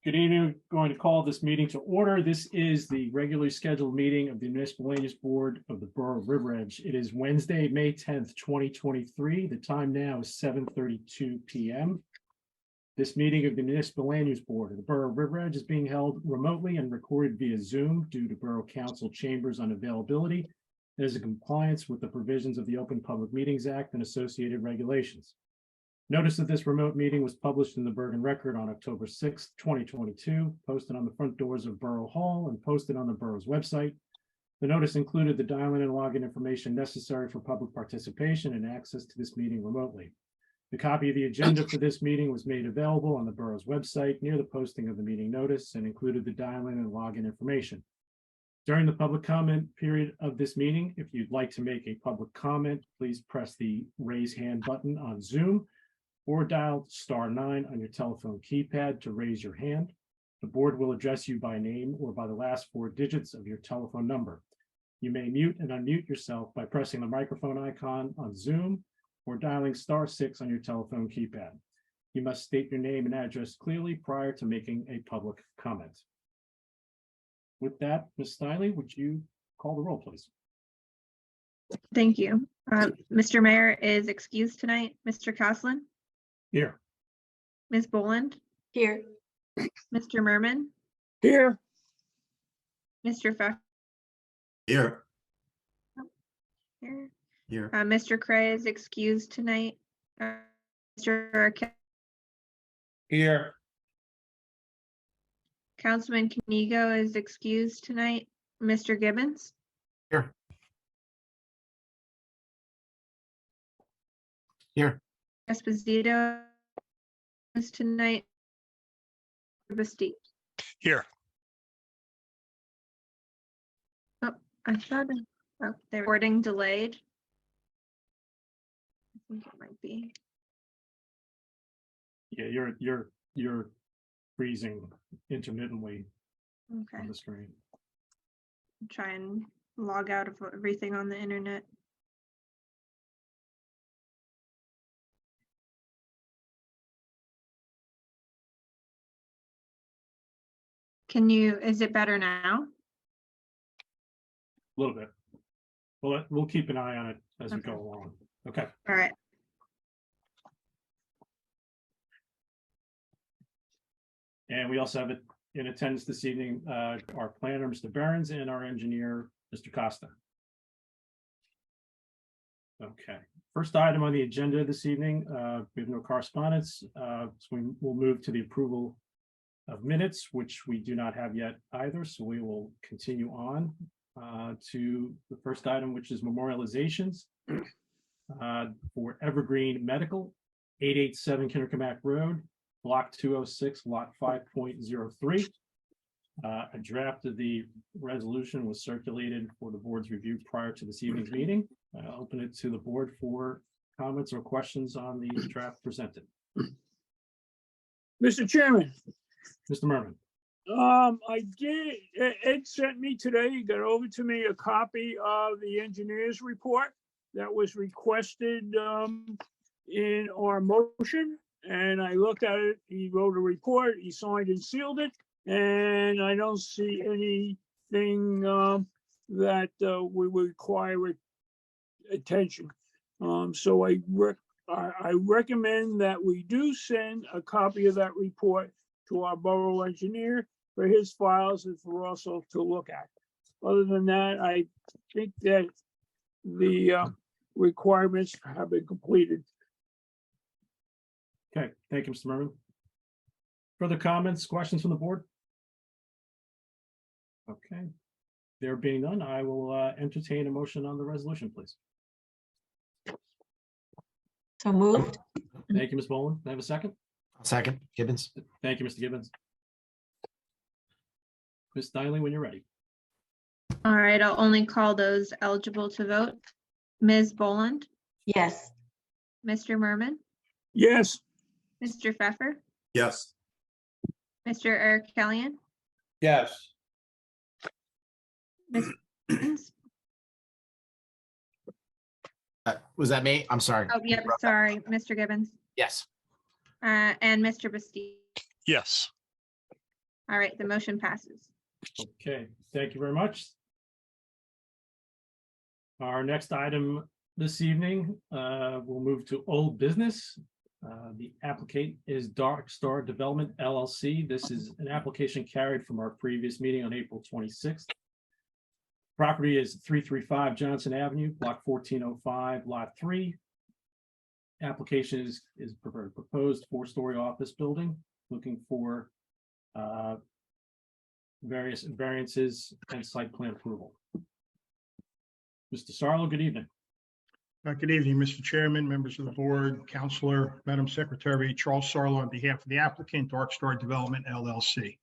Good evening. Going to call this meeting to order. This is the regularly scheduled meeting of the Municipal Land Use Board of the Borough of River Edge. It is Wednesday, May 10th, 2023. The time now is 7:32 p.m. This meeting of the Municipal Land Use Board of the Borough of River Edge is being held remotely and recorded via Zoom due to Borough Council chambers unavailability. It is in compliance with the provisions of the Open Public Meetings Act and associated regulations. Notice of this remote meeting was published in the Bergen Record on October 6, 2022, posted on the front doors of Borough Hall and posted on the borough's website. The notice included the dial-in and login information necessary for public participation and access to this meeting remotely. The copy of the agenda for this meeting was made available on the borough's website near the posting of the meeting notice and included the dial-in and login information. During the public comment period of this meeting, if you'd like to make a public comment, please press the raise hand button on Zoom or dial *9 on your telephone keypad to raise your hand. The board will address you by name or by the last 4 digits of your telephone number. You may mute and unmute yourself by pressing the microphone icon on Zoom or dialing *6 on your telephone keypad. You must state your name and address clearly prior to making a public comment. With that, Ms. Steinle, would you call the roll, please? Thank you. Mr. Mayor is excused tonight. Mr. Coughlin? Here. Ms. Boland? Here. Mr. Merman? Here. Mr. Pfeffer? Here. Here. Here. Mr. Cray is excused tonight. Mr. Arquette? Here. Councilman Kanigo is excused tonight. Mr. Gibbons? Here. Here. Esposito is tonight. Bastille. Here. Oh, I thought the recording delayed. I think it might be. Yeah, you're freezing intermittently Okay. on the screen. Try and log out of everything on the internet. Is it better now? A little bit. We'll keep an eye on it as we Okay. go along. Okay. All right. And we also have it in attendance this evening, our planner, Mr. Behrens, and our engineer, Mr. Costa. Okay, first item on the agenda this evening, we have no correspondence, so we'll move to the approval of minutes, which we do not have yet either, so we will continue on to the first item, which is memorializations for Evergreen Medical, 887 Kindercamack Road, Block 206, Lot 5.03. A draft of the resolution was circulated for the board's review prior to this evening's meeting. I'll open it to the board for comments or questions on the draft presented. Mr. Chairman, Mr. Merman. Ed sent me today, he got over to me a copy of the engineer's report that was requested in our motion. And I looked at it, he wrote a report, he signed and sealed it, and I don't see anything that would require attention. So I recommend that we do send a copy of that report to our borough engineer for his files and for also to look at. Other than that, I think that the requirements have been completed. Okay, thank you, Mr. Merman. Further comments, questions from the board? Okay, there being none, I will entertain a motion on the resolution, please. So moved. Thank you, Ms. Boland. Can I have a second? Second, Gibbons. Thank you, Mr. Gibbons. Ms. Steinle, when you're ready. All right, I'll only call those eligible to vote. Ms. Boland, Yes. Mr. Merman, Yes. Mr. Pfeffer, Yes. Mr. Eric Kelly, Yes. Ms. Gibbons. Was that me? I'm sorry. Oh, yep, sorry, Mr. Gibbons, Yes. and Mr. Bastille. Yes. All right, the motion passes. Okay, thank you very much. Our next item this evening, we'll move to old business. The applicant is Dark Star Development LLC. This is an application carried from our previous meeting on April 26th. Property is 335 Johnson Avenue, block 1405, lot 3. Application is proposed 4-story office building, looking for various variances and site plan approval. Mr. Sarlo, good evening. Good evening, Mr. Chairman, members of the board, Counselor, Madam Secretary, Charles Sarlo on behalf of the applicant, Dark Star Development LLC.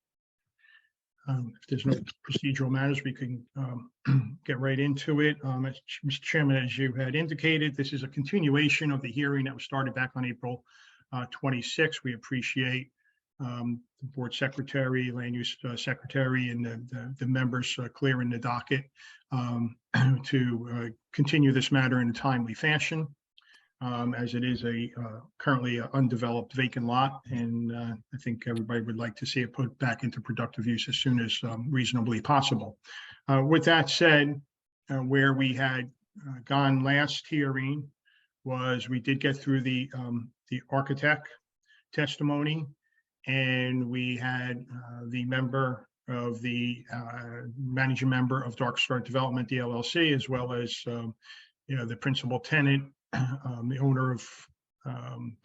If there's no procedural matters, we can get right into it. Mr. Chairman, as you had indicated, this is a continuation of the hearing that was started back on April 26. We appreciate the board secretary, land use secretary, and the members clearing the docket to continue this matter in a timely fashion, as it is currently an undeveloped vacant lot, and I think everybody would like to see it put back into productive use as soon as reasonably possible. With that said, where we had gone last hearing was we did get through the architect testimony, and we had the member of the managing member of Dark Star Development, the LLC, as well as the principal tenant, the owner of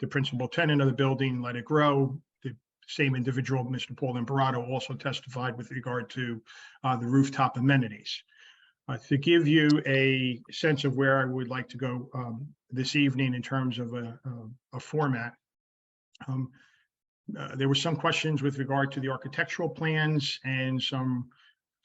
the principal tenant of the building, Let It Grow. The same individual, Mr. Paul Imparato, also testified with regard to the rooftop amenities. To give you a sense of where I would like to go this evening in terms of a format, there were some questions with regard to the architectural plans and some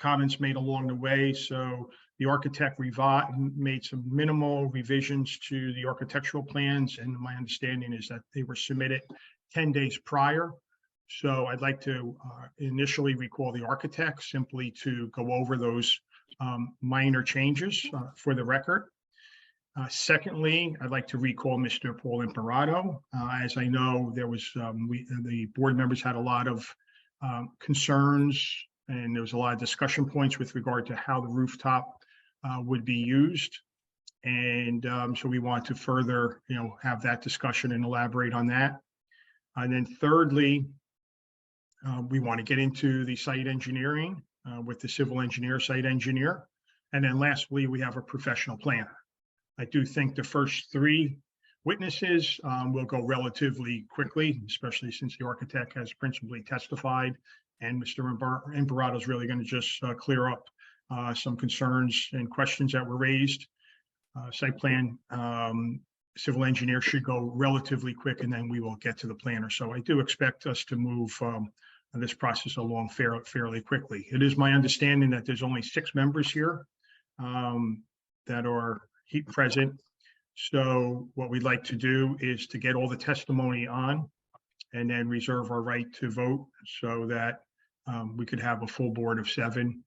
comments made along the way. So the architect made some minimal revisions to the architectural plans, and my understanding is that they were submitted 10 days prior. So I'd like to initially recall the architect simply to go over those minor changes for the record. Secondly, I'd like to recall Mr. Paul Imparato. As I know, there was the board members had a lot of concerns, and there was a lot of discussion points with regard to how the rooftop would be used. And so we want to further, have that discussion and elaborate on that. And then thirdly, we want to get into the site engineering with the civil engineer, site engineer. And then lastly, we have a professional planner. I do think the first 3 witnesses will go relatively quickly, especially since the architect has principally testified, and Mr. Imparato is really going to just clear up some concerns and questions that were raised. Site plan, civil engineer should go relatively quick, and then we will get to the planner. So I do expect us to move this process along fairly quickly. It is my understanding that there's only 6 members here that are present. So what we'd like to do is to get all the testimony on and then reserve our right to vote so that we could have a full board of 7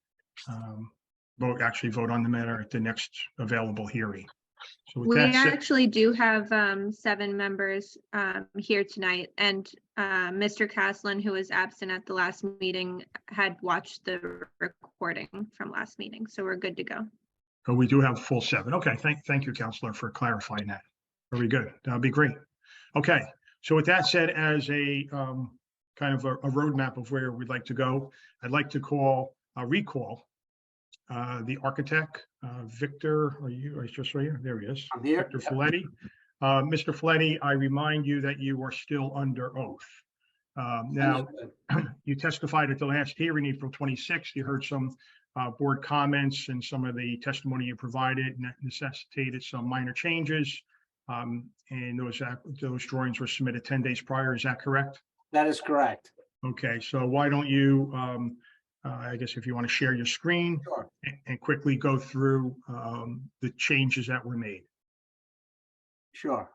vote on the matter at the next available hearing. So with We that said, actually do have 7 members here tonight, and Mr. Caslin, who was absent at the last meeting, had watched the recording from last meeting, so we're good to go. oh, we do have a full 7. Okay, thank you, Counselor, for clarifying that. Very good. That'll be great. Okay, so with that said, as a kind of a roadmap of where we'd like to go, I'd like to recall the architect, Victor. Are you just right here? There he is. I'm here. Victor Folletti. Mr. Folletti, I remind you that you are still under oath. Now, you testified at the last hearing, April 26th. You heard some board comments and some of the testimony you provided, and that necessitated some minor changes. And those drawings were submitted 10 days prior. Is that correct? That is correct. Okay, so why don't you, I guess if you want to share your screen Sure. and quickly go through the changes that were made. Sure.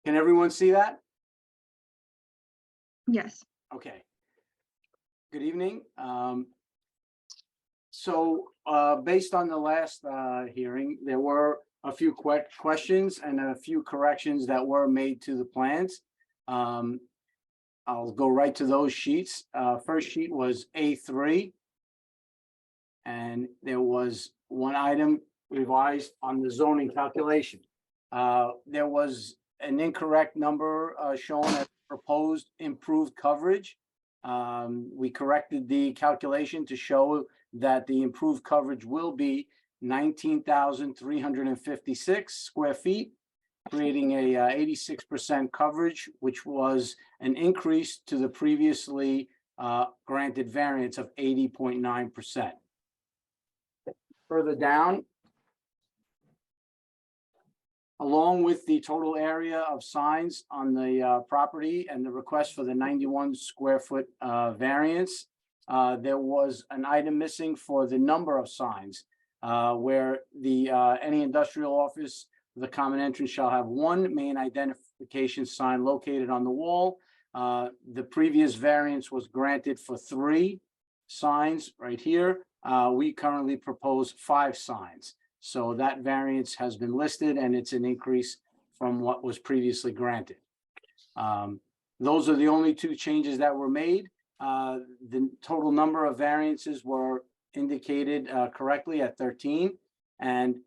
Can everyone see that? Yes. Okay. Good evening. So based on the last hearing, there were a few questions and a few corrections that were made to the plans. I'll go right to those sheets. First sheet was A3. And there was one item revised on the zoning calculation. There was an incorrect number shown as proposed improved coverage. We corrected the calculation to show that the improved coverage will be 19,356 square feet, creating a 86% coverage, which was an increase to the previously granted variance of 80.9%. Further down, along with the total area of signs on the property and the request for the 91 square foot variance, there was an item missing for the number of signs, where any industrial office, the common entrance shall have one main identification sign located on the wall. The previous variance was granted for 3 signs right here. We currently propose 5 signs. So that variance has been listed and it's an increase from what was previously granted. Those are the only 2 changes that were made. The total number of variances were indicated correctly at 13. And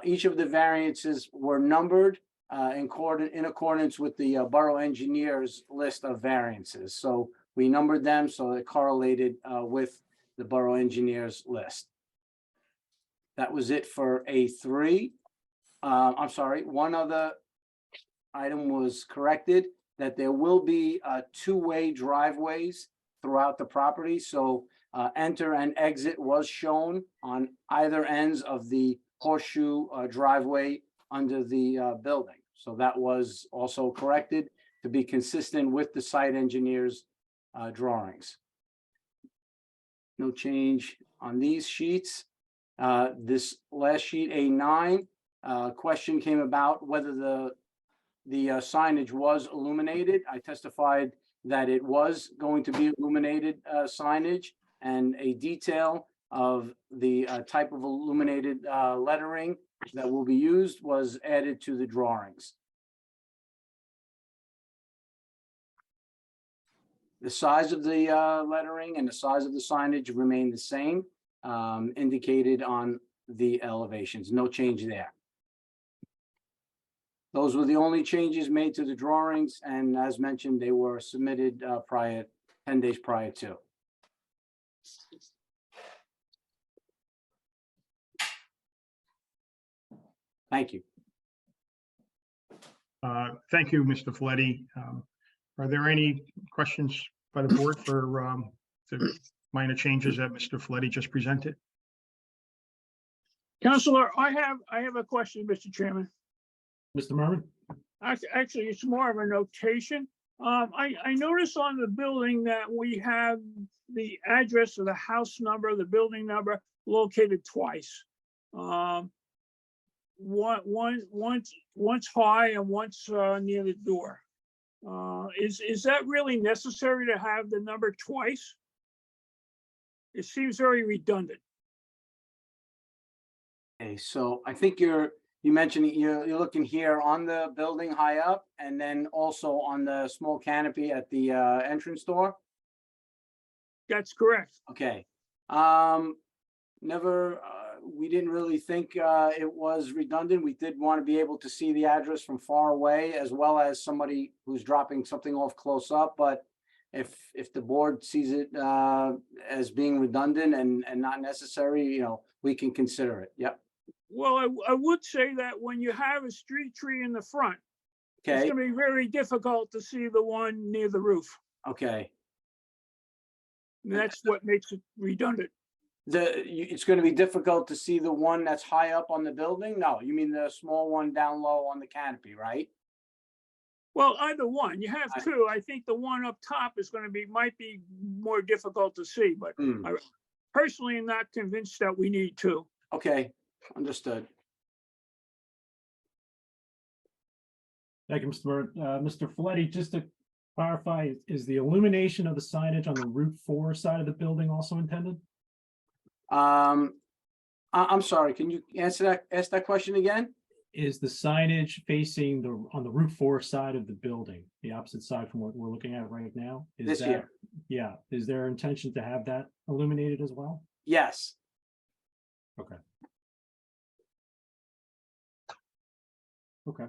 each of the variances were numbered in accordance with the borough engineer's list of variances. So we numbered them so it correlated with the borough engineer's list. That was it for A3. I'm sorry, one other item was corrected, that there will be 2-way driveways throughout the property. So enter and exit was shown on either ends of the horseshoe driveway under the building. So that was also corrected to be consistent with the site engineer's drawings. No change on these sheets. This last sheet, A9, question came about whether the signage was illuminated. I testified that it was going to be illuminated signage, and a detail of the type of illuminated lettering that will be used was added to the drawings. The size of the lettering and the size of the signage remain the same, indicated on the elevations. No change there. Those were the only changes made to the drawings, and as mentioned, they were submitted 10 days prior to. Thank you. Thank you, Mr. Folletti. Are there any questions by the board for the minor changes that Mr. Folletti just presented? Counselor, I have a question, Mr. Chairman. Mr. Merman? Actually, it's more of a notation. I noticed on the building that we have the address of the house number, the building number located twice. Once high and once near the door. Is that really necessary to have the number twice? It seems very redundant. Okay, so I think you mentioned you're looking here on the building high up, and then also on the small canopy at the entrance door. That's correct. Okay. We didn't really think it was redundant. We did want to be able to see the address from far away, as well as somebody who's dropping something off close up. But if the board sees it as being redundant and not necessary, we can consider it. Yep. Well, I would say that when you have a street tree in the front, it's Okay. gonna be very difficult to see the one near the roof. Okay. And that's what makes it redundant. It's going to be difficult to see the one that's high up on the building? No, you mean the small one down low on the canopy, right? Well, either one. You have two. I think the one up top is might be more difficult to see, but Hmm. I personally am not convinced that we need two. Okay, understood. Thank you, Mr. Merman. Mr. Folletti, just to clarify, is the illumination of the signage on the Route 4 side of the building also intended? I'm sorry, can you ask that question again? is the signage facing on the Route 4 side of the building, the opposite side from what we're looking at right now? Is This that- here. Yeah, is there intention to have that illuminated as well? Yes. Okay. Okay.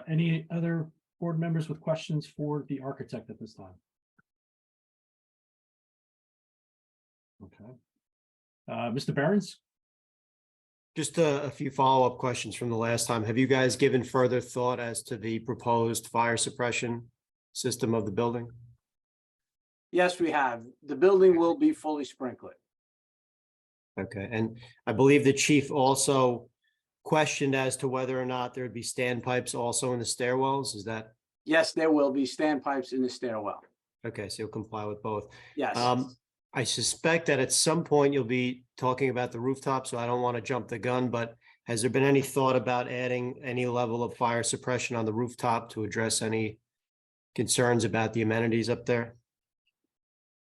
Any other board members with questions for the architect at this time? Okay. Mr. Behrens? Just a few follow-up questions from the last time. Have you guys given further thought as to the proposed fire suppression system of the building? Yes, we have. The building will be fully sprinkled. Okay, and I believe the chief also questioned as to whether or not there would be standpipes also in the stairwells. Is that, Yes, there will be standpipes in the stairwell. okay, so you'll comply with both. Yes. I suspect that at some point you'll be talking about the rooftop, so I don't want to jump the gun, but has there been any thought about adding any level of fire suppression on the rooftop to address any concerns about the amenities up there?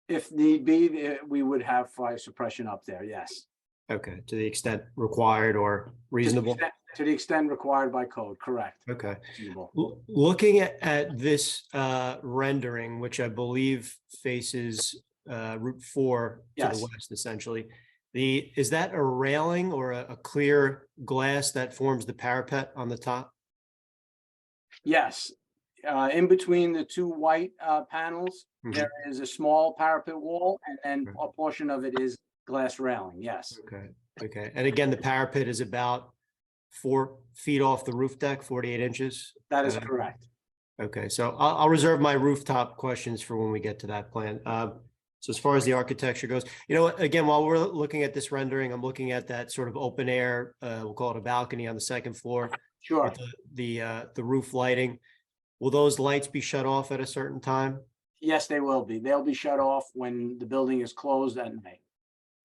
If need be, we would have fire suppression up there, yes. Okay, to the extent required or reasonable? To the extent required by code, correct. Okay. Reasonable. Looking at this rendering, which I believe faces Route 4 to Yes. the west, essentially, is that a railing or a clear glass that forms the parapet on the top? Yes. In between the two white panels, Mhm. there is a small parapet wall, and then Right. a portion of it is glass railing, yes. Okay, okay. And again, the parapet is about 4 feet off the roof deck, 48 inches? That is correct. Okay, so I'll reserve my rooftop questions for when we get to that plan. So as far as the architecture goes, you know, again, while we're looking at this rendering, I'm looking at that sort of open air, we'll call it a balcony on the second floor. Sure. With the roof lighting. Will those lights be shut off at a certain time? Yes, they will be. They'll be shut off when the building is closed at night.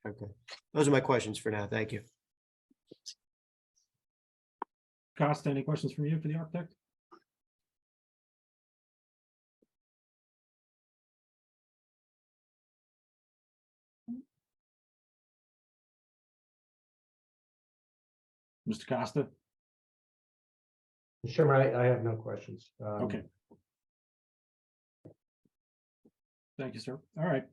Okay, those are my questions for now. Thank you. Costa, any questions from you for the architect? Mr. Costa? Sure, I have no questions. Okay. Thank you, sir. All right.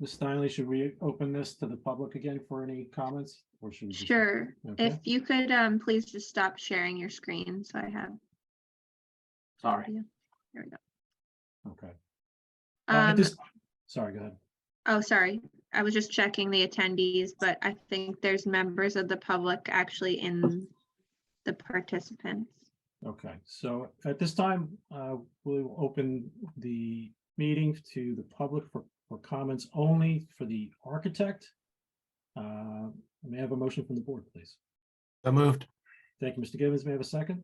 Ms. Steinle, should we open this to the public again for any comments? Or should we? just- Sure. Okay. If you could, please just stop sharing your screen so I have. Sorry. audio. There we go. Okay. At Um, this- Sorry, go ahead. oh, sorry. I was just checking the attendees, but I think there's members of the public actually in the participants. Okay, so at this time, we'll open the meeting to the public for comments only for the architect. May I have a motion from the board, please? So moved. Thank you, Mr. Gibbons. May I have a second?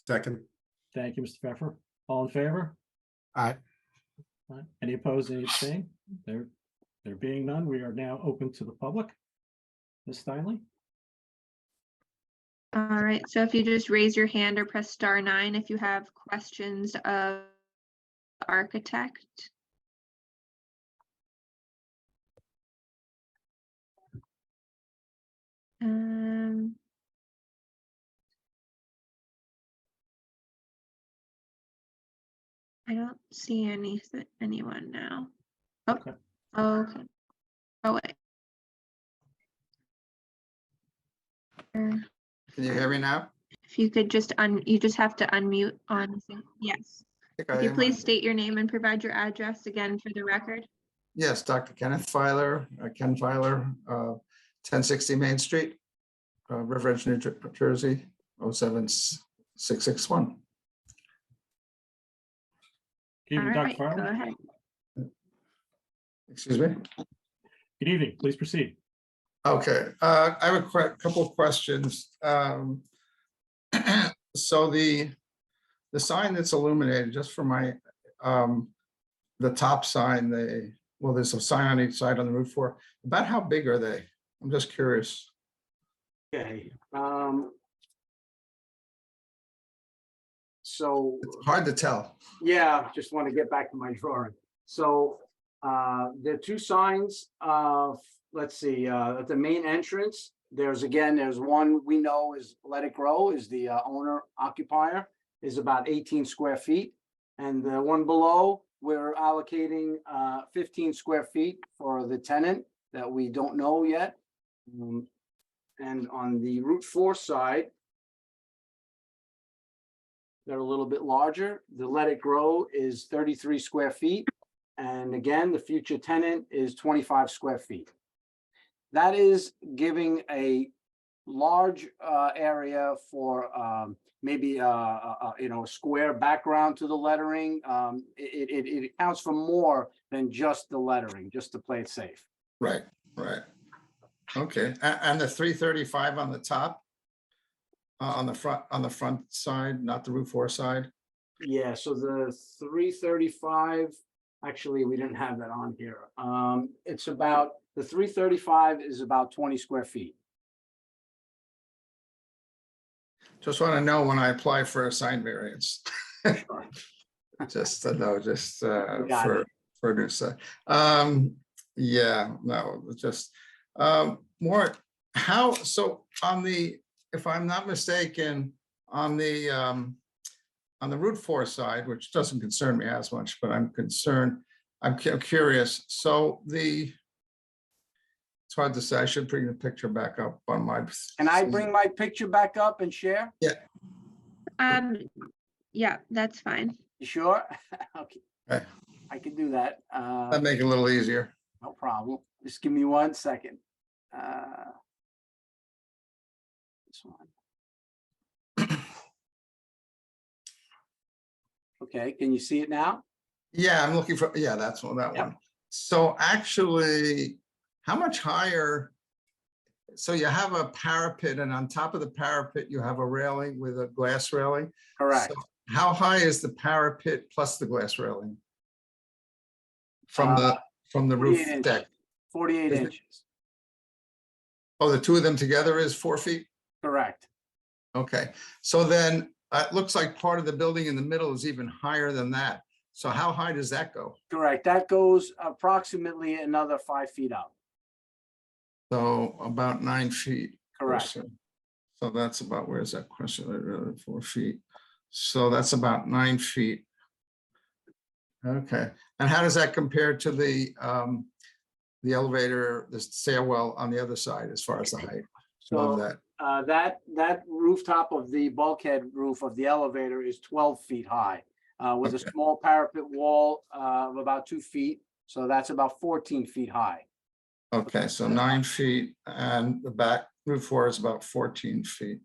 Second. Thank you, Mr. Pfeffer. All in favor? Aye. All right. Any opposed, any abstain? There being none, we are now open to the public. Ms. Steinle? All right, so if you just raise your hand or press *9 if you have questions of the architect. I don't see anyone now. Oh, Okay. okay. Oh, wait. Can you hear me now? If you could just you just have to unmute on, yes. I think If I you am please on. state your name and provide your address again for the record. Yes, Dr. Kenneth Filer, Ken Filer, 1060 Main Street, River Edge, New Jersey, 07661. Good All evening, Dr. right, go Farley. ahead. Excuse me? Good evening, please proceed. Okay, I have a couple of questions. So the sign that's illuminated, just for my, the top sign, there's a sign on each side on the Route 4. About how big are they? I'm just curious. Okay. So, It's hard to tell. yeah, just want to get back to my drawing. So, there are two signs let's see, at the main entrance, there's one we know is Let It Grow is the owner occupier, is about 18 square feet. And the one below, we're allocating 15 square feet for the tenant that we don't know yet. And on the Route 4 side, they're a little bit larger. The Let It Grow is 33 square feet. And again, the future tenant is 25 square feet. That is giving a large area for maybe a square background to the lettering. It accounts for more than just the lettering, just to play it safe. Right, right. Okay, and the 335 on the top? On the front side, not the Route 4 side? Yeah, so the 335, actually, we didn't have that on here. It's about, the 335 is about 20 square feet. Just want to know when I apply for a sign variance. Sure. Just to know, just got for a new site. Yeah, no, just more, so on the, if I'm not mistaken, on the Route 4 side, which doesn't concern me as much, but I'm concerned, I'm curious. So it's hard to say. I should bring the picture back up on my. Can I bring my picture back up and share? Yeah, that's fine. You sure? Okay, Okay, I can do that. that'd make it a little easier. No problem. Just give me 1 second. This one. Okay, can you see it now? Yeah, I'm looking for, yeah, that's one, that Yep. one. So actually, how much higher? So you have a parapet, and on top of the parapet, you have a railing with a glass railing. Correct. So how high is the parapet plus the glass railing? From the 48 roof inches. deck? 48 Is it- inches. Oh, the two of them together is 4 feet? Correct. Okay, so then it looks like part of the building in the middle is even higher than that. So how high does that go? Correct. That goes approximately another 5 feet up. So about 9 feet. or Correct. so. So that's about, where's that question? 4 feet. So that's about 9 feet. Okay, and how does that compare to the elevator, the stairwell on the other side as far as the height of So that? that rooftop of the bulkhead roof of the elevator is 12 feet high with a Okay. small parapet wall of about 2 feet. So that's about 14 feet high. Okay, so 9 feet, and the back Route 4 is about 14 feet.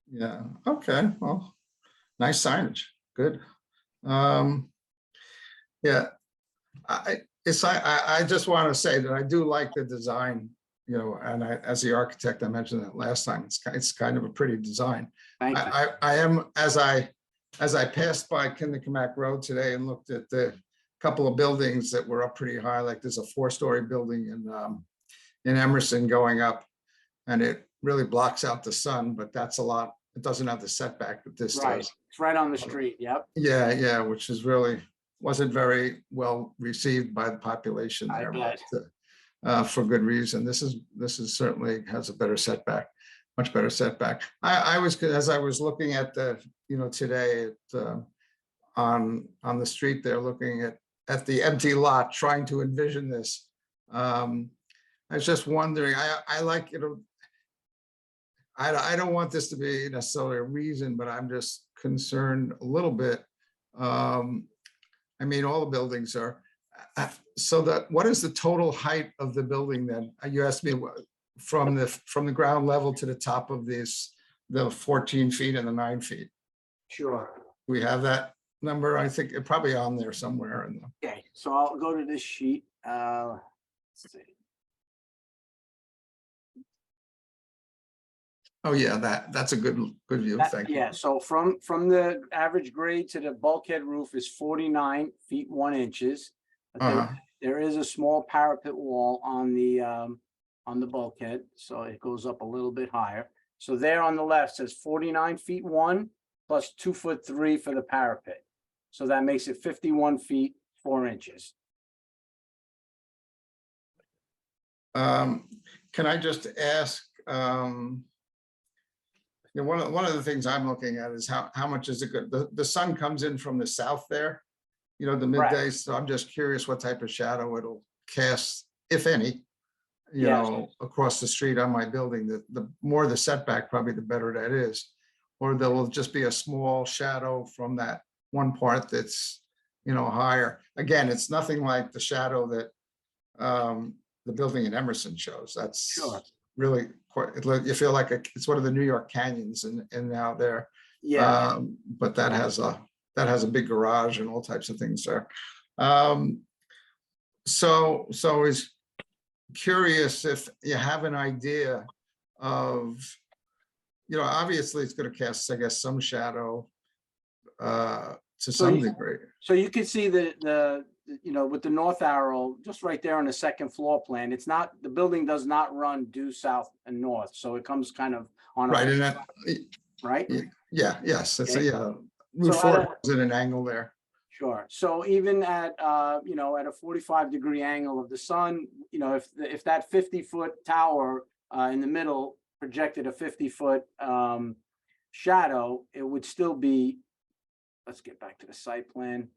Yeah, okay, well, nice signage, good. Yeah, I just want to say that I do like the design, and as the architect, I mentioned that last time, it's kind of a pretty design. Thank you. I am, as I passed by Kindercamack Road today and looked at the couple of buildings that were up pretty high, like there's a 4-story building in Emerson going up, and it really blocks out the sun, but that's a lot. It doesn't have the setback that this Right. does. It's right on the street. Yep. Yeah, which is really, wasn't very well received by the population I there, bet. but for good reason. This is certainly has a better setback, much better setback. I was, as I was looking at the, today on the street there, looking at the empty lot, trying to envision this. I was just wondering, I like, I don't want this to be necessarily a reason, but I'm just concerned a little bit. I mean, all the buildings are, so that, what is the total height of the building then? You asked me from the ground level to the top of this, the 14 feet and the 9 feet. Sure. We have that number, I think it probably on there somewhere in the. Okay, so I'll go to this sheet. Let's see. Oh, yeah, that's a good view, thank you. Yeah, so from the average grade to the bulkhead roof is 49 feet 1 inches. But then Uh-huh. there is a small parapet wall on the bulkhead, so it goes up a little bit higher. So there on the left says 49 feet 1 plus 2'3" for the parapet. So that makes it 51 feet 4 inches. Can I just ask, one of the things I'm looking at is how much is it good? The sun comes in from the south there, the Correct. midday, so I'm just curious what type of shadow it'll cast, if any, Yes. across the street on my building. The more the setback, probably the better that is. Or there will just be a small shadow from that one part that's, higher. Again, it's nothing like the shadow that the building in Emerson shows. That's Sure. really quite, you feel like it's one of the New York canyons and out there. Yeah, But that has a big garage and all types of things there. So is curious if you have an idea of, obviously it's going to cast, I guess, some shadow to some degree. so you can see the with the north arrow, just right there on the second floor plan, the building does not run due south and north, so it comes kind of on. Right, and that, Right? yes, it's Okay. Route So 4 is at an angle there. Sure. So even at, at a 45-degree angle of the sun, if that 50-foot tower in the middle projected a 50-foot shadow, it would still be, let's get back to the site plan.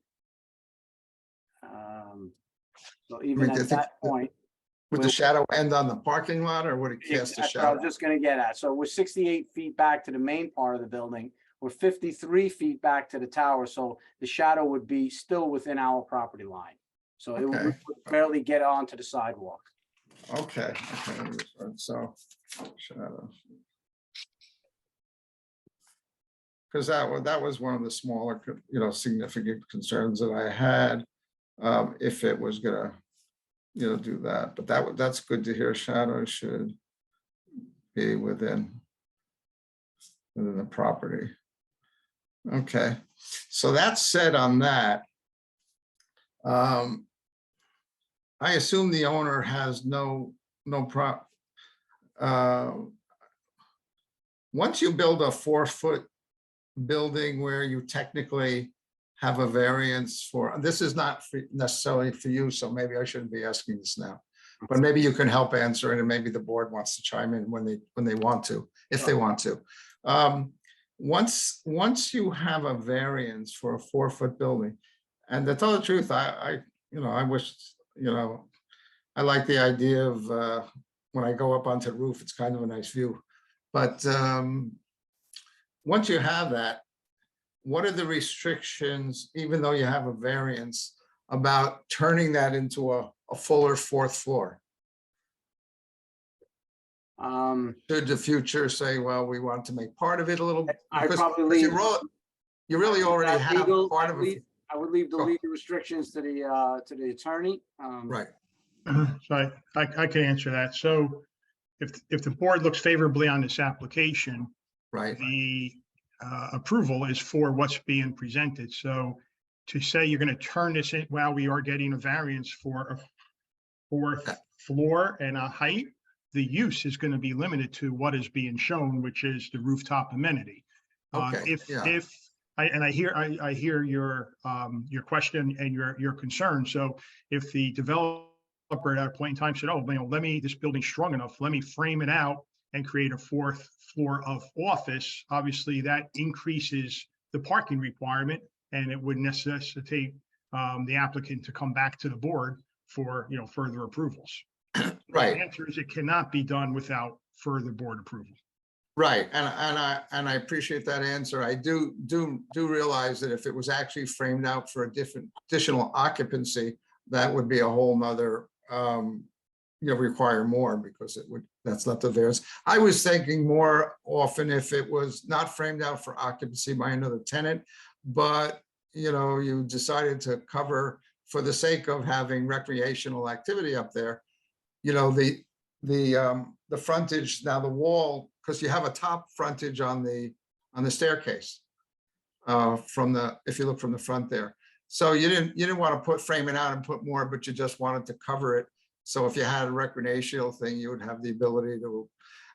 So even I at think that point. Would the shadow end on the parking lot, or would it cast a That's what I was shadow? just gonna get at. So we're 68 feet back to the main part of the building. We're 53 feet back to the tower, so the shadow would be still within our property line. So it would Okay. barely get onto the sidewalk. Okay, so shadow. Because that was one of the smaller, significant concerns that I had, if it was gonna, do that. But that's good to hear. Shadow should be within the property. Okay, so that's said on that. I assume the owner has no once you build a 4-foot building where you technically have a variance for, this is not necessarily for you, so maybe I shouldn't be asking this now, but maybe you can help answer it, and maybe the board wants to chime in when they want to, if they want to. Once you have a variance for a 4-foot building, and to tell the truth, I wish, I like the idea of when I go up onto the roof, it's kind of a nice view. But once you have that, what are the restrictions, even though you have a variance, about turning that into a fuller 4th floor? Should the future say, well, we want to make part of it a little? I because probably you really already have part of it. I would leave the Go. legal restrictions to the attorney. Right. So I can answer that. So if the board looks favorably on this application, Right. the approval is for what's being presented. So to say you're going to turn this in, while we are getting a variance for a 4th floor and a height, the use is going to be limited to what is being shown, which is the rooftop amenity. Okay, yeah. I hear your question and your concern. So if the developer at a point in time said, oh, this building's strong enough, let me frame it out and create a 4th floor of office, obviously that increases the parking requirement, and it would necessitate the applicant to come back to the board for further approvals. Right. The answer is it cannot be done without further board approval. Right, and I appreciate that answer. I do realize that if it was actually framed out for a additional occupancy, that would be a whole nother, require more, because that's not the variance. I was thinking more often if it was not framed out for occupancy by another tenant, but you decided to cover, for the sake of having recreational activity up there, the frontage, now the wall, because you have a top frontage on the staircase if you look from the front there. So you didn't want to frame it out and put more, but you just wanted to cover it. So if you had a recreational thing, you would have the ability to,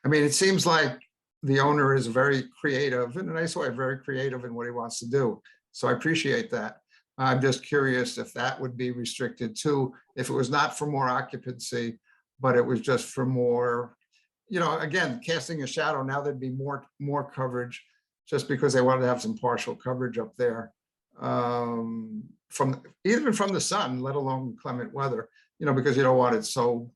it seems like the owner is very creative, in a nice way, very creative in what he wants to do. So I appreciate that. I'm just curious if that would be restricted too, if it was not for more occupancy, but it was just for more, again, casting a shadow. Now there'd be more coverage just because they wanted to have some partial coverage up there. Even from the sun, let alone inclement weather, because you don't want it so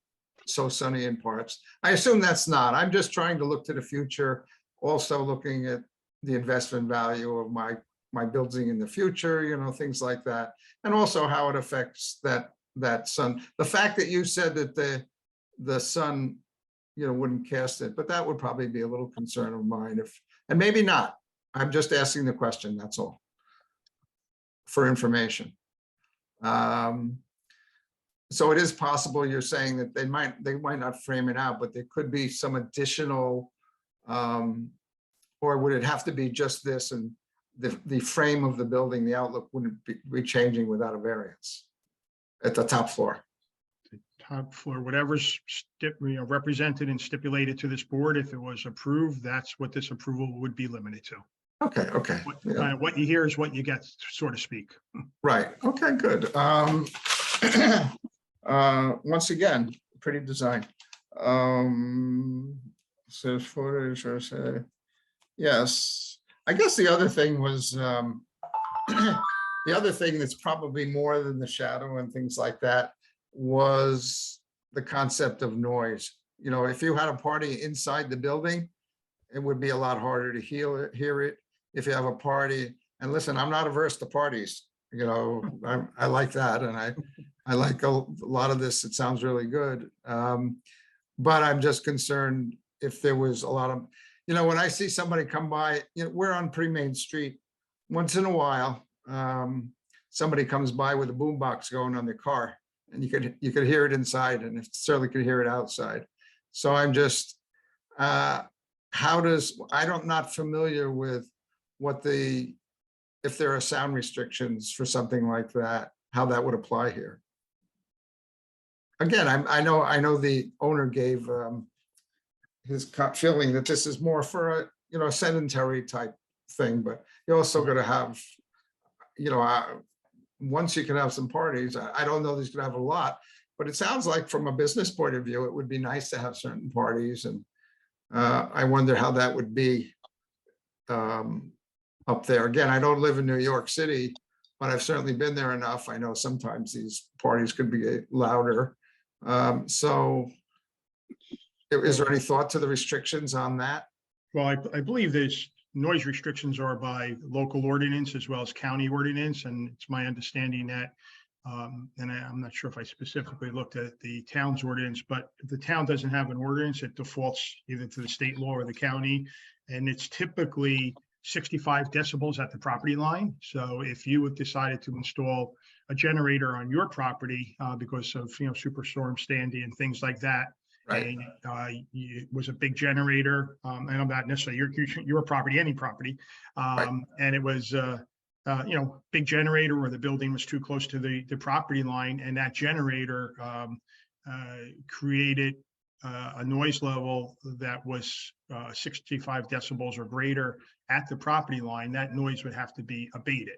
sunny in parts. I assume that's not. I'm just trying to look to the future, also looking at the investment value of my building in the future, things like that. And also how it affects that sun. The fact that you said that the sun, wouldn't cast it, but that would probably be a little concern of mine and maybe not. I'm just asking the question, that's all. For information. So it is possible you're saying that they might not frame it out, but there could be some additional, or would it have to be just this and the frame of the building, the outlook wouldn't be changing without a variance at the top floor? Top floor, whatever's represented and stipulated to this board, if it was approved, that's what this approval would be limited to. Okay. Yeah. What you hear is what you get, so to speak. Right. Okay, good. Once again, pretty design. Says footage or say, yes. I guess the other thing was, the other thing that's probably more than the shadow and things like that was the concept of noise. If you had a party inside the building, it would be a lot harder to hear it. If you have a party, and listen, I'm not averse to parties, I like that. And I like a lot of this. It sounds really good. But I'm just concerned if there was a lot of, when I see somebody come by, we're on pretty main street. Once in a while, somebody comes by with a boombox going on their car and you could hear it inside and it certainly could hear it outside. So I'm just, I'm not familiar with if there are sound restrictions for something like that, how that would apply here. Again, I know the owner gave his feeling that this is more for a sedentary type thing, but you're also going to have, once you can have some parties, I don't know that he's going to have a lot, but it sounds like from a business point of view, it would be nice to have certain parties. And I wonder how that would be up there. Again, I don't live in New York City, but I've certainly been there enough. I know sometimes these parties could be louder. So is there any thought to the restrictions on that? Well, I believe there's noise restrictions are by local ordinance as well as county ordinance. And it's my understanding that, and I'm not sure if I specifically looked at the town's ordinance, but if the town doesn't have an ordinance, it defaults either to the state law or the county. And it's typically 65 decibels at the property line. So if you had decided to install a generator on your property because of Superstorm Sandy and things like that, Right. and it was a big generator, and I'm not necessarily your property, any property, Right. and it was big generator, or the building was too close to the property line, and that generator created a noise level that was 65 decibels or greater at the property line. That noise would have to be abated.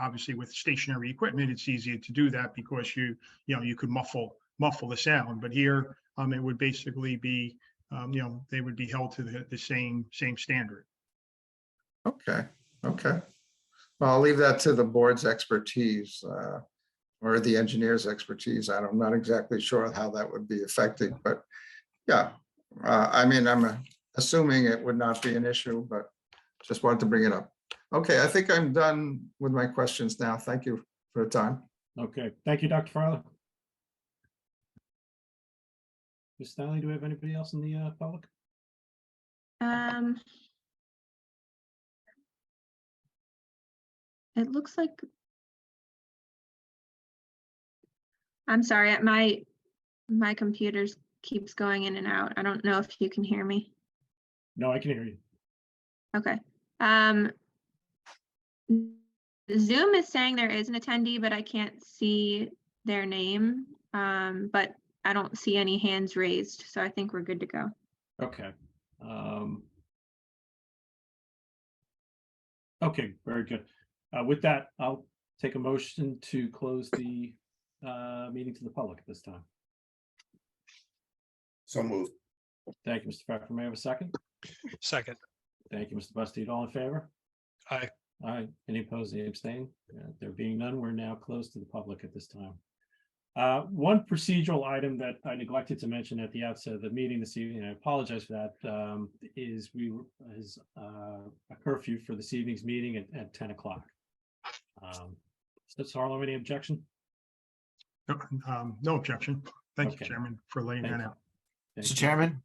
Obviously, with stationary equipment, it's easier to do that because you could muffle the sound. But here, it would basically be, they would be held to the same standard. Okay. Well, I'll leave that to the board's expertise or the engineer's expertise. I'm not exactly sure how that would be affected, but yeah, I'm assuming it would not be an issue, but just wanted to bring it up. Okay, I think I'm done with my questions now. Thank you for the time. Okay, thank you, Dr. Farley. Ms. Stanley, do we have anybody else in the public? It looks like, I'm sorry, my computer keeps going in and out. I don't know if you can hear me. No, I can hear you. Okay. Zoom is saying there is an attendee, but I can't see their name. But I don't see any hands raised, so I think we're good to go. Okay. Okay, very good. With that, I'll take a motion to close the meeting to the public at this time. So moved. Thank you, Mr. Pfeffer. May I have a second? Second. Thank you, Mr. Bastido. All in favor? Aye. Aye. Any opposed, any abstaining? There being none, we're now closed to the public at this time. One procedural item that I neglected to mention at the outset of the meeting this evening, and I apologize for that, is a curfew for this evening's meeting at 10 o'clock. Mr. Sarlo, any objection? No objection. Thank you, Okay. Chairman, for laying Thank that you. out. Thank Mr. you. Chairman?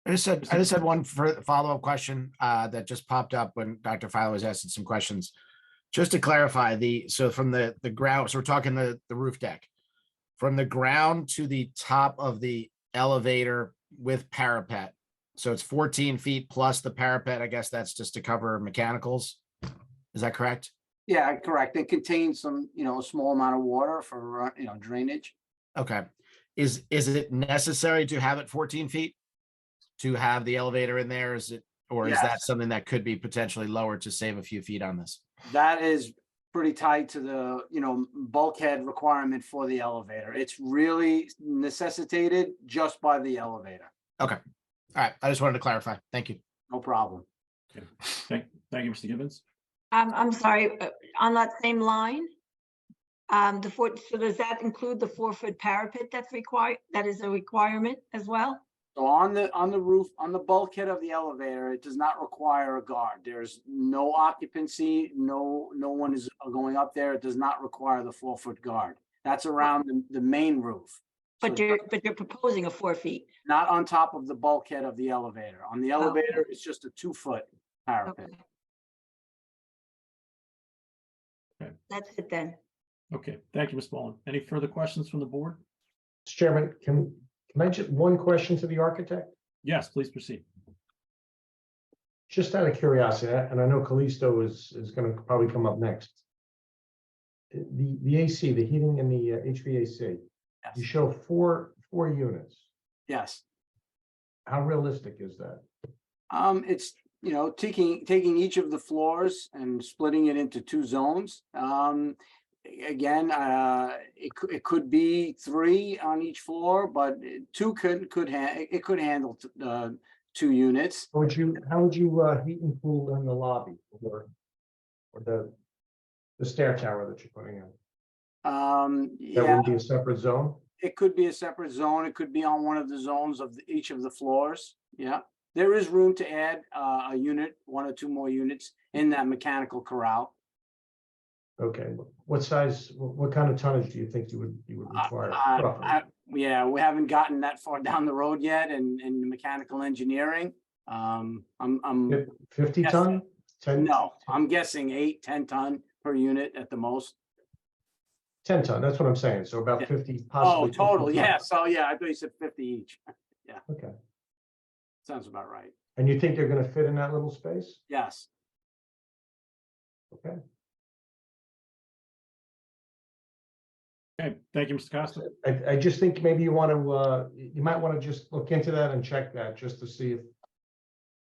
I just had one follow-up question that just popped up when Dr. Filo was asking some questions. Just to clarify, so from the ground, so we're talking the roof deck. From the ground to the top of the elevator with parapet. So it's 14 feet plus the parapet. I guess that's just to cover mechanicals. Is that correct? Yeah, correct. It contains some, a small amount of water for, drainage. Okay. Is it necessary to have it 14 feet? To have the elevator in there? Is that Yes. something that could be potentially lowered to save a few feet on this? That is pretty tied to the, bulkhead requirement for the elevator. It's really necessitated just by the elevator. Okay. All right. I just wanted to clarify. Thank you. No problem. Thank you, Mr. Gibbons. I'm sorry, on that same line, so does that include the 4-foot parapet that's required, that is a requirement as well? So on the roof, on the bulkhead of the elevator, it does not require a guard. There's no occupancy, no one is going up there. It does not require the 4-foot guard. That's around the main roof. But So you're proposing a 4 feet. not on top of the bulkhead of the elevator. On the Oh. elevator, it's just a 2-foot parapet. Okay. Okay. That's it then. Okay, thank you, Ms. Boland. Any further questions from the board? Mr. Chairman, can I just, one question to the architect? Yes, please proceed. Just out of curiosity, and I know Callisto is going to probably come up next. The AC, the heating and the HVAC, you Yes. show four units. Yes. How realistic is that? It's, taking each of the floors and splitting it into 2 zones. Again, it could be 3 on each floor, but 2 could handle 2 units. How would you heat and cool in the lobby or the stair tower that you're putting in? That Yeah, would be a separate zone? it could be a separate zone. It could be on one of the zones of each of the floors. Yeah, there is room to add a unit, 1 or 2 more units in that mechanical corral. Okay, what size, what kind of tonnage do you think you would require? roughly? Yeah, we haven't gotten that far down the road yet in mechanical engineering. I'm 50 Yes. ton? 10? no, I'm guessing 8-10 ton per unit at the most. 10 ton, that's what I'm saying. So about Yeah. 50, Oh, possibly. 50 total, ton. yeah. So yeah, I thought you said 50 each. Okay. Sounds about right. And you think they're going to fit in that little space? Yes. Okay. Okay, thank you, Mr. Costa. I just think maybe you want to, you might want to just look into that and check that just to see if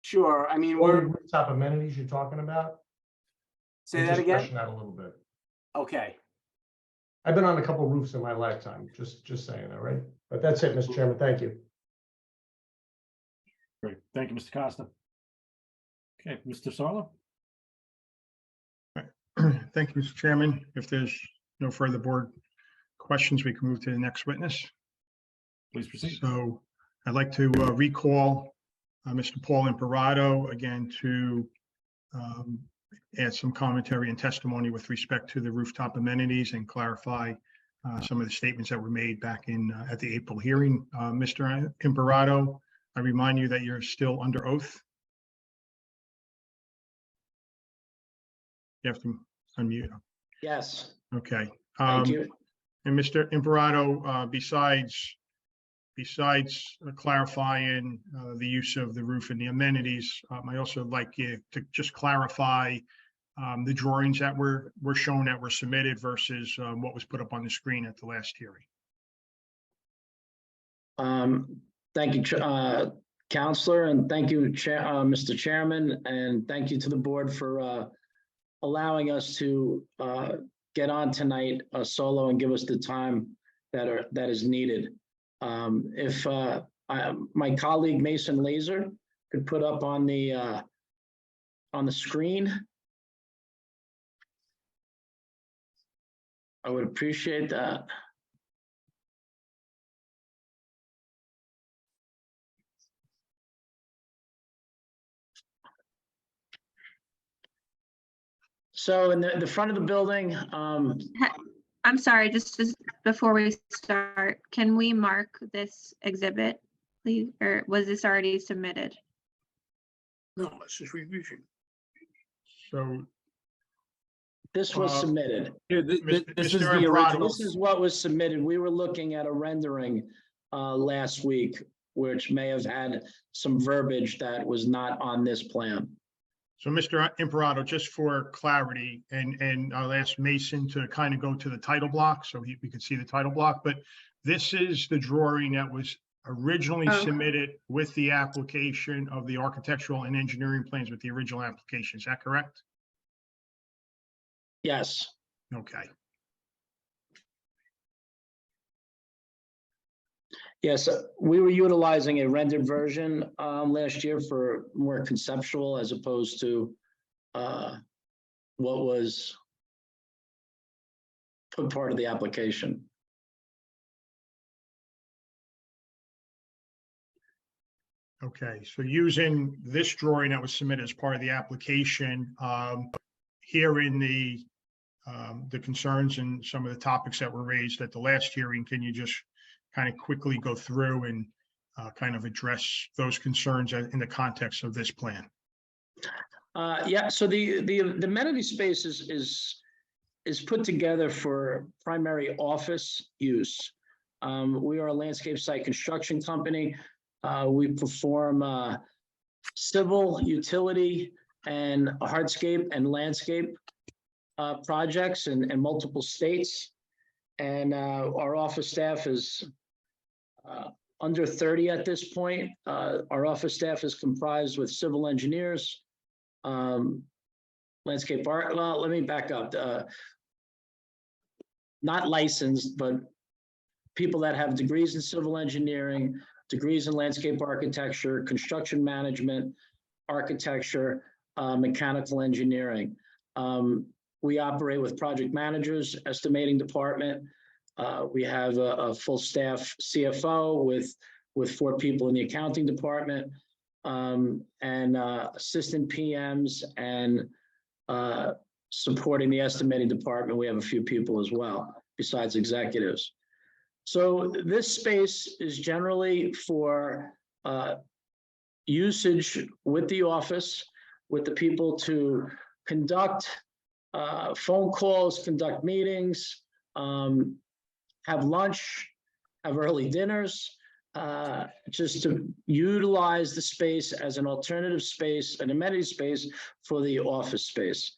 Sure. I mean, what we're, rooftop amenities you're talking about. say and that just again? question that a little bit. Okay. I've been on a couple roofs in my lifetime, just saying, all right? But that's it, Mr. Chairman. Thank you. Great, thank you, Mr. Costa. Okay, Mr. Sarlo? Thank you, Mr. Chairman. If there's no further board questions, we can move to the next witness. Please proceed. So I'd like to recall Mr. Paul Imperato again to add some commentary and testimony with respect to the rooftop amenities and clarify some of the statements that were made back in at the April hearing. Mr. Imperato, I remind you that you're still under oath. You have to unmute. Yes, Okay. thank you. And Mr. Imperato, besides clarifying the use of the roof and the amenities, I also like you to just clarify the drawings that were shown, that were submitted versus what was put up on the screen at the last hearing. Thank you, Counselor, and thank you, Mr. Chairman, and thank you to the board for allowing us to get on tonight solo and give us the time that is needed. If my colleague Mason Laser could put up on the screen, I would appreciate that. So in the front of the building, I'm sorry, just before we start, can we mark this exhibit, please? Or was this already submitted? No, this is revision. So, this was submitted. this is the original. This is what was submitted. We were looking at a rendering last week, which may have had some verbiage that was not on this plan. So Mr. Imperato, just for clarity, and I'll ask Mason to kind of go to the title block so we could see the title block, but this is the drawing that was originally submitted with the application of the architectural and engineering plans with the original application. Is that correct? Yes. Okay. Yes, we were utilizing a rendered version last year for more conceptual as opposed to what was put part of the application. Okay, so using this drawing that was submitted as part of the application, here in the concerns and some of the topics that were raised at the last hearing, can you just kind of quickly go through and kind of address those concerns in the context of this plan? Yeah, so the amenity space is put together for primary office use. We are a landscape site construction company. We perform civil, utility, and hardscape and landscape projects in multiple states. And our office staff is under 30 at this point. Our office staff is comprised with civil engineers, landscape art. Well, let me back up. Not licensed, but people that have degrees in civil engineering, degrees in landscape architecture, construction management, architecture, mechanical engineering. We operate with project managers, estimating department. We have a full staff CFO with 4 people in the accounting department, and assistant PMs, and supporting the estimating department. We have a few people as well, besides executives. So this space is generally for usage with the office, with the people to conduct phone calls, conduct meetings, have lunch, have early dinners, just to utilize the space as an alternative space, an amenity space for the office space.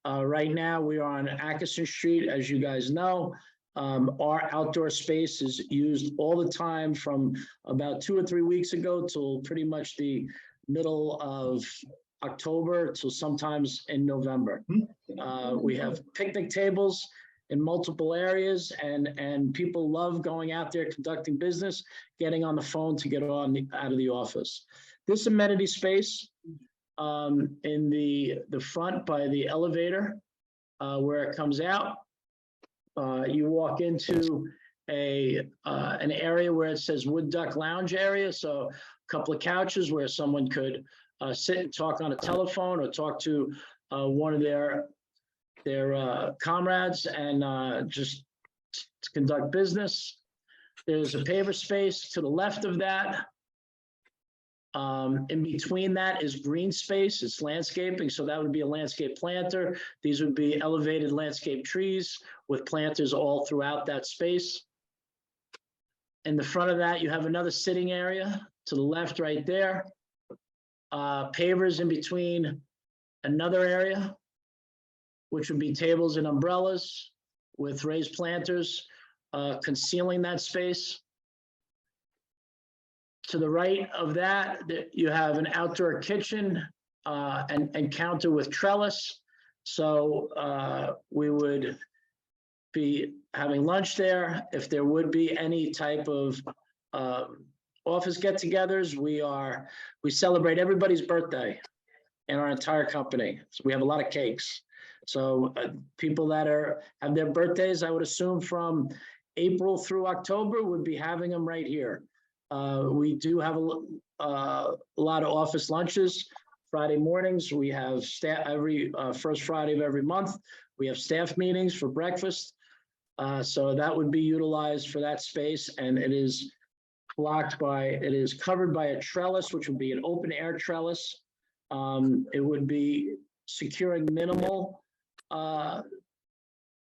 Right now, we are on Atkinson Street, as you guys know. Our outdoor space is used all the time from about 2 or 3 weeks ago till pretty much the middle of October till sometimes in November. We have picnic tables in multiple areas, and people love going out there, conducting business, getting on the phone to get out of the office. This amenity space in the front by the elevator where it comes out, you walk into an area where it says Wood Duck Lounge area. So a couple of couches where someone could sit and talk on a telephone or talk to one of their comrades and just to conduct business. There's a paver space to the left of that. In between that is green space. It's landscaping, so that would be a landscape planter. These would be elevated landscape trees with planters all throughout that space. In the front of that, you have another sitting area to the left right there. Pavers in between another area, which would be tables and umbrellas with raised planters concealing that space. To the right of that, you have an outdoor kitchen and counter with trellis. So we would be having lunch there. If there would be any type of office get-togethers. We celebrate everybody's birthday in our entire company. So we have a lot of cakes. So people that have their birthdays, I would assume from April through October, would be having them right here. We do have a lot of office lunches. Friday mornings, we have staff every first Friday of every month. We have staff meetings for breakfast. So that would be utilized for that space, and it is covered by a trellis, which would be an open air trellis. It would be securing minimal,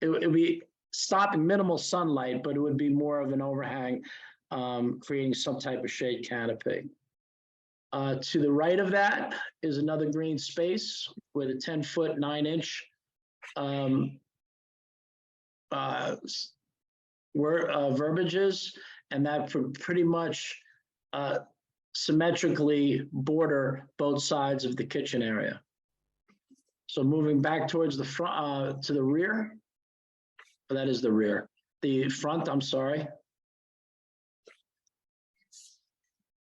it would be stopping minimal sunlight, but it would be more of an overhang, creating some type of shade canopy. To the right of that is another green space with a 10-foot, 9-inch verbiages, and that pretty much symmetrically border both sides of the kitchen area. So moving back towards the front, to the rear, that is the rear. The front, I'm sorry.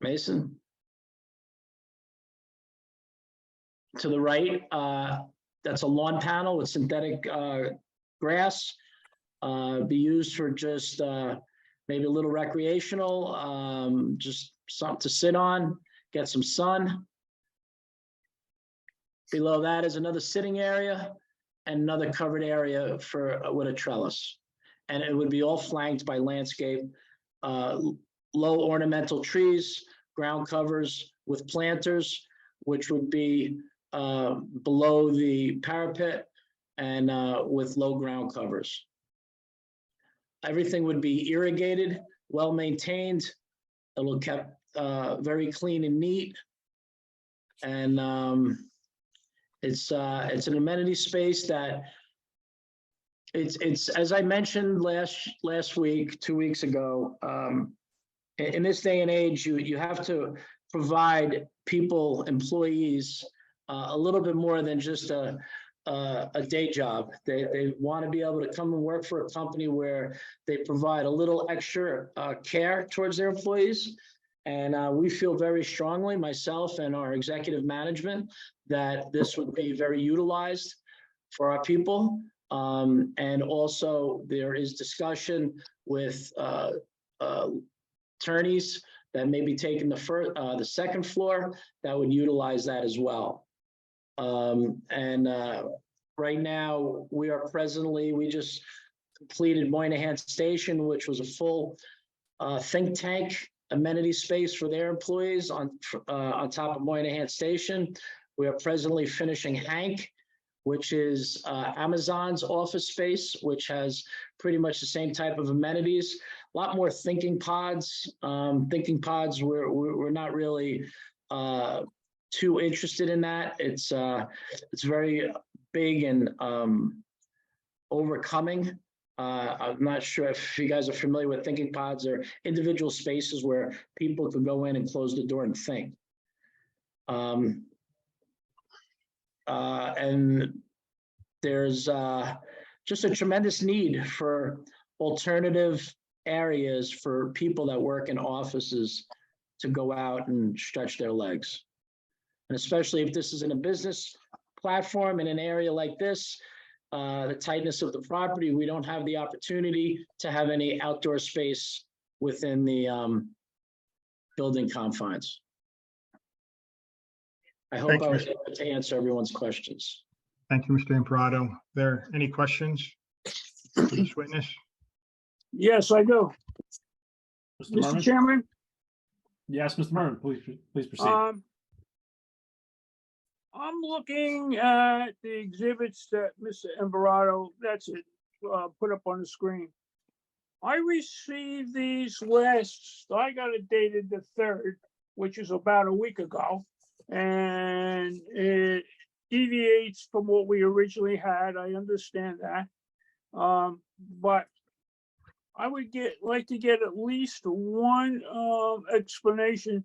Mason. To the right, that's a lawn panel with synthetic grass. Be used for just maybe a little recreational, just something to sit on, get some sun. Below that is another sitting area and another covered area with a trellis. And it would be all flanked by landscape, low ornamental trees, ground covers with planters, which would be below the parapet and with low ground covers. Everything would be irrigated, well maintained. It'll kept very clean and neat. And it's an amenity space that it's as I mentioned last week, 2 weeks ago. In this day and age, you have to provide employees a little bit more than just a day job. They want to be able to come and work for a company where they provide a little extra care towards their employees. And we feel very strongly, myself and our executive management, that this would be very utilized for our people. And also there is discussion with attorneys that may be taking the second floor that would utilize that as well. Right now we just completed Moynihan Station, which was a full think tank amenity space for their employees on top of Moynihan Station. We are presently finishing Hank, which is Amazon's office space, which has pretty much the same type of amenities. A lot more thinking pods. Thinking pods, we're not really too interested in that. It's very big and overcoming. I'm not sure if you guys are familiar with thinking pods. Or individual spaces where people can go in and close the door and think. And there's just a tremendous need for alternative areas for people that work in offices to go out and stretch their legs. And especially if this is in a business platform in an area like this, the tightness of the property, we don't have the opportunity to have any outdoor space within the building confines. I hope I was able to answer everyone's questions. Thank you, Mr. Imparato. There any questions for this witness? Yes, I do. Mr. Mr. Merman? Chairman, Yes, Mr. Merman, please proceed. I'm looking at the exhibits that Mr. Imparato, put up on the screen. I received these I got it dated the 3rd, which is about a week ago, and it deviates from what we originally had. I understand that. But I would like to get at least one explanation.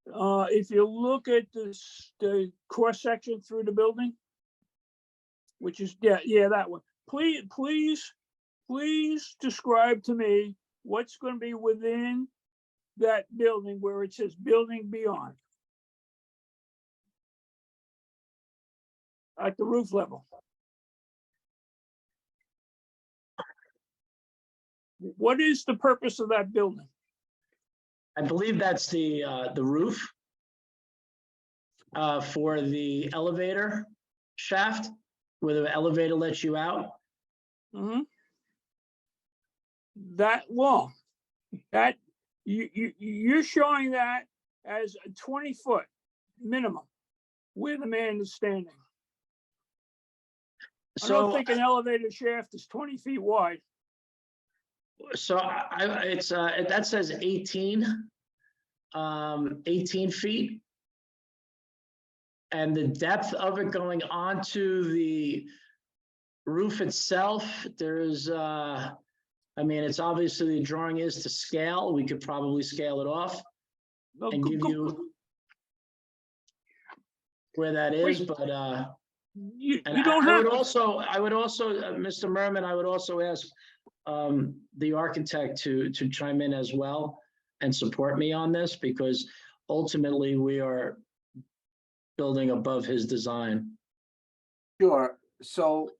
If you look at the cross section through the building, which is that one. Please describe to me what's going to be within that building where it says building beyond? At the roof level? What is the purpose of that building? I believe that's the roof for the elevator shaft, where the elevator lets you out. Mhm. That long, that, you're showing that as a 20-foot minimum where the man is standing. I don't So, think an elevator shaft is 20 feet wide. so it's, that says 18 feet. And the depth of it going onto the roof itself, there's, I mean, it's obviously the drawing is to scale. We could probably scale it off No, and give you where that is, Wait. but, You and don't I have, would also, Mr. Merman, I would also ask the architect to chime in as well and support me on this, because ultimately we are building above his design. Sure, so,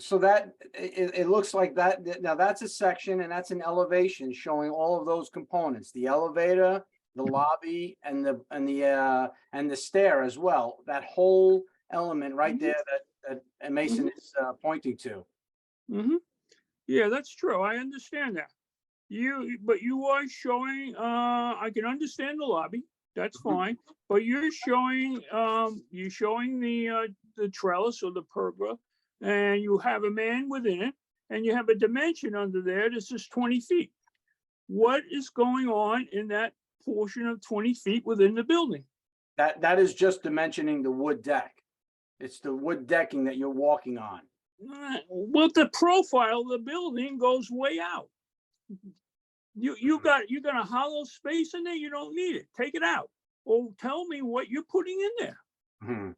so that, it looks like that, now that's a section and that's an elevation showing all of those components, the elevator, the lobby, and the stair as well, that whole element right there that Mason is pointing to. Mhm. Yeah, that's true. I understand that. But you are showing, I can understand the lobby, that's fine, but you're showing the trellis or the pergola, and you have a man within it, and you have a dimension under there that says 20 feet. What is going on in that portion of 20 feet within the building? That is just dimensioning the wood deck. It's the wood decking that you're walking on. Well, the profile of the building goes way out. You got a hollow space in there, you don't need it, take it out. Or tell me what you're putting in there. Mhm.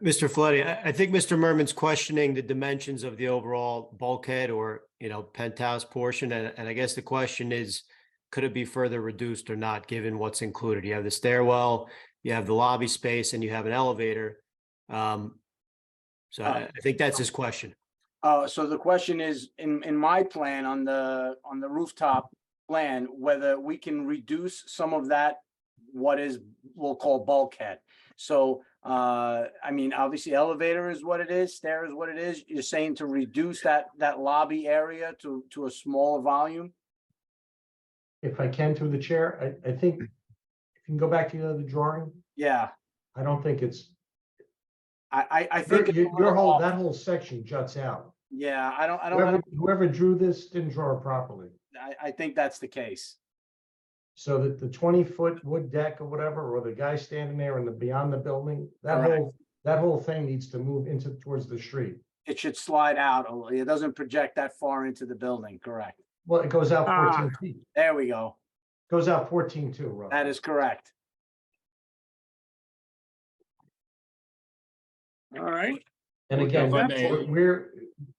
Mr. Folletti, I think Mr. Merman's questioning the dimensions of the overall bulkhead or, penthouse portion. And I guess the question is, could it be further reduced or not, given what's included? You have the stairwell, you have the lobby space, and you have an elevator. So I think that's his question. So the question is, in my plan on the rooftop plan, whether we can reduce some of that, we'll call bulkhead. So, I mean, obviously elevator is what it is, stair is what it is. You're saying to reduce that lobby area to a smaller volume? If I can through the chair, I think if you can go back to the other drawing, Yeah, I don't think it's, I think. it's a your little whole, off. that whole section juts out. Yeah, I don't, Whoever drew this didn't draw it properly. I think that's the case. So that the 20-foot wood deck or whatever, or the guy standing there and beyond the building, Correct. that whole thing needs to move towards the street. It should slide out a little. It doesn't project that far into the building, correct? Well, it goes out Ah. 14 feet. There we go. Goes out 14 too, roughly. That is correct. All right, And again, If I may- we're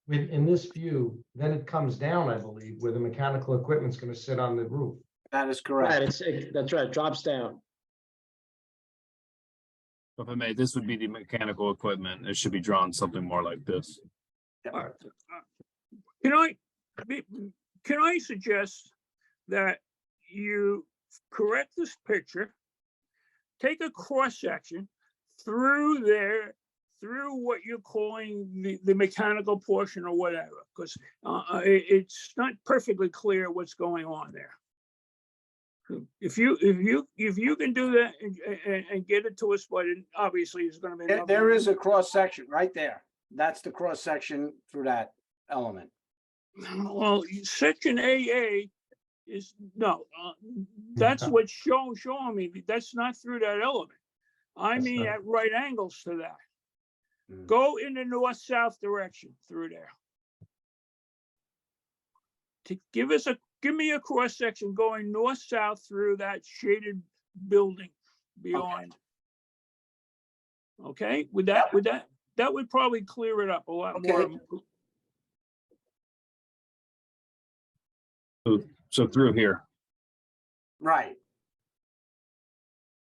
in this view, then it comes down, I believe, where the mechanical equipment's going to sit on the roof. That is Right, correct. that's right, drops down. If I may, this would be the mechanical equipment. It should be drawn something more like this. can I suggest that you correct this picture, take a cross section through there, through what you're calling the mechanical portion or whatever, because it's not perfectly clear what's going on there. If you can do that and get it to us, but obviously it's going to be. There is a cross section right there. That's the cross section through that element. Well, section AA is, no, that's what's showing me. That's not through that element. I That's mean, not- at right angles to that. Mm. Go in the north-south direction through there. To give me a cross section going north-south through that shaded building beyond. Okay, that would probably clear it up a lot Okay. more. So through here. Right.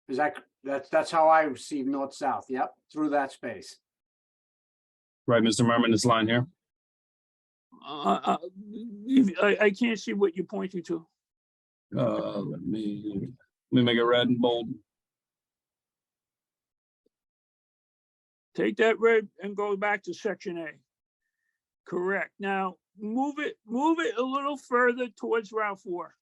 Is that's how I receive north-south, yep, through that space. Right, Mr. Merman, this line here. I can't see what you're pointing to. Let me make it red and bold. Take that red and go back to section A. Correct. Now, move it a little further towards Route 4.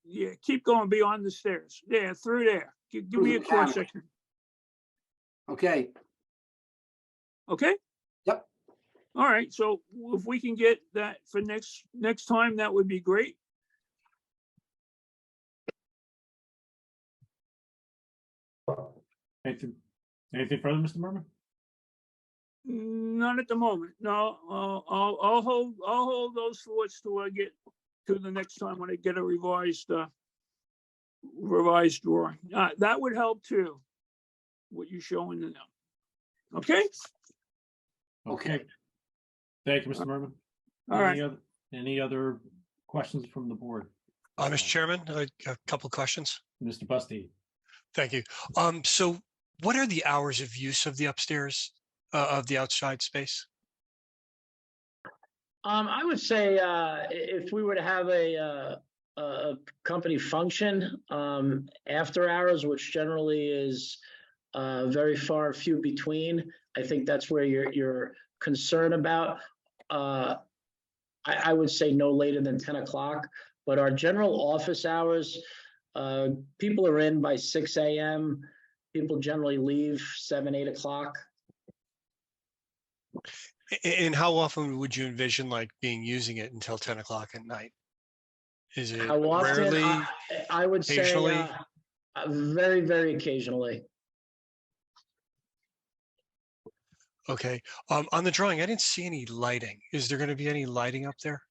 Yeah, keep going beyond the stairs. Yeah, through there. Give me a cross section. Okay, Okay? Yep. All right, so if we can get that for next time, that would be great. Anything further, Mr. Merman? Not at the moment. No, I'll hold those thoughts till I get to the next time when I get a revised drawing. That would help too, what you're showing them. Okay? Okay. Thank you, Mr. Merman. All right. Any other questions from the board? Mr. Chairman, a couple questions. Mr. Busty? Thank you. So what are the hours of use of the upstairs, of the outside space? I would say if we were to have a company function after hours, which generally is very far few between, I think that's where you're concerned about. I would say no later than 10 o'clock, but our general office hours, people are in by 6 a.m. People generally leave 7, 8 o'clock. And how often would you envision like using it until 10 o'clock at night? Is it How often? rarely? I would say occasionally? Very, very occasionally. Okay. On the drawing, I didn't see any lighting. Is there going to be any lighting up there?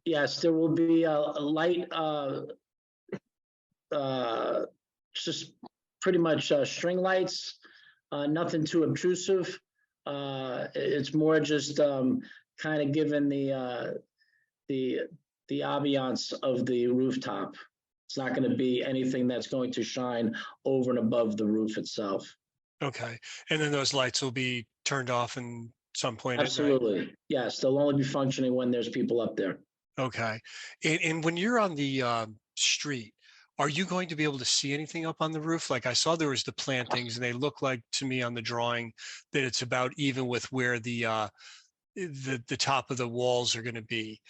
Yes, there will be a light, just pretty much string lights, nothing too obtrusive. It's more just kind of given the ambiance of the rooftop. It's not going to be anything that's going to shine over and above the roof itself. Okay. And then those lights will be turned off in some point at night? Absolutely. Yes, they'll only be functioning when there's people up there. Okay. And when you're on the street, are you going to be able to see anything up on the roof? Like I saw there was the plantings and they look like to me on the drawing that it's about even with where the top of the walls are going to be.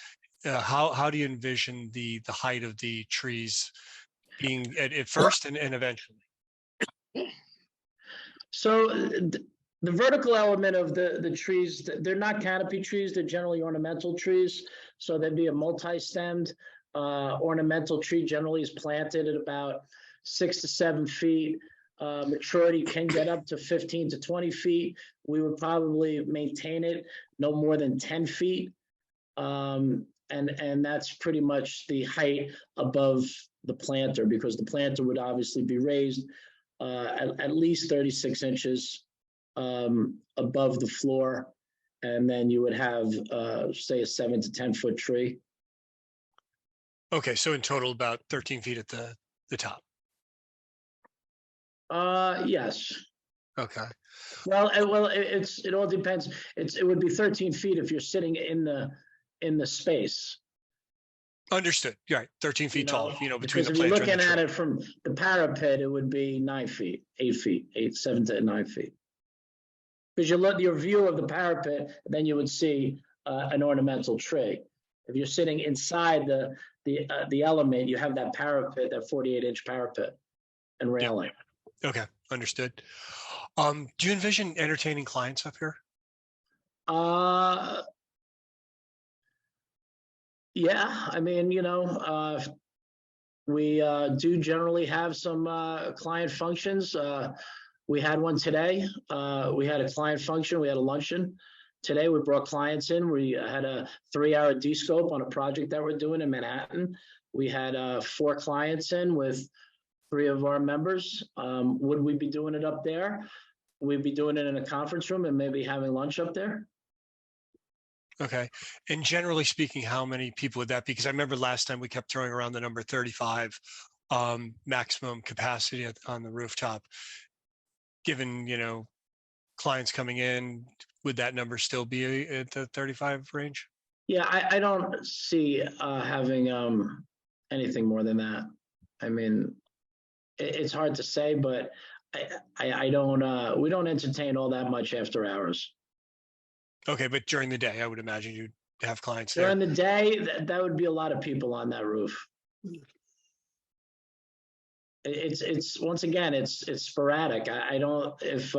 How do you envision the height of the trees being at first and eventually? So the vertical element of the trees, they're not canopy trees, they're generally ornamental trees. So there'd be a multi-stemmed ornamental tree generally is planted at about 6 to 7 feet. Maturity can get up to 15 to 20 feet. We would probably maintain it no more than 10 feet. And that's pretty much the height above the planter, because the planter would obviously be raised at least 36 inches above the floor. And then you would have, say, a 7 to 10 foot tree. Okay, so in total about 13 feet at the top. Yes. Okay. Well, it all depends. It would be 13 feet if you're sitting in the space. Understood. You're right. 13 feet tall, between Because the if you're planter and the looking tree. at it from the parapet, it would be 9 feet, 8 feet, 7 to 9 feet. Because you look your view of the parapet, then you would see an ornamental tree. If you're sitting inside the element, you have that parapet, that 48-inch parapet and railing. Okay, understood. Do you envision entertaining clients up here? Yeah, I mean, we do generally have some client functions. We had one today. We had a client function. We had a luncheon. Today, we brought clients in. We had a 3-hour descope on a project that we're doing in Manhattan. We had 4 clients in with 3 of our members. Would we be doing it up there? We'd be doing it in a conference room and maybe having lunch up there. Okay. And generally speaking, how many people would that be? Because I remember last time we kept throwing around the number 35 maximum capacity on the rooftop. Given, clients coming in, would that number still be at the 35 range? Yeah, I don't see having anything more than that. I mean, it's hard to say, but I don't, we don't entertain all that much after hours. Okay, but during the day, I would imagine you'd have clients there. During the day, that would be a lot of people on that roof. It's once again, it's sporadic. I don't, if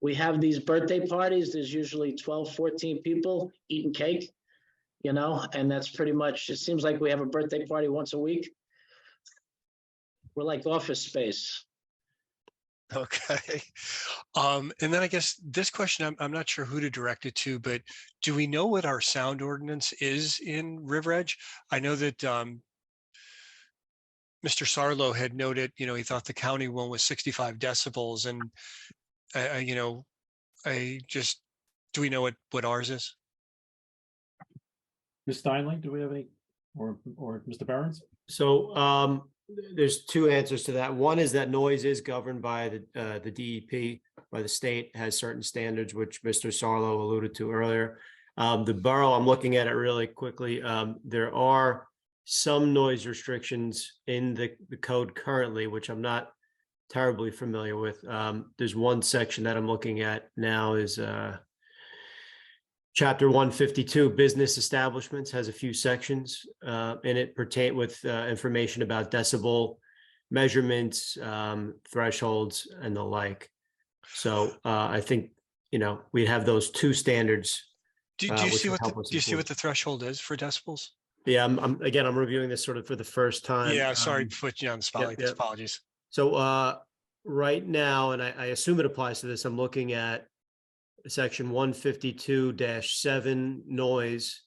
we have these birthday parties, there's usually 12, 14 people eating cake, and that's pretty much, it seems like we have a birthday party once a week. We're like Office Space. Okay. And then I guess this question, I'm not sure who to direct it to, but do we know what our sound ordinance is in River Edge? I know that Mr. Sarlo had noted, he thought the county one was 65 decibels, and do we know what ours is? Ms. Steinle, do we have any, or Mr. Behrens? So there's two answers to that. One is that noise is governed by the DEP, by the state, has certain standards, which Mr. Sarlo alluded to earlier. The borough, I'm looking at it really quickly. There are some noise restrictions in the code currently, which I'm not terribly familiar with. There's one section that I'm looking at now is Chapter 152, business establishments, has a few sections in it pertain with information about decibel measurements, thresholds, and the like. So I think, we have those two standards. Do you see what the threshold is for decibels? Yeah, I'm reviewing this sort of for the first time. Yeah, sorry to put you on the spot like this. Apologies. So right now, and I assume it applies to this, I'm looking at section 152-7 noise.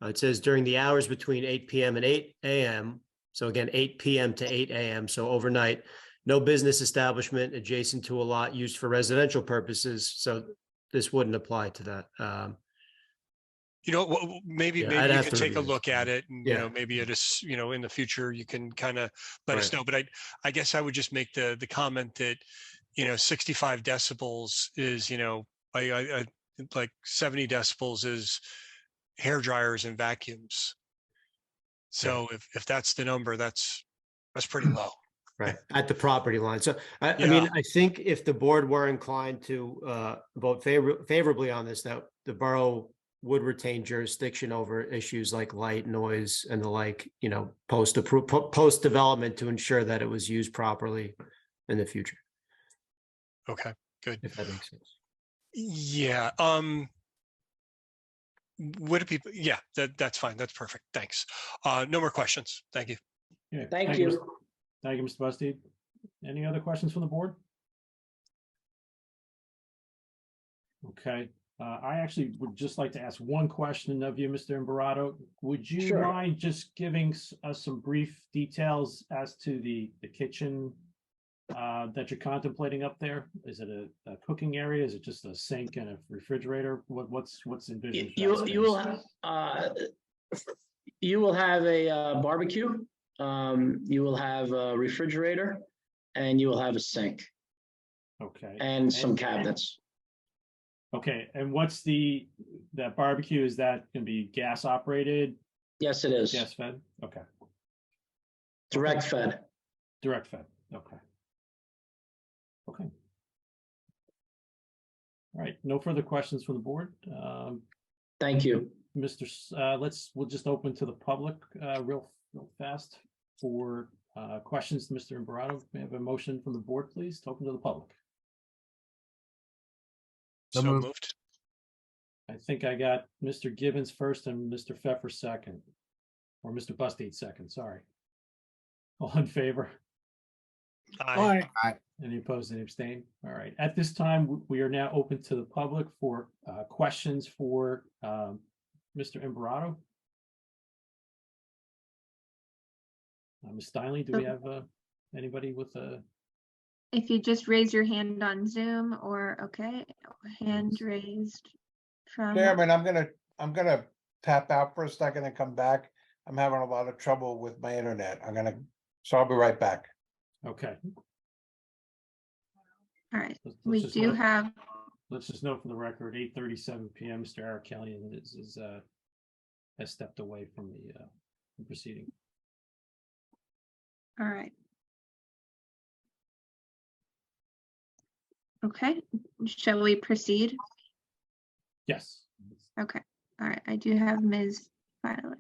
It says during the hours between 8 p.m. and 8 a.m. So again, 8 p.m. to 8 a.m. So overnight, no business establishment adjacent to a lot used for residential purposes. So this wouldn't apply to that. Maybe you can take a look at it, and maybe it is, in the future you can kind of let us know. But I guess I would just make the comment that 65 decibels is I like 70 decibels is hair dryers and vacuums. So if that's the number, that's pretty low. Right, at the property line. So I mean, I think if the board were inclined to vote favorably on this, that the borough would retain jurisdiction over issues like light, noise, and the like, post development, to ensure that it was used properly in the future. Okay, good. If that makes sense. Yeah. Would it be? Yeah, that's fine. That's perfect. Thanks. No more questions. Thank you. Yeah, Thank you. Thank you, Mr. Bustede. Any other questions from the board? Okay. I actually would just like to ask one question of you, Mr. Imparato. Would you Sure. mind just giving us some brief details as to the kitchen that you're contemplating up there? Is it a cooking area? Is it just a sink and a refrigerator? What's envisioned? for that You will space? you will have a barbecue. You will have a refrigerator, and you will have a sink Okay. and some cabinets. Okay, and what's that barbecue? Is that gonna be gas operated, Yes, it is. gas fed? Okay, Direct fed. direct fed, okay. Okay. All right, no further questions from the board. Thank you. We'll just open to the public real fast for questions to Mr. Imparato. May I have a motion from the board, please, to open to the public? So moved. I think I got Mr. Gibbons first and Mr. Pfeffer second, or Mr. Bustede second, sorry. All in favor? Aye. Any opposed, any abstain? All right, at this time, we are now open to the public for questions for Mr. Imparato. Ms. Steinle, do we have anybody with a? If you just raise your hand on Zoom, or hand raised from. Chairman, I'm gonna I'm gonna tap out for a second and come back. I'm having a lot of trouble with my internet. So I'll be right back. Okay. All right, Let's we just do note- have, Let's just note for the record, 8:37 PM, Mr. Eric Kelly has stepped away from the proceeding. all right. Okay, shall we proceed? Yes. Okay, all right, I do have Ms. Filer.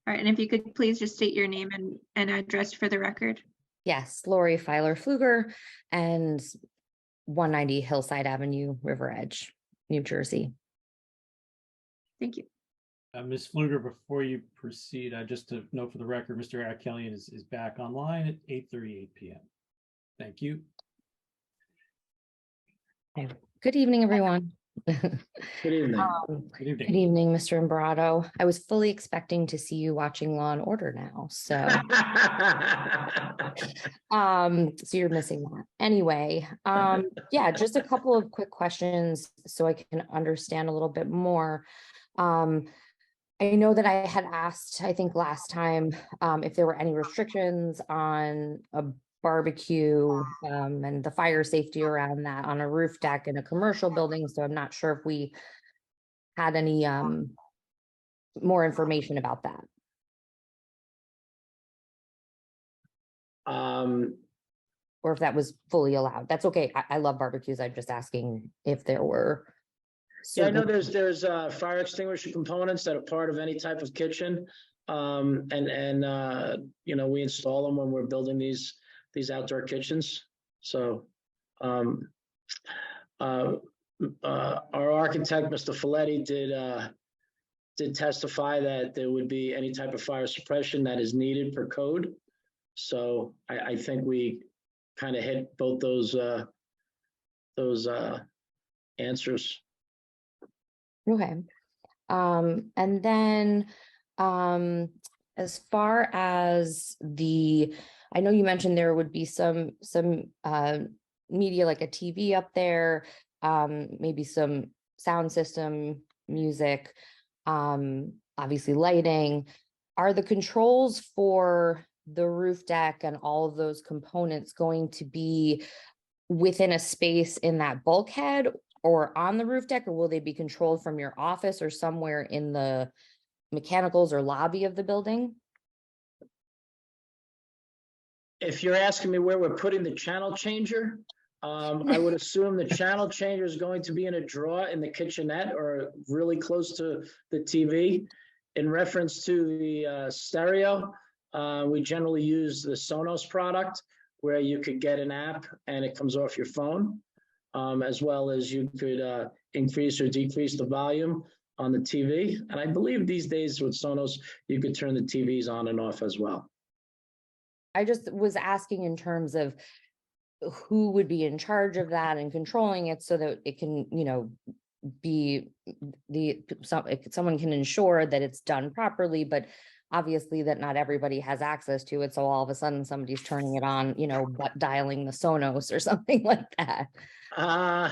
All right, and if you could please just state your name and address for the record. Yes, Lori Filer Fluger and 190 Hillside Avenue, River Edge, New Jersey. Thank you. Ms. Fluger, before you proceed, just to note for the record, Mr. Eric Kelly is back online at 8:38 PM. Thank you. Okay. Good evening, everyone. Good evening. Good evening. Good evening, Mr. Imbrato. I was fully expecting to see you watching Law and Order now, so so you're missing that. Anyway, yeah, just a couple of quick questions so I can understand a little bit more. I know that I had asked, I think last time, if there were any restrictions on a barbecue and the fire safety around that on a roof deck in a commercial building. So I'm not sure if we had any more information about that. Or if that was fully allowed. That's okay. I love barbecues. I'm just asking if there were. Yeah, I know there's fire extinguisher components that are part of any type of kitchen. You know, we install them when we're building these outdoor kitchens. So our architect, Mr. Folletti, did testify that there would be any type of fire suppression that is needed per code. So I think we kind of hit both those answers. Okay. And then as far as I know you mentioned there would be some media like a TV up there, maybe some sound system, music, obviously lighting. Are the controls for the roof deck and all of those components going to be within a space in that bulkhead or on the roof deck, or will they be controlled from your office or somewhere in the mechanicals or lobby of the building? If you're asking me where we're putting the channel changer, I would assume the channel changer is going to be in a drawer in the kitchenette or really close to the TV. In reference to the stereo, we generally use the Sonos product where you could get an app and it comes off your phone, as well as you could increase or decrease the volume on the TV. And I believe these days with Sonos, you could turn the TVs on and off as well. I just was asking in terms of who would be in charge of that and controlling it so that it can, you know, be someone can ensure that it's done properly, but obviously that not everybody has access to it. So all of a sudden somebody's turning it on, you know, but dialing the Sonos or something like that. I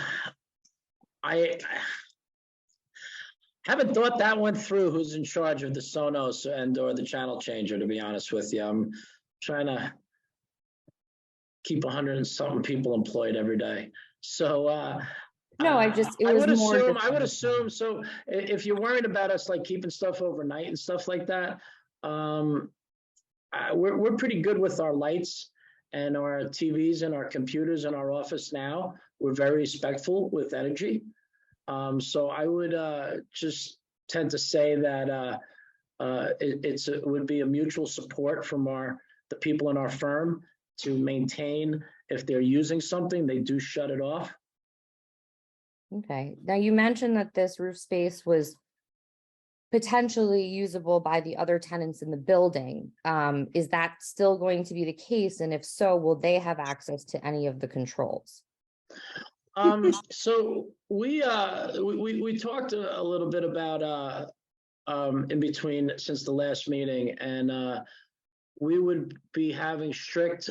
haven't thought that one through, who's in charge of the Sonos and or the channel changer, to be honest with you. I'm trying to keep 100 and something people employed every day. So no, I would assume so. If you're worried about us like keeping stuff overnight and stuff like that, we're pretty good with our lights and our TVs and our computers in our office now. We're very respectful with energy. So I would just tend to say that it would be a mutual support from the people in our firm to maintain. If they're using something, they do shut it off. Okay. Now you mentioned that this roof space was potentially usable by the other tenants in the building. Is that still going to be the case? And if so, will they have access to any of the controls? So we talked a little bit about in between since the last meeting, and we would be having strict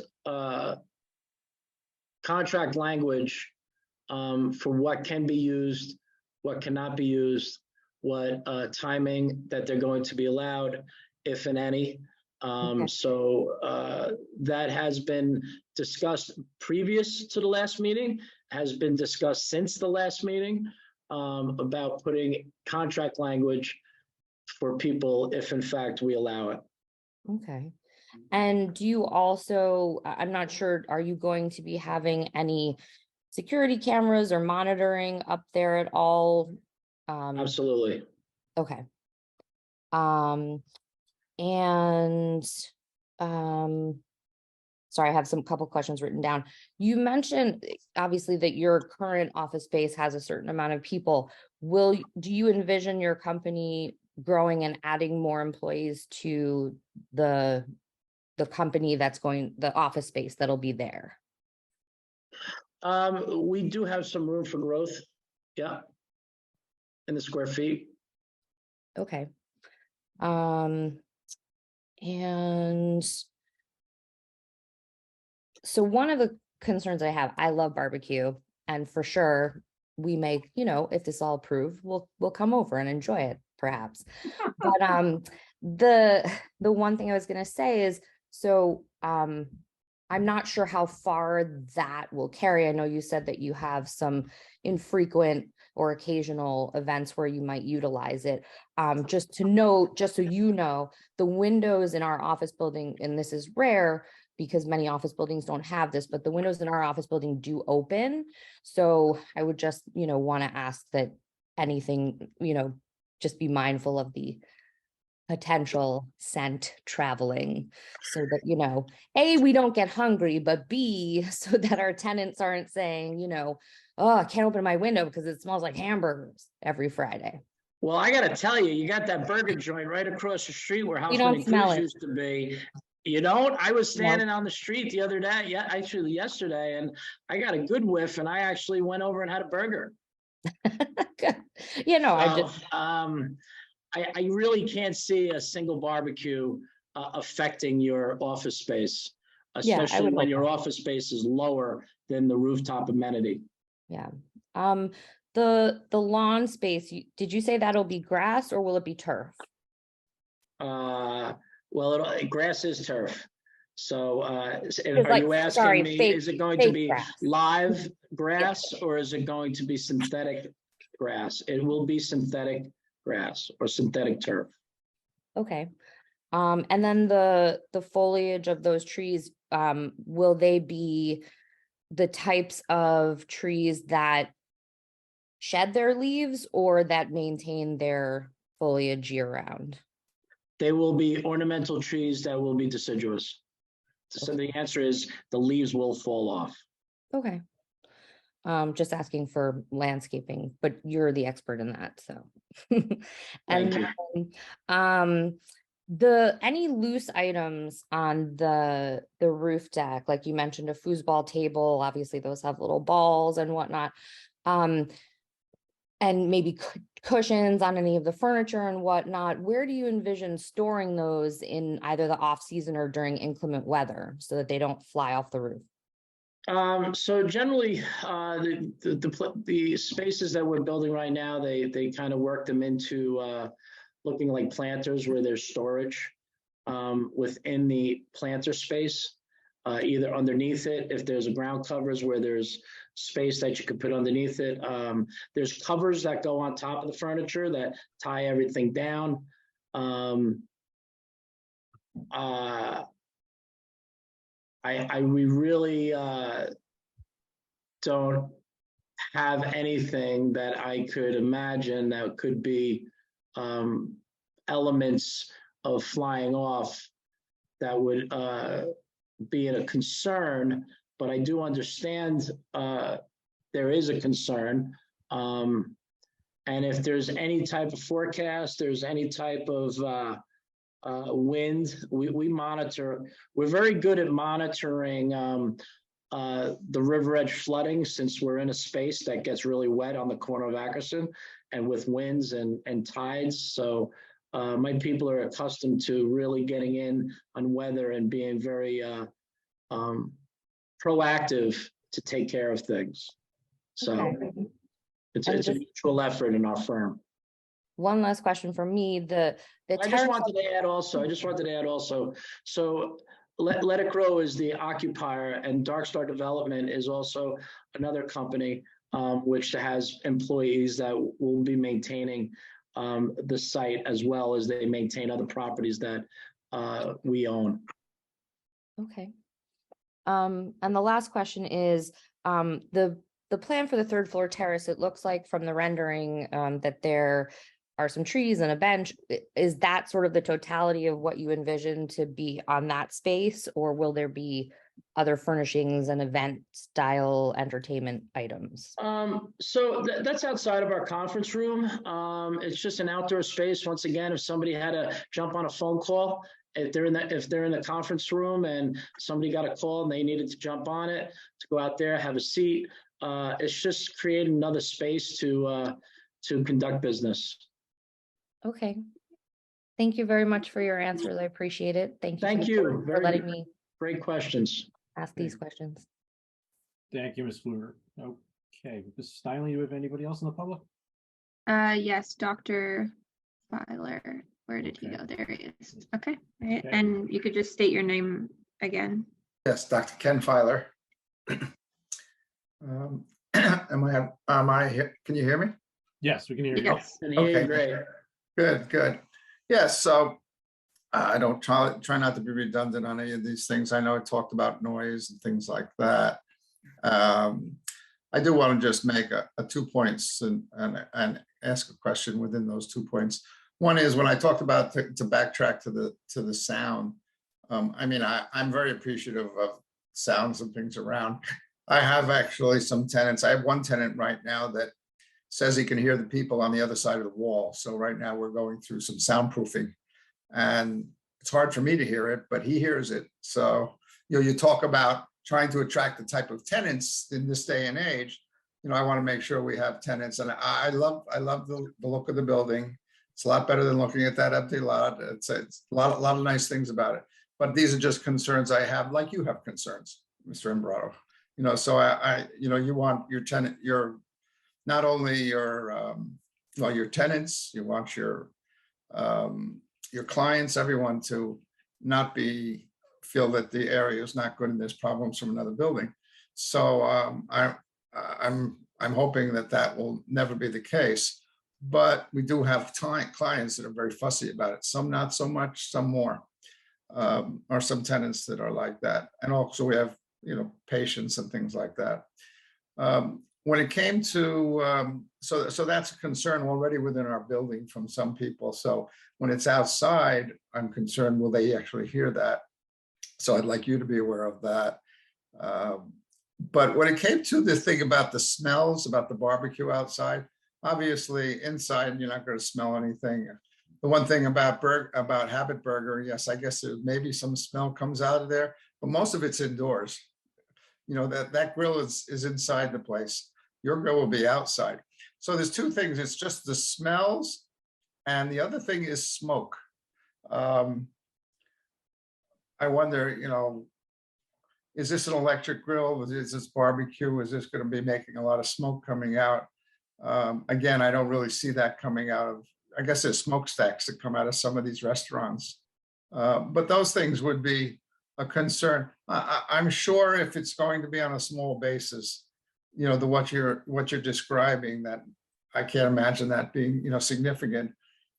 contract language for what can be used, what cannot be used, what timing that they're going to be allowed, if and any. So that has been discussed previous to the last meeting, has been discussed since the last meeting, about putting contract language for people if in fact we allow it. Okay. And do you also, I'm not sure, are you going to be having any security cameras or monitoring up there at all? Absolutely. Okay. And sorry, I have some couple questions written down. You mentioned obviously that your current office space has a certain amount of people. Do you envision your company growing and adding more employees to the company the office space that'll be there? We do have some room for growth. Yeah. In the square feet. Okay. And so one of the concerns I have, I love barbecue, and for sure we may, if this all approved, we'll come over and enjoy it perhaps. But the one thing I was going to say is, so I'm not sure how far that will carry. I know you said that you have some infrequent or occasional events where you might utilize it. Just so you know, the windows in our office building, and this is rare because many office buildings don't have this, but the windows in our office building do open. So I would just, want to ask that anything, just be mindful of the potential scent traveling, so that, A, we don't get hungry, but B, so that our tenants aren't saying, oh, I can't open my window because it smells like hamburgers every Friday. Well, I got to tell you, you got that burger joint right across the street where House don't smell it. used to be. You don't? I was standing on the street the other day, actually yesterday, and I got a good whiff, and I actually went over and had a burger. I really can't see a single barbecue affecting your office space, especially when your office space is lower than the rooftop amenity. Yeah. The lawn space, did you say that'll be grass or will it be turf? Well, grass is turf. So are you asking me, is it going to be grass. Live grass or is it going to be synthetic grass? It will be synthetic grass or synthetic turf. Okay. And then the foliage of those trees, will they be the types of trees that shed their leaves or that maintain their foliage year round? They will be ornamental trees that will be deciduous. So the answer is the leaves will fall off. Okay. Just asking for landscaping, but you're the expert in that, so. And then, any loose items on the roof deck, like you mentioned, a foosball table, obviously those have little balls and whatnot. And maybe cushions on any of the furniture and whatnot. Where do you envision storing those in either the off season or during inclement weather so that they don't fly off the roof? So generally, the spaces that we're building right now, they kind of work them into looking like planters where there's storage within the planter space, either underneath it, if there's a ground covers where there's space that you could put underneath it. There's covers that go on top of the furniture that tie everything down. We really don't have anything that I could imagine that could be elements of flying off that would be a concern, but I do understand there is a concern. And if there's any type of forecast, there's any type of wind, we monitor. We're very good at monitoring the river edge flooding, since we're in a space that gets really wet on the corner of Ackerson and with winds and tides. So my people are accustomed to really getting in on weather and being very proactive to take care of things. So Okay. it's And a just mutual effort in our firm. one last question from me, the I just terrace- wanted to add also, so Let It Grow is the occupier, and Dark Star Development is also another company which has employees that will be maintaining the site as well as they maintain other properties that we own. Okay. And the last question is, the plan for the third floor terrace, it looks like from the rendering, that there are some trees and a bench. Is that sort of the totality of what you envision to be on that space, or will there be other furnishings and event style entertainment items? So that's outside of our conference room. It's just an outdoor space. Once again, if somebody had to jump on a phone call, if they're in the conference room and somebody got a call and they needed to jump on it, to go out there, have a seat, it's just creating another space to conduct business. Okay. Thank you very much for your answers. I appreciate it. Thank you. Thank you. For letting me Great questions. ask these questions. Thank you, Ms. Fluger. Okay, Mrs. Steinle, you have anybody else in the public? Yes, Dr. Filer. Where did he Okay. go? There he is. Okay, right. Okay. And you could just state your name again. Yes, Dr. Ken Filer. Am I here? Can you hear me? Yes, we can hear you. Yes. And he Okay. great. Good. Yes, so I don't try not to be redundant on any of these things. I know I talked about noise and things like that. I do want to just make a 2 points and ask a question within those 2 points. One is when I talked about to backtrack to the sound. I mean, I'm very appreciative of sounds and things around. I have actually some tenants. I have one tenant right now that says he can hear the people on the other side of the wall. So right now we're going through some soundproofing, and it's hard for me to hear it, but he hears it. So, you talk about trying to attract the type of tenants in this day and age. I want to make sure we have tenants, and I love the look of the building. It's a lot better than looking at that empty lot. It's a lot of nice things about it. But these are just concerns I have, like you have concerns, Mr. Imbrado. So you want your tenant, not only your tenants, you want your clients, everyone to not feel that the area is not good and there's problems from another building. So I'm hoping that will never be the case. But we do have clients that are very fussy about it. Some not so much, some more, or some tenants that are like that. And also we have patients and things like that. When it came to, so that's a concern already within our building from some people. So when it's outside, I'm concerned, will they actually hear that? So I'd like you to be aware of that. But when it came to the thing about the smells, about the barbecue outside, obviously inside, you're not going to smell anything. The one thing about Habit Burger, yes, I guess maybe some smell comes out of there, but most of it's indoors. That grill is inside the place. Your grill will be outside. So there's two things. It's just the smells, and the other thing is smoke. I wonder, is this an electric grill? Is this barbecue? Is this going to be making a lot of smoke coming out? Again, I don't really see that coming out of, I guess there's smokestacks that come out of some of these restaurants. But those things would be a concern. I'm sure if it's going to be on a small basis, what you're describing, that I can't imagine that being, significant.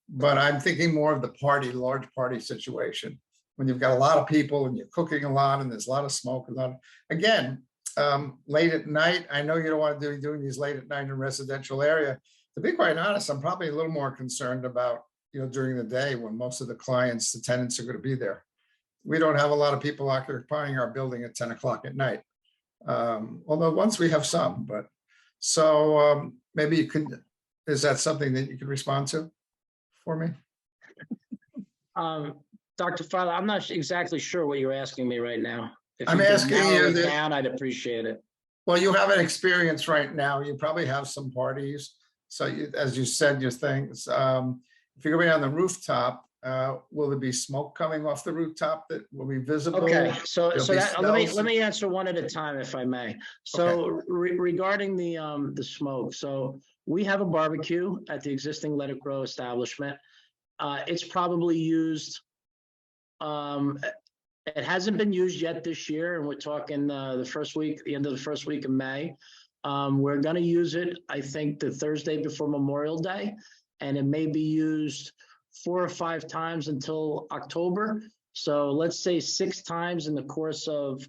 But I'm thinking more of the large party situation, when you've got a lot of people and you're cooking a lot and there's a lot of smoke, again, late at night. I know you don't want to be doing these late at night in a residential area. To be quite honest, I'm probably a little more concerned about, during the day when most of the tenants are going to be there. We don't have a lot of people occupying our building at 10 o'clock at night. Although once we have some, but so maybe you can, is that something that you can respond to for me? Dr. Filer, I'm not exactly sure what you're asking me right now. If I'm you could asking narrow you it that- down, I'd appreciate it. Well, you have an experience right now. You probably have some parties. So as you said, your things, if you're going to be on the rooftop, will there be smoke coming off the rooftop that will be visible? Okay, so There'll so be that, smells? let me answer one at a time, if I may. So regarding the smoke, so we have a barbecue at the existing Let It Grow establishment. It's probably used, it hasn't been used yet this year, and we're talking the end of the first week of May. We're gonna use it, I think, the Thursday before Memorial Day, and it may be used 4 or 5 times until October. So let's say 6 times in the course of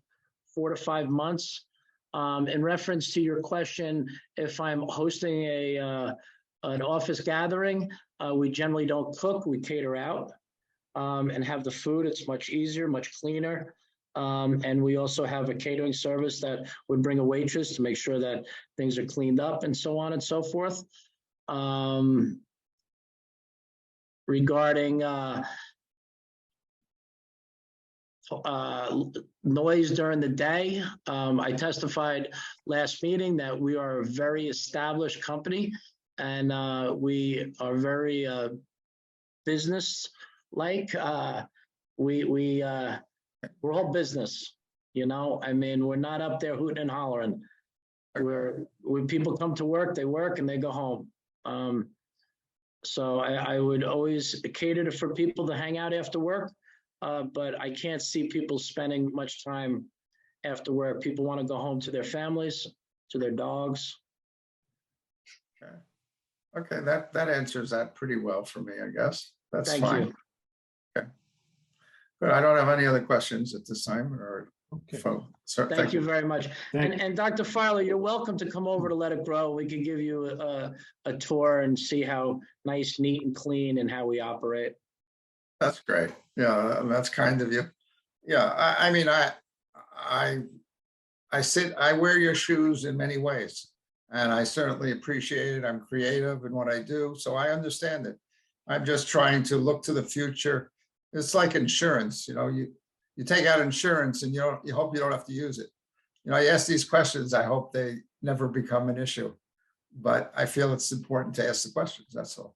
4 to 5 months. In reference to your question, if I'm hosting an office gathering, we generally don't cook, we cater out and have the food. It's much easier, much cleaner. And we also have a catering service that would bring a waitress to make sure that things are cleaned up and so on and so forth. Regarding noise during the day, I testified last meeting that we are a very established company, and we are very business-like. We're all business, you know? I mean, we're not up there hooting and hollering. When people come to work, they work and they go home. So I would always cater for people to hang out after work, but I can't see people spending much time after work. People want to go home to their families, to their dogs. Okay, that answers that pretty well for me, I guess. That's Thank fine. you. Okay. But I don't have any other questions at this time, or so Thank you very much. And Dr. Filer, you're welcome to come over to Let It Grow. We can give you a tour and see how nice, neat, and clean and how we operate. That's great. Yeah, that's kind of you. Yeah, I mean, I wear your shoes in many ways, and I certainly appreciate it. I'm creative in what I do, so I understand it. I'm just trying to look to the future. It's like insurance, you know, you take out insurance and you hope you don't have to use it. You know, I ask these questions, I hope they never become an issue, but I feel it's important to ask the questions, that's all.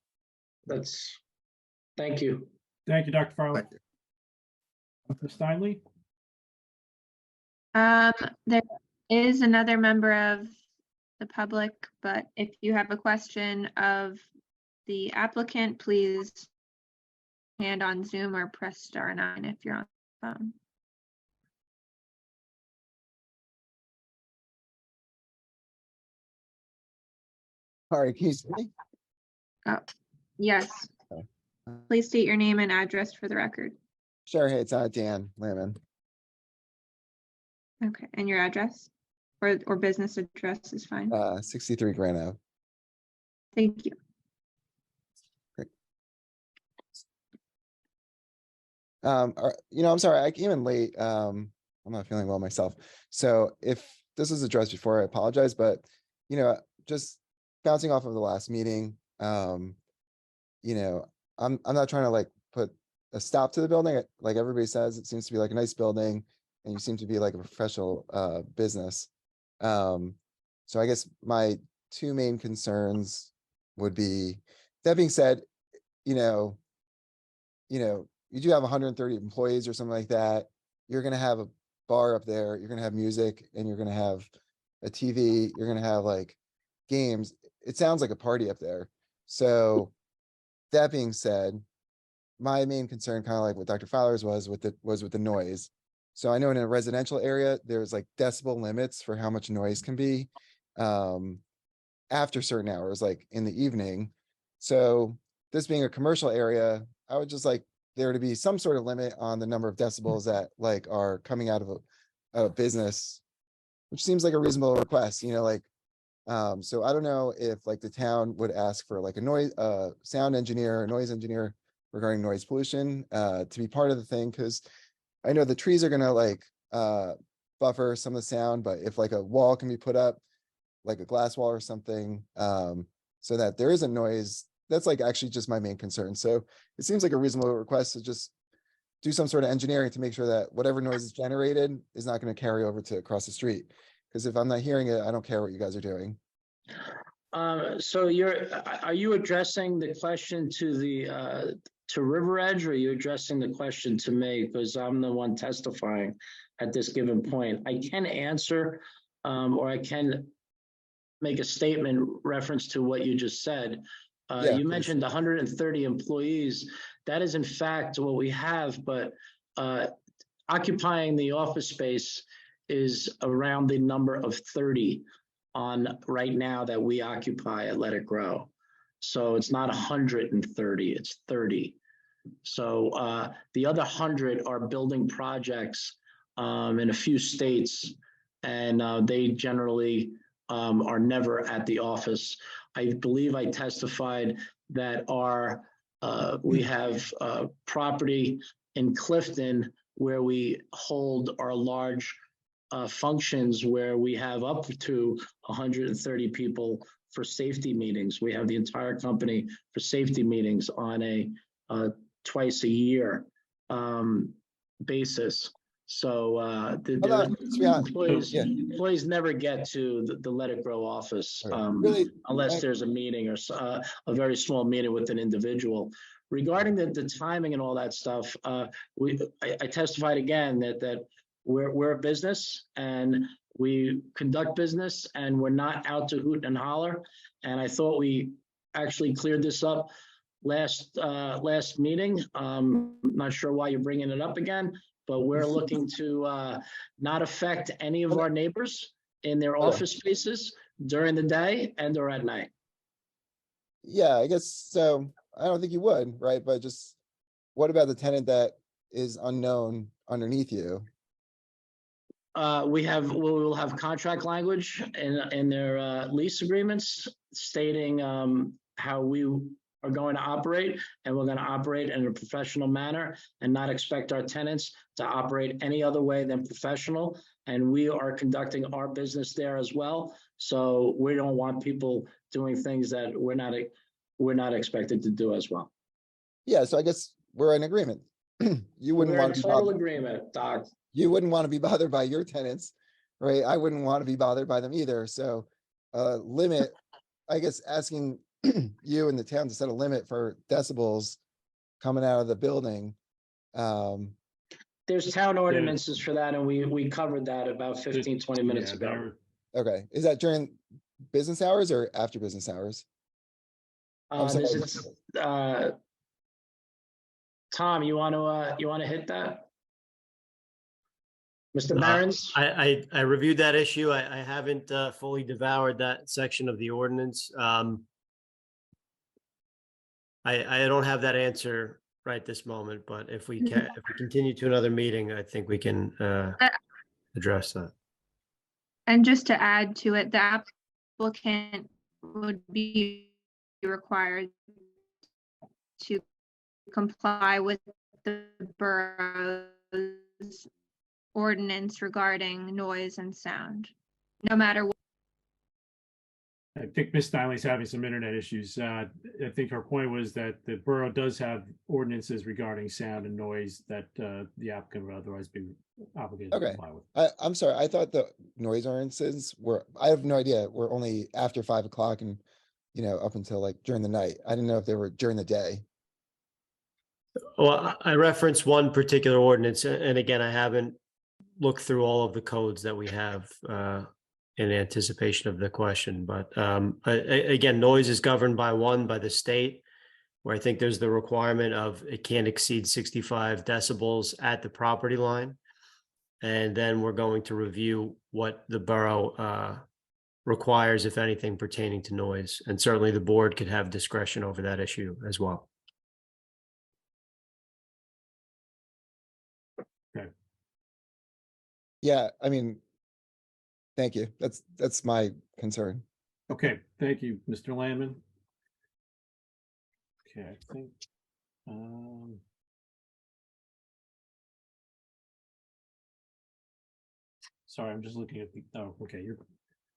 Thank you. Thank you, Dr. Farley. Thank you. Dr. Steinle? There is another member of the public, but if you have a question of the applicant, please hand on Zoom or press *9 if you're on the phone. Sorry, can you see me? Oh, yes. Okay. Please state your name and address for the record. Sure, hey, it's Dan Layman. Okay, and your address or business address is fine. 63 Grand Ave. Thank you. Great. You know, I'm sorry, I came in late. I'm not feeling well myself. So if this was addressed before, I apologize, but you know, just bouncing off of the last meeting, you know, I'm not trying to like put a stop to the building. Like everybody says, it seems to be like a nice building and you seem to be like a professional business. So I guess my 2 main concerns would be, that being said, you know, you do have 130 employees or something like that. You're going to have a bar up there. You're going to have music and you're going to have a TV. You're going to have like games. It sounds like a party up there. So that being said, my main concern, kind of like what Dr. Fowler's was with the noise. So I know in a residential area, there's like decibel limits for how much noise can be after certain hours, like in the evening. So this being a commercial area, I would just like there to be some sort of limit on the number of decibels that like are coming out of a business, which seems like a reasonable request, you know, like, so I don't know if like the town would ask for like a noise, sound engineer, or noise engineer regarding noise pollution to be part of the thing. Cause I know the trees are gonna like buffer some of the sound, but if like a wall can be put up, like a glass wall or something, so that there isn't noise, that's like actually just my main concern. So it seems like a reasonable request to just do some sort of engineering to make sure that whatever noise is generated is not going to carry over to across the street. Because if I'm not hearing it, I don't care what you guys are doing. So are you addressing the question to to River Edge, or are you addressing the question to me? Because I'm the one testifying at this given point. I can answer, or I can make a statement reference to what you just said. Yeah, You please. mentioned 130 employees. That is in fact what we have, but occupying the office space is around the number of 30 on right now that we occupy at Let It Grow. So it's not 130, it's 30. So the other 100 are building projects in a few states, and they generally are never at the office. I believe I testified that we have property in Clifton where we hold our large functions where we have up to 130 people for safety meetings. We have the entire company for safety meetings on a twice a year basis. So employees never get to the Let It Grow office unless there's a meeting or a very small meeting with an individual. Regarding the timing and all that stuff, I testified again that we're a business and we conduct business and we're not out to hoot and holler. And I thought we actually cleared this up last meeting. Not sure why you're bringing it up again, but we're looking to not affect any of our neighbors in their office spaces during the day and or at night. Yeah, I guess so. I don't think you would, right? But just what about the tenant that is unknown underneath you? We will have contract language in their lease agreements stating how we are going to operate, and we're going to operate in a professional manner and not expect our tenants to operate any other way than professional. And we are conducting our business there as well. So we don't want people doing things that we're not expected to do as well. Yeah, so I guess we're in agreement. You wouldn't We're in want to be total bothered. agreement, Doc. You wouldn't want to be bothered by your tenants, right? I wouldn't want to be bothered by them either. So limit, I guess, asking you and the town to set a limit for decibels coming out of the building. There's town ordinances for that, and we covered that about 15, 20 minutes ago. Okay, is that during business hours or after business hours? Tom, you want to hit that? Mr. Barron's? I reviewed that issue. I haven't fully devoured that section of the ordinance. I don't have that answer right this moment, but if we continue to another meeting, I think we can address that. And just to add to it, the applicant would be required to comply with the borough's ordinance regarding noise and sound, no matter what. I think Ms. Steinley's having some internet issues. I think her point was that the borough does have ordinances regarding sound and noise that the applicant would otherwise be obligated to comply with. I'm sorry, I thought the noise ordinances were, I have no idea, we're only after 5 o'clock and, up until like during the night. I didn't know if they were during the day. Well, I referenced one particular ordinance, and again, I haven't looked through all of the codes that we have in anticipation of the question. But again, noise is governed by the state, where I think there's the requirement of it can't exceed 65 decibels at the property line. And then we're going to review what the borough requires, if anything, pertaining to noise. And certainly the board could have discretion over that issue as well. Okay. Yeah, I mean, thank you. That's my concern. Okay, thank you, Mr. Landman. Okay, I think. Sorry, I'm just looking at the. Oh, okay.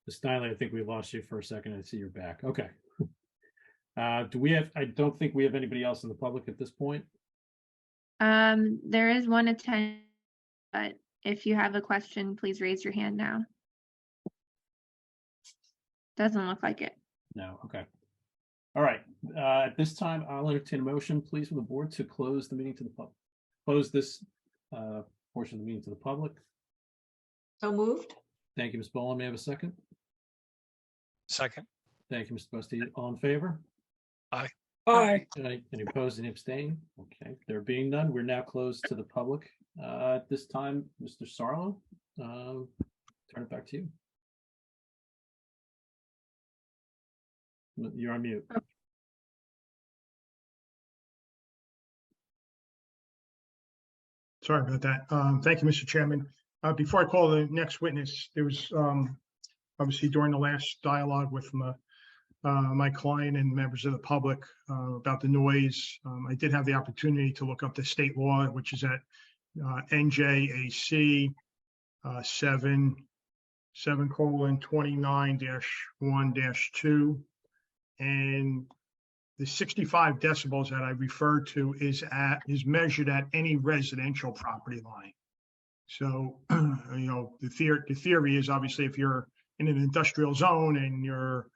Ms. Steinley, I think we lost you for a second. I see you're back. Okay. Do we have? I don't think we have anybody else in the public at this point. There is one attendant, but if you have a question, please raise your hand now. Doesn't look like it. No. Okay. All right. At this time, I'll entertain a motion, please, from the board to close the meeting to the public. Close this portion of the meeting to the public. So moved. Thank you, Ms. Boland. May I have a second? Second. Thank you, Mr. Busty. All in favor? Aye. Any opposed, any abstain? Okay, there being none, we're now closed to the public. At this time, Mr. Sarlo, turn it back to you. You're on mute. Sorry about that. Thank you, Mr. Chairman. Before I call the next witness, there was obviously during the last dialogue with my client and members of the public about the noise. I did have the opportunity to look up the state law, which is at NJAC 7:29-1-2. And the 65 decibels that I referred to is measured at any residential property line. So, the theory is obviously if you're in an industrial zone and your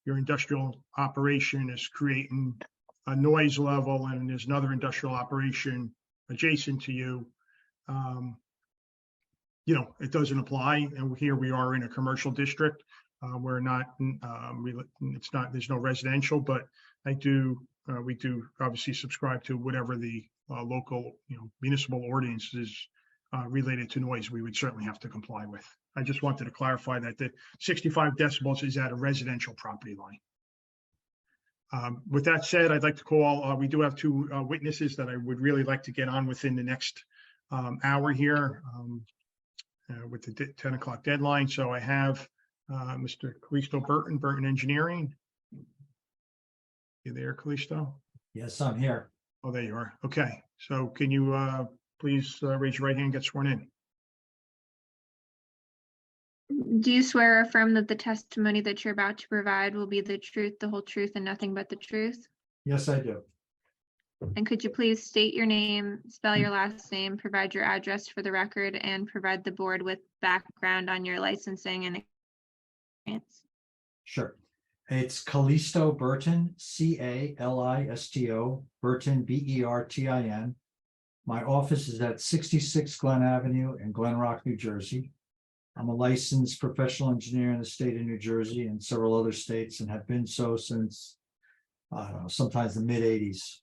industrial operation is creating a noise level and there's another industrial operation adjacent to you, it doesn't apply. And here we are in a commercial district. We're not, there's no residential, but we do obviously subscribe to whatever the local, municipal ordinance is related to noise, we would certainly have to comply with. I just wanted to clarify that the 65 decibels is at a residential property line. With that said, I'd like to call, we do have two witnesses that I would really like to get on within the next hour here with the 10 o'clock deadline. So I have Mr. Callisto Burton Engineering. You there, Callisto? Yes, I'm here. Oh, there you are. Okay. So can you please raise your right hand and get sworn in? Do you swear or affirm that the testimony that you're about to provide will be the truth, the whole truth, and nothing but the truth? Yes, I do. And could you please state your name, spell your last name, provide your address for the record, and provide the board with background on your licensing and experience? Sure. It's Callisto Burton, Calisto, Burton, Bertin. My office is at 66 Glen Avenue in Glen Rock, New Jersey. I'm a licensed professional engineer in the state of New Jersey and several other states, and have been so since, I don't know, sometimes the mid-'80s.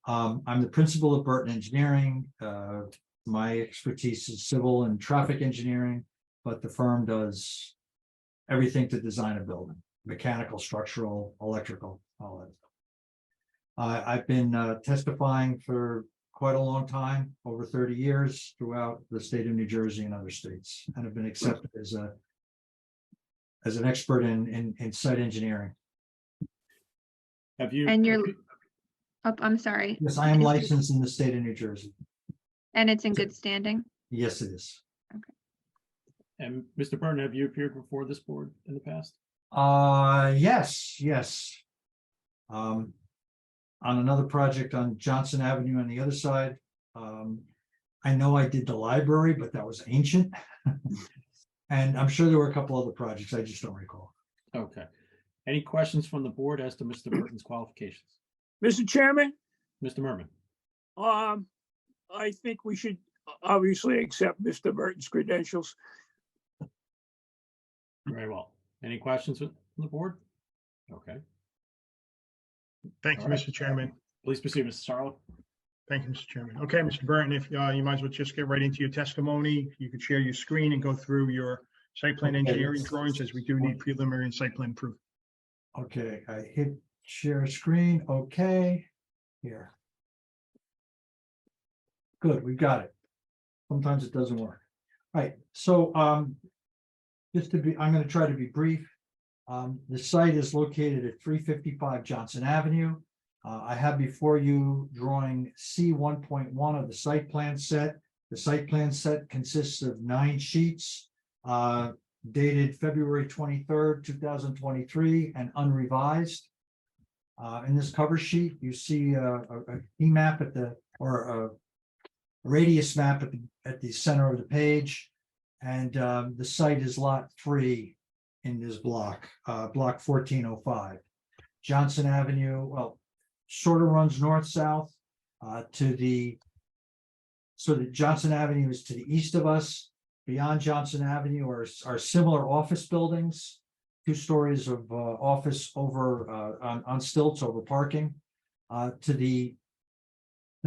I'm the principal of Burton Engineering. My expertise is civil and traffic engineering, but the firm does everything to design a building: mechanical, structural, electrical, all that. I've been testifying for quite a long time, over 30 years, throughout the state of New Jersey and other states, and have been accepted as an expert in site engineering. Have you? And you're, oh, I'm sorry. Yes, I am licensed in the state of New Jersey. And it's in good standing? Yes, it is. And Mr. Burton, have you appeared before this board in the past? Yes. On another project on Johnson Avenue on the other side. I know I did the library, but that was ancient. And I'm sure there were a couple other projects, I just don't recall. Okay. Any questions from the board as to Mr. Burton's qualifications? Mr. Chairman, Mr. Merman? I think we should obviously accept Mr. Burton's credentials. Very well. Any questions from the board? Okay. Thank you, All right. Mr. Chairman. Please proceed, Mr. Sarlo. Thank you, Mr. Chairman. Okay, Mr. Burton, if you might as well just get right into your testimony. You could share your screen and go through your site plan Okay. engineering drawings, as we do need preliminary and site plan proof. Okay, I hit share screen. Okay, here. Good, we've got it. Sometimes it doesn't work. All right, so I'm going to try to be brief. The site is located at 355 Johnson Avenue. I have before you drawing C 1.1 of the site plan set. The site plan set consists of 9 sheets dated February 23rd, 2023 and unrevised. In this cover sheet, you see a key map or a radius map at the center of the page. And the site is lot 3 in this block, block 1405. Johnson Avenue, well, sort of runs north-south to the, so that Johnson Avenue is to the east of us. Beyond Johnson Avenue are similar office buildings, 2 stories of office over on stilts over parking. To the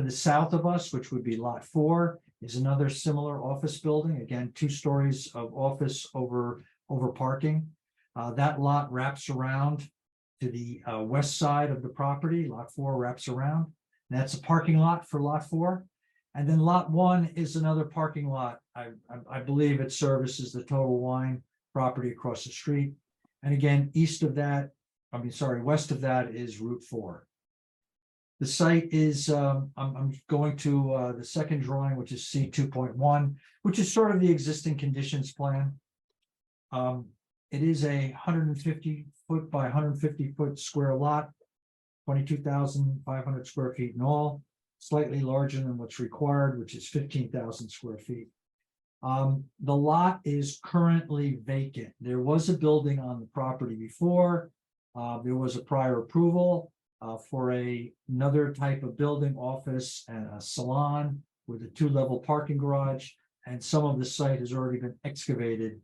south of us, which would be lot 4, is another similar office building. Again, 2 stories of office over parking. That lot wraps around to the west side of the property. Lot 4 wraps around. And that's a parking lot for lot 4. And then lot 1 is another parking lot. I believe it services the Total Wine property across the street. And again, west of that is Route 4. The site is, I'm going to the second drawing, which is C 2.1, which is sort of the existing conditions plan. It is a 150 foot by 150 foot square lot, 22,500 square feet in all, slightly larger than what's required, which is 15,000 square feet. The lot is currently vacant. There was a building on the property before. There was a prior approval for another type of building, office and a salon with a 2-level parking garage. And some of the site has already been excavated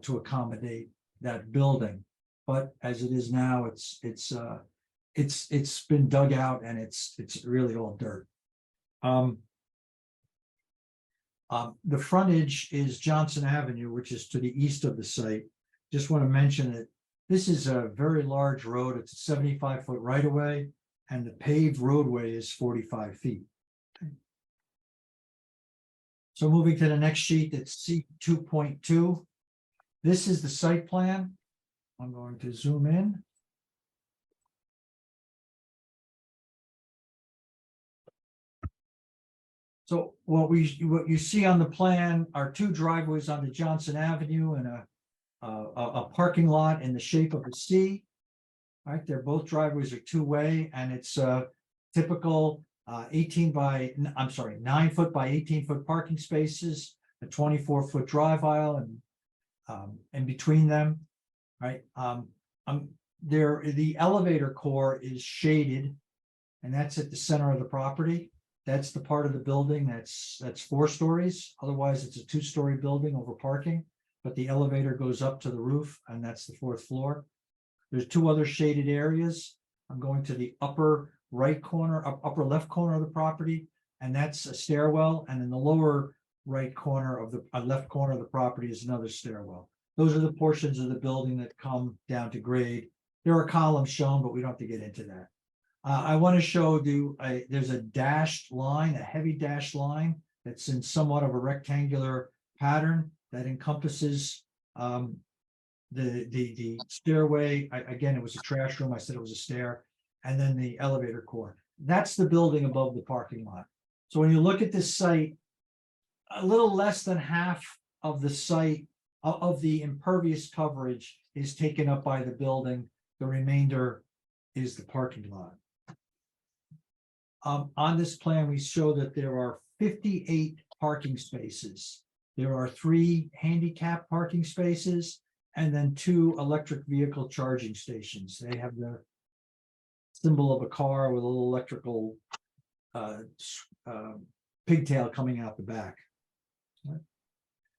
to accommodate that building. But as it is now, it's been dug out and it's really all dirt. The frontage is Johnson Avenue, which is to the east of the site. Just want to mention that this is a very large road. It's a 75-foot right-of-way, and the paved roadway is 45 feet. So moving to the next sheet, it's C 2.2. This is the site plan. I'm going to zoom in. So what you see on the plan are 2 driveways onto Johnson Avenue and a parking lot in the shape of a C. Right, they're both driveways are 2-way, and it's a typical 9 foot by 18 foot parking spaces, a 24-foot drive aisle, and in between them, right? The elevator core is shaded, and that's at the center of the property. That's the part of the building that's 4 stories. Otherwise, it's a 2-story building over parking, but the elevator goes up to the roof, and that's the 4th floor. There's 2 other shaded areas. I'm going to the upper right corner, upper left corner of the property, and that's a stairwell. And in the lower right corner of the left corner of the property is another stairwell. Those are the portions of the building that come down to grade. There are columns shown, but we don't have to get into that. I want to show you, there's a dashed line, a heavy dashed line that's in somewhat of a rectangular pattern that encompasses the stairway. Again, it was a trash room. I said it was a stair, and then the elevator core. That's the building above the parking lot. So when you look at this site, a little less than half of the site of the impervious coverage is taken up by the building. The remainder is the parking lot. On this plan, we show that there are 58 parking spaces. There are 3 handicap parking spaces and then 2 electric vehicle charging stations. They have the symbol of a car with a little electrical pigtail coming out the back.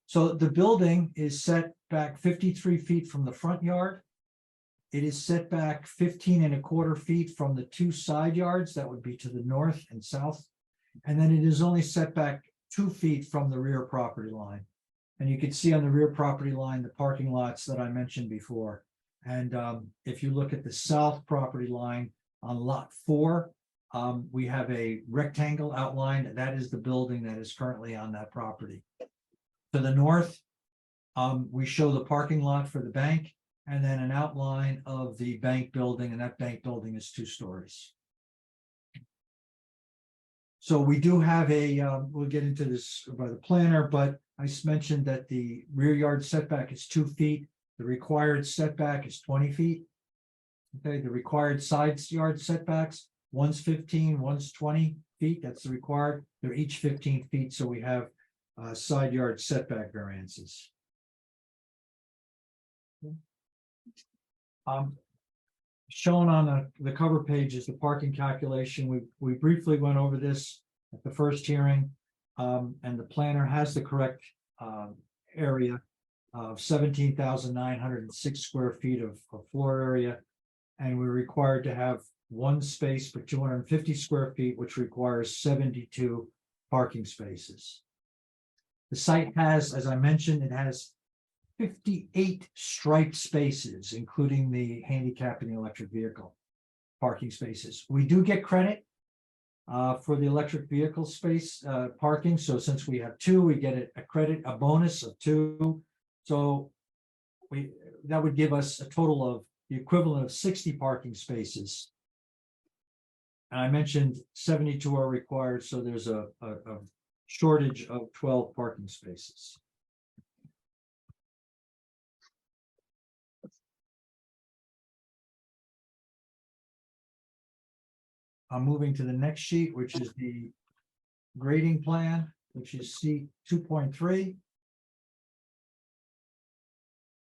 So the building is set back 53 feet from the front yard. It is set back 15.25 feet from the 2 side yards. That would be to the north and south. And then it is only set back 2 feet from the rear property line. And you can see on the rear property line, the parking lots that I mentioned before. And if you look at the south property line on lot 4, we have a rectangle outlined. That is the building that is currently on that property. To the north, we show the parking lot for the bank, and then an outline of the bank building, and that bank building is 2 stories. So we do have we'll get into this by the planner, but I mentioned that the rear yard setback is 2 feet. The required setback is 20 feet. Okay, the required side yard setbacks, one's 15, one's 20 feet. That's the required. They're each 15 feet, so we have side yard setback variances. Shown on the cover page is the parking calculation. We briefly went over this at the first hearing. And the planner has the correct area of 17,906 square feet of floor area. And we're required to have one space for 250 square feet, which requires 72 parking spaces. The site has, as I mentioned, it has 58 striped spaces, including the handicap and the electric vehicle parking spaces. We do get credit for the electric vehicle space parking. So since we have two, we get a credit, a bonus of 2. So that would give us a total of the equivalent of 60 parking spaces. And I mentioned 72 are required, so there's a shortage of 12 parking spaces. I'm moving to the next sheet, which is the grading plan, which is C 2.3.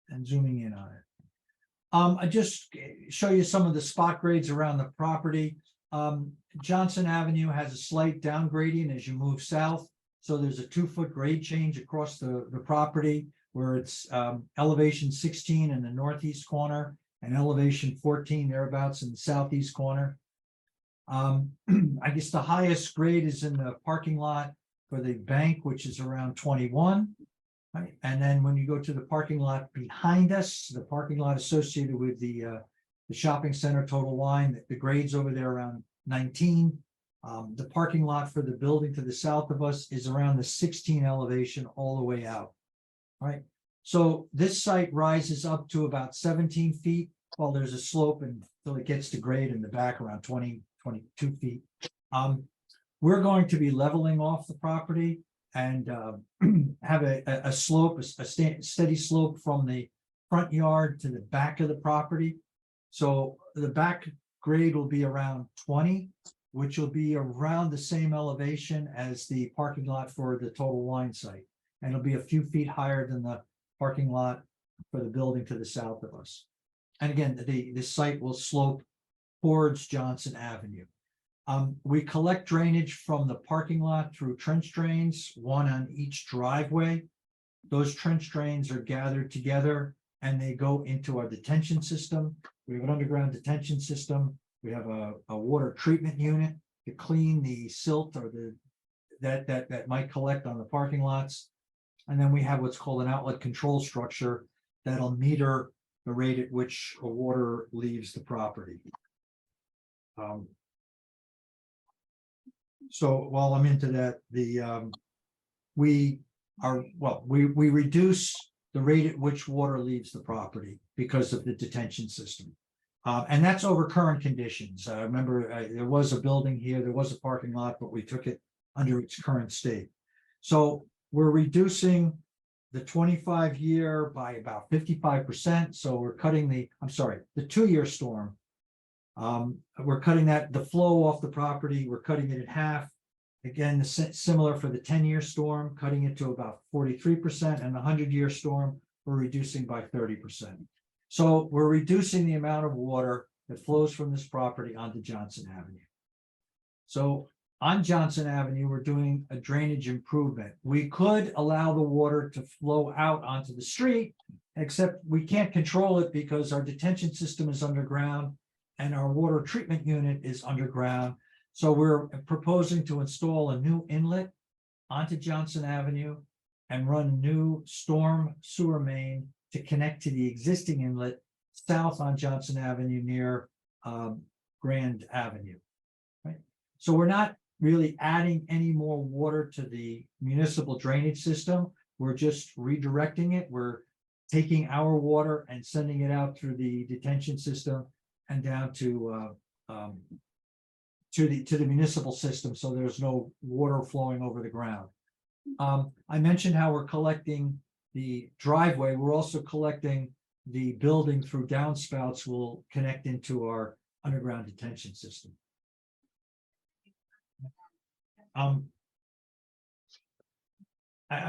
And zooming in on it. I just show you some of the spot grades around the property. Johnson Avenue has a slight down gradient as you move south. So there's a 2-foot grade change across the property where it's elevation 16 in the northeast corner and elevation 14 thereabouts in the southeast corner. I guess the highest grade is in the parking lot for the bank, which is around 21. Right? And then when you go to the parking lot behind us, the parking lot associated with the shopping center Total Wine, the grades over there around 19. The parking lot for the building to the south of us is around the 16 elevation all the way out. All right. So this site rises up to about 17 feet while there's a slope until it gets to grade in the back around 22 feet. We're going to be leveling off the property and have a slope, a steady slope from the front yard to the back of the property. So the back grade will be around 20, which will be around the same elevation as the parking lot for the Total Wine site. And it'll be a few feet higher than the parking lot for the building to the south of us. And again, the site will slope towards Johnson Avenue. We collect drainage from the parking lot through trench drains, one on each driveway. Those trench drains are gathered together and they go into our detention system. We have an underground detention system. We have a water treatment unit to clean the silt or that might collect on the parking lots. And then we have what's called an outlet control structure that'll meter the rate at which water leaves the property. So while I'm into that, we reduce the rate at which water leaves the property because of the detention system. And that's over current conditions. Remember, there was a building here, there was a parking lot, but we took it under its current state. So we're reducing the 25-year by about 55%. So we're cutting the 2-year storm. We're cutting the flow off the property. We're cutting it in half. Again, similar for the 10-year storm, cutting it to about 43%, and the 100-year storm, we're reducing by 30%. So we're reducing the amount of water that flows from this property onto Johnson Avenue. So on Johnson Avenue, we're doing a drainage improvement. We could allow the water to flow out onto the street, except we can't control it because our detention system is underground and our water treatment unit is underground. So we're proposing to install a new inlet onto Johnson Avenue and run a new storm sewer main to connect to the existing inlet south on Johnson Avenue near Grand Avenue. Right? So we're not really adding any more water to the municipal drainage system. We're just redirecting it. We're taking our water and sending it out through the detention system and down to the municipal system, so there's no water flowing over the ground. I mentioned how we're collecting the driveway. We're also collecting the building through downspouts will connect into our underground detention system. I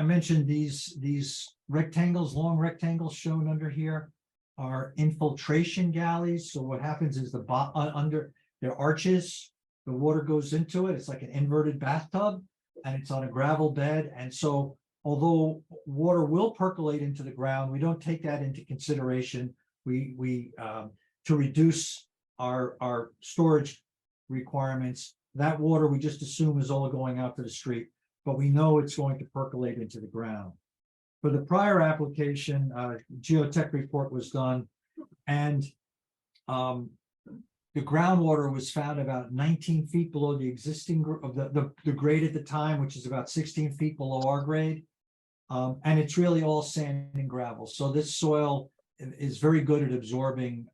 mentioned these rectangles, long rectangles shown under here. are infiltration galleys. So what happens is under their arches, the water goes into it. It's like an inverted bathtub and it's on a gravel bed. And so although water will percolate into the ground, we don't take that into consideration. We to reduce our storage requirements, that water we just assume is all going out to the street, but we know it's going to percolate into the ground. For the prior application, geotech report was done, and the groundwater was found about 19 feet below the existing of the grade at the time, which is about 16 feet below our grade. And it's really all sand and gravel. So this soil is very good at absorbing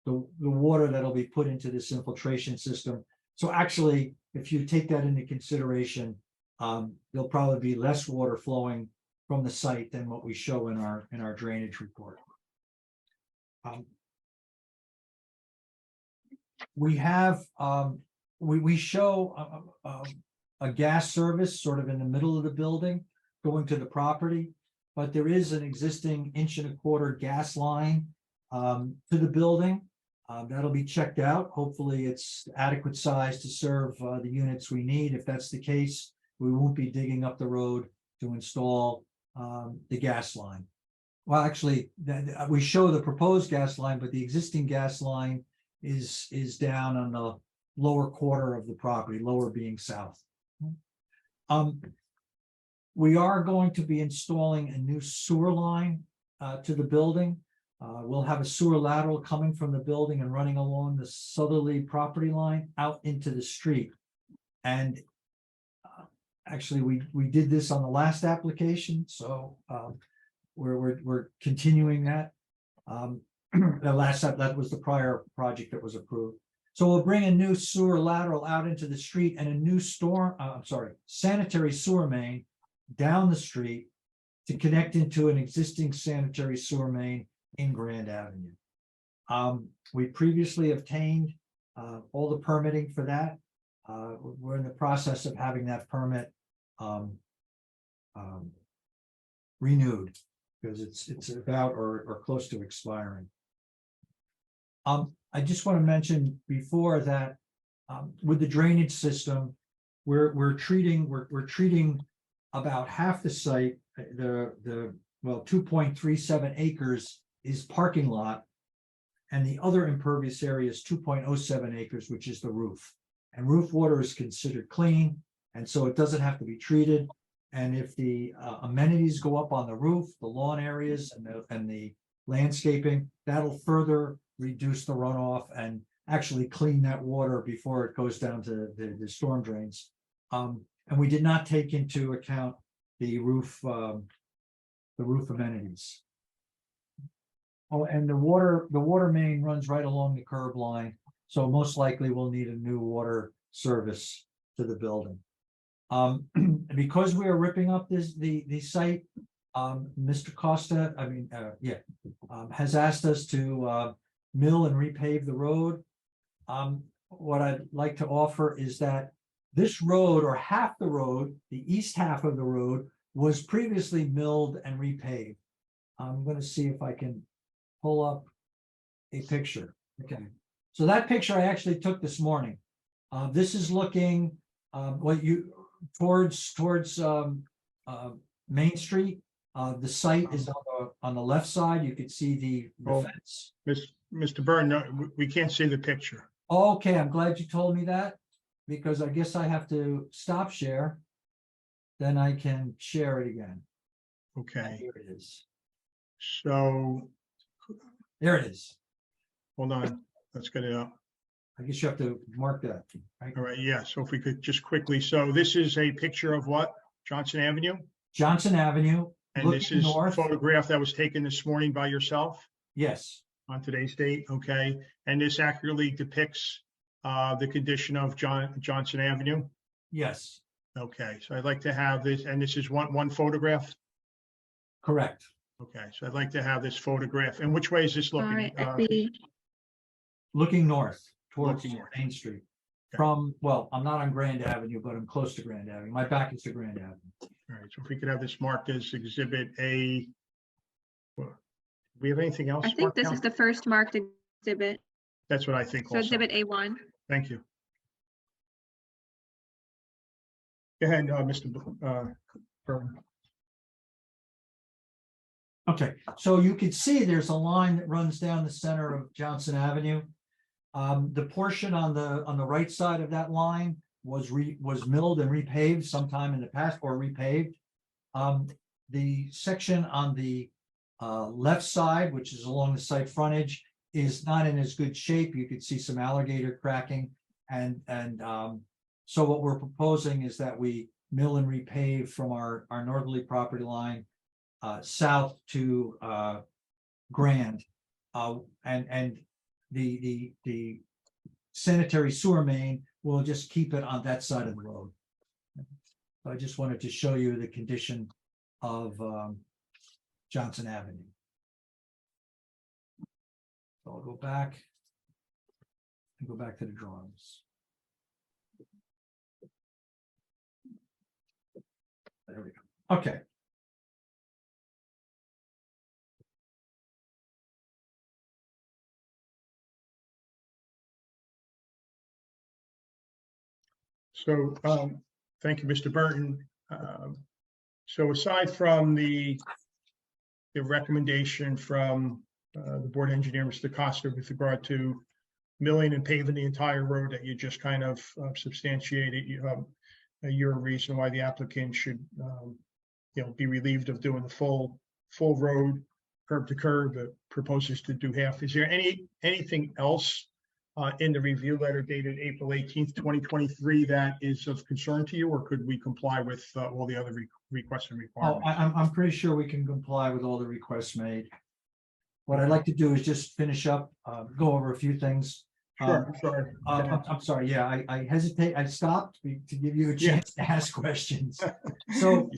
the water that'll be put into this infiltration system. So actually, if you take that into consideration, there'll probably be less water flowing from the site than what we show in our drainage report. We have we show a gas service sort of in the middle of the building going to the property, but there is an existing 1.25 inch gas line to the building. That'll be checked out. Hopefully it's adequate size to serve the units we need. If that's the case, we won't be digging up the road to install the gas line. Well, actually, we show the proposed gas line, but the existing gas line is down on the lower quarter of the property, lower being south. We are going to be installing a new sewer line to the building. We'll have a sewer lateral coming from the building and running along the southerly property line out into the street. And actually, we did this on the last application, so we're continuing that. That was the prior project that was approved. So we'll bring a new sewer lateral out into the street and a new sanitary sewer main down the street to connect into an existing sanitary sewer main in Grand Avenue. We previously obtained all the permitting for that. We're in the process of having that permit renewed because it's about or close to expiring. I just want to mention before that with the drainage system, we're treating about half the site. The 2.37 acres is parking lot, and the other impervious area is 2.07 acres, which is the roof. And roof water is considered clean, and so it doesn't have to be treated. And if the amenities go up on the roof, the lawn areas and the landscaping, that'll further reduce the runoff and actually clean that water before it goes down to the storm drains. And we did not take into account the roof amenities. Oh, and the water main runs right along the curb line, so most likely we'll need a new water service to the building. Because we are ripping up the site, Mr. Costa, has asked us to mill and repave the road. What I'd like to offer is that this road, or half the road, the east half of the road, was previously milled and repaved. I'm going to see if I can pull up a picture. Okay, so that picture I actually took this morning. This is looking towards Main Street. The site is on the left side. You could see the fence. Mr. Byrne, no, we can't see the picture. Okay, I'm glad you told me that, because I guess I have to stop share. Then I can share it again. Okay. And here it is. So. There it is. Hold on, let's get it up. I guess you have to mark that. Right? All right, yeah, so if we could just quickly, so this is a picture of what? Johnson Avenue? Johnson Avenue. And this is a north. photograph that was taken this morning by yourself Yes. on today's date, okay? And this accurately depicts the condition of Johnson Avenue? Yes. Okay, so I'd like to have this, and this is one photograph? Correct. Okay, so I'd like to have this photograph. And which way is this looking? Looking north towards Looking north. Main Street. Okay. I'm not on Grand Avenue, but I'm close to Grand Avenue. My back is to Grand Avenue. All right, so if we could have this marked as Exhibit A We have anything else? I think Mark, this now? is the first marked exhibit. That's what I think So also. exhibit A1. Thank you. Go ahead, Mr. Byrne. Okay, so you can see there's a line that runs down the center of Johnson Avenue. The portion on the right side of that line was milled and repaved sometime in the past or repaved. The section on the left side, which is along the site frontage, is not in as good shape. You could see some alligator cracking, and so what we're proposing is that we mill and repave from our northerly property line south to Grand, and the sanitary sewer main will just keep it on that side of the road. So I just wanted to show you the condition of Johnson Avenue. So I'll go back and go back to the drawings. There we go. Okay. So, thank you, Mr. Burton. So aside from the recommendation from the board engineer, Mr. Costa, with regard to milling and paving the entire road that you just kind of substantiated, your reason why the applicant should, be relieved of doing the full road curb to curb, but proposes to do half. Is there anything else in the review letter dated April 18th, 2023 that is of concern to you, or could we comply with all the other requests and Oh, requirements? I'm pretty sure we can comply with all the requests made. What I'd like to do is just finish up, go over a few things. Sure, sorry. I'm sorry, yeah, I hesitate, I stopped to give you a chance to ask questions. So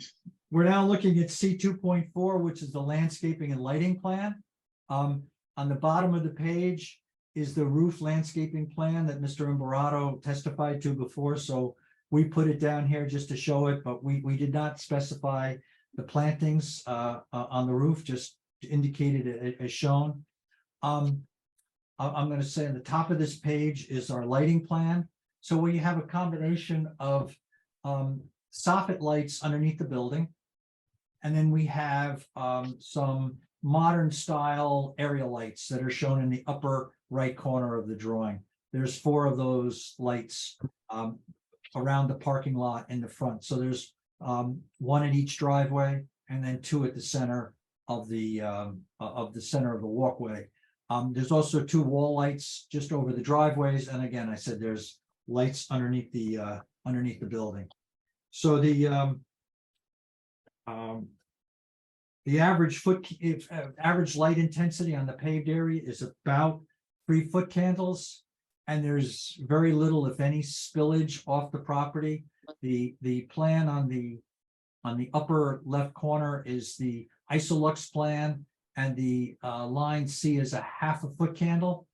we're now looking at C 2.4, which is the landscaping and lighting plan. On the bottom of the page is the roof landscaping plan that Mr. Imparato testified to before. So we put it down here just to show it, but we did not specify the plantings on the roof, just indicated it as shown. I'm going to say on the top of this page is our lighting plan. So we have a combination of soffit lights underneath the building. And then we have some modern style area lights that are shown in the upper right corner of the drawing. There's 4 of those lights around the parking lot in the front. So there's 1 at each driveway and then 2 at the center of the center of the walkway. There's also 2 wall lights just over the driveways. And again, I said there's lights underneath the building. So the average average light intensity on the paved area is about 3 foot candles, and there's very little, if any, spillage off the property. The plan on the upper left corner is the Isolux plan, and the line C is a half a foot candle.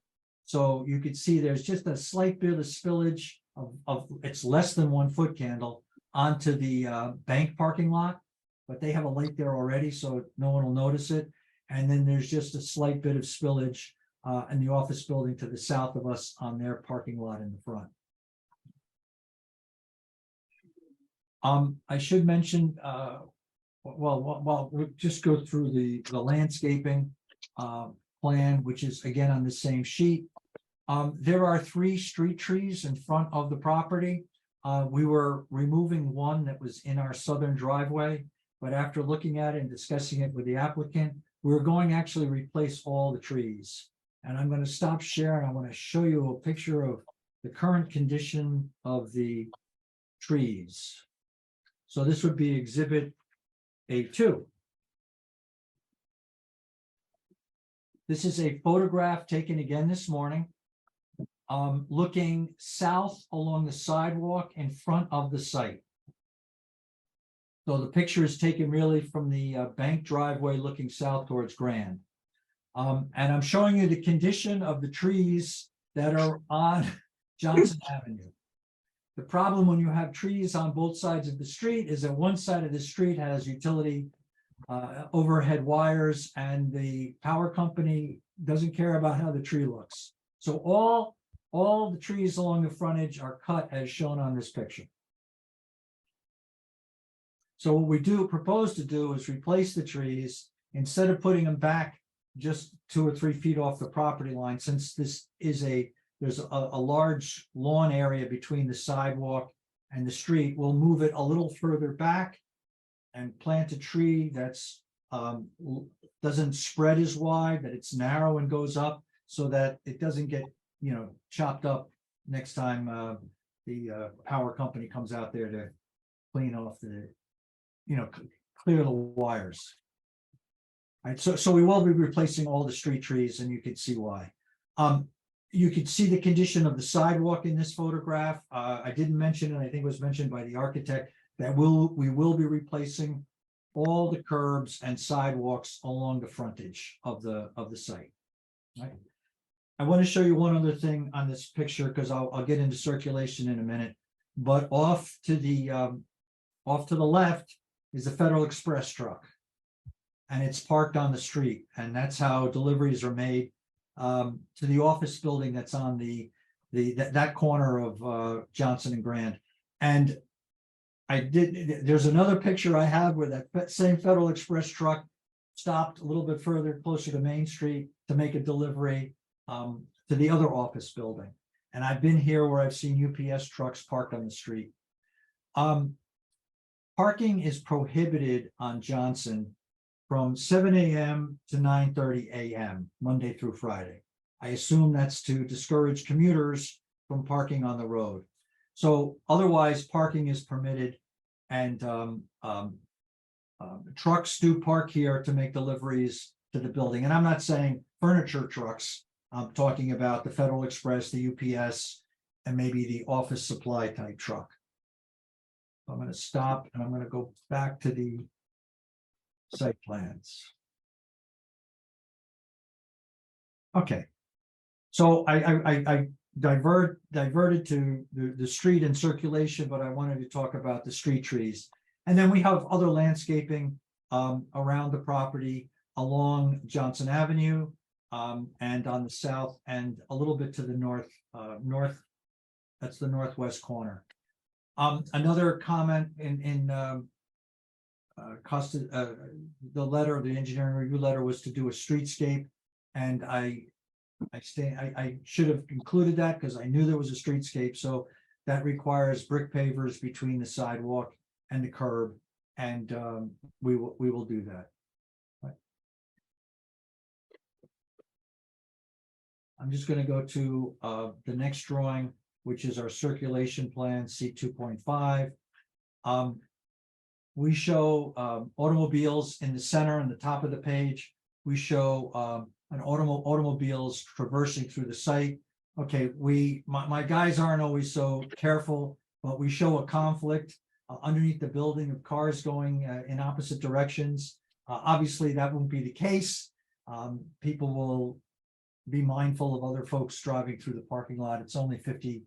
So you could see there's just a slight bit of spillage of it's less than 1 foot candle onto the bank parking lot, but they have a light there already, so no one will notice it. And then there's just a slight bit of spillage in the office building to the south of us on their parking lot in the front. I should mention, well, we'll just go through the landscaping plan, which is again on the same sheet. There are 3 street trees in front of the property. We were removing one that was in our southern driveway, but after looking at it and discussing it with the applicant, we're going to actually replace all the trees. And I'm going to stop sharing. I want to show you a picture of the current condition of the trees. So this would be exhibit A2. This is a photograph taken again this morning, looking south along the sidewalk in front of the site. So the picture is taken really from the bank driveway looking south towards Grand. And I'm showing you the condition of the trees that are on Johnson Avenue. The problem when you have trees on both sides of the street is that one side of the street has utility overhead wires, and the power company doesn't care about how the tree looks. So all the trees along the frontage are cut as shown on this picture. So what we propose to do is replace the trees instead of putting them back just 2 or 3 feet off the property line, since this is there's a large lawn area between the sidewalk and the street. We'll move it a little further back and plant a tree that's doesn't spread as wide, that it's narrow and goes up so that it doesn't get, chopped up next time the power company comes out there to clean off the, clear the wires. All right, so we will be replacing all the street trees, and you can see why. You could see the condition of the sidewalk in this photograph. I didn't mention, and I think it was mentioned by the architect, that we will be replacing all the curbs and sidewalks along the frontage of the site. Right. I want to show you one other thing on this picture, because I'll get into circulation in a minute. But off to the left is the Federal Express truck, and it's parked on the street, and that's how deliveries are made to the office building that's on that corner of Johnson and Grand. And there's another picture I have where that same Federal Express truck stopped a little bit further, closer to Main Street, to make a delivery to the other office building. And I've been here where I've seen UPS trucks parked on the street. Parking is prohibited on Johnson from 7 a.m. to 9:30 a.m., Monday through Friday. I assume that's to discourage commuters from parking on the road. So otherwise, parking is permitted, and trucks do park here to make deliveries to the building. And I'm not saying furniture trucks. I'm talking about the Federal Express, the UPS, and maybe the office supply type truck. I'm going to stop, and I'm going to go back to the site plans. Okay. So I diverted to the street and circulation, but I wanted to talk about the street trees. And then we have other landscaping around the property along Johnson Avenue and on the south, and a little bit to the north, that's the northwest corner. Another comment in the letter, the engineering review letter, was to do a streetscape, and I should have included that because I knew there was a streetscape. So that requires brick pavers between the sidewalk and the curb, and we will do that. I'm just going to go to the next drawing, which is our circulation plan, C2.5. We show automobiles in the center and the top of the page. We show automobiles traversing through the site. Okay, my guys aren't always so careful, but we show a conflict underneath the building of cars going in opposite directions. Obviously, that won't be the case. People will be mindful of other folks driving through the parking lot. It's only 50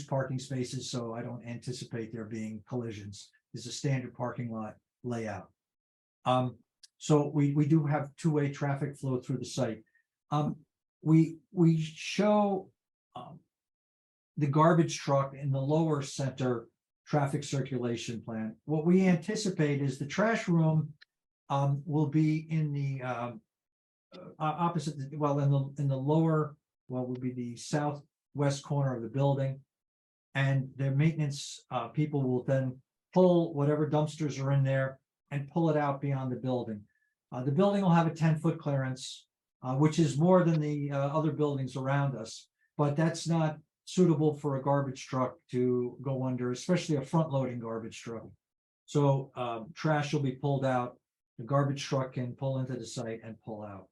parking spaces, so I don't anticipate there being collisions. It's a standard parking lot layout. So we do have two-way traffic flow through the site. We show the garbage truck in the lower center traffic circulation plan. What we anticipate is the trash room will be in the opposite, well, in the lower, well, would be the southwest corner of the building, and their maintenance people will then pull whatever dumpsters are in there and pull it out beyond the building. The building will have a 10-foot clearance, which is more than the other buildings around us, but that's not suitable for a garbage truck to go under, especially a front-loading garbage truck. So trash will be pulled out. The garbage truck can pull into the site and pull out.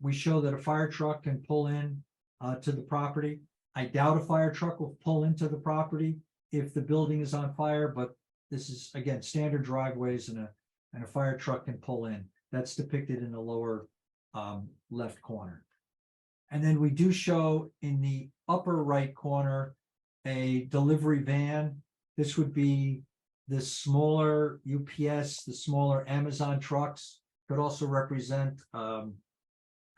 We show that a fire truck can pull in to the property. I doubt a fire truck will pull into the property if the building is on fire, but this is, again, standard driveways, and a fire truck can pull in. That's depicted in the lower left corner. And then we do show in the upper right corner a delivery van. This would be the smaller UPS, the smaller Amazon trucks could also represent an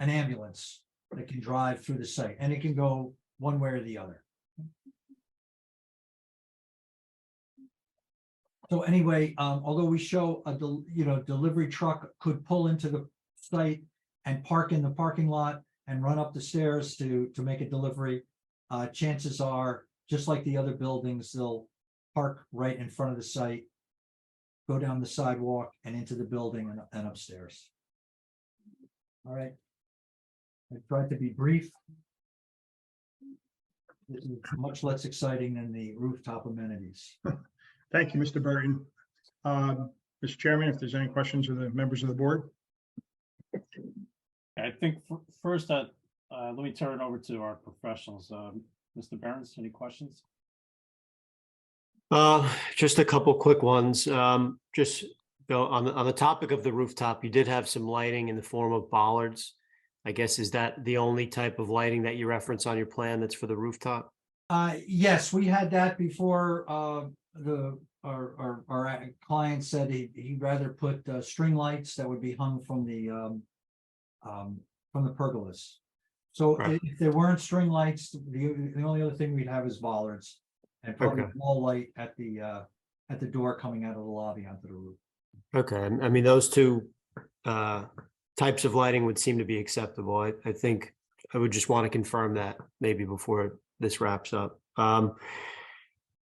ambulance that can drive through the site, and it can go one way or the other. So anyway, although we show a, delivery truck could pull into the site and park in the parking lot and run up the stairs to make a delivery, chances are, just like the other buildings, they'll park right in front of the site, go down the sidewalk and into the building and upstairs. All right. I tried to be brief. This is much less exciting than the rooftop amenities. Thank you, Mr. Burton. Mr. Chairman, if there's any questions of the members of the board? I think first, let me turn it over to our professionals. Mr. Behrens, any questions? Just a couple quick ones. Just Bill, on the topic of the rooftop, you did have some lighting in the form of bollards. I guess, is that the only type of lighting that you reference on your plan that's for the rooftop? Yes, we had that before. Our client said he'd rather put string lights that would be hung from the pergolas. So Right. if there weren't string lights, the only other thing we'd have is bollards and probably Okay. a wall light at the door coming out of the lobby onto the roof. Okay, I mean, those two types of lighting would seem to be acceptable. I think I would just want to confirm that maybe before this wraps up.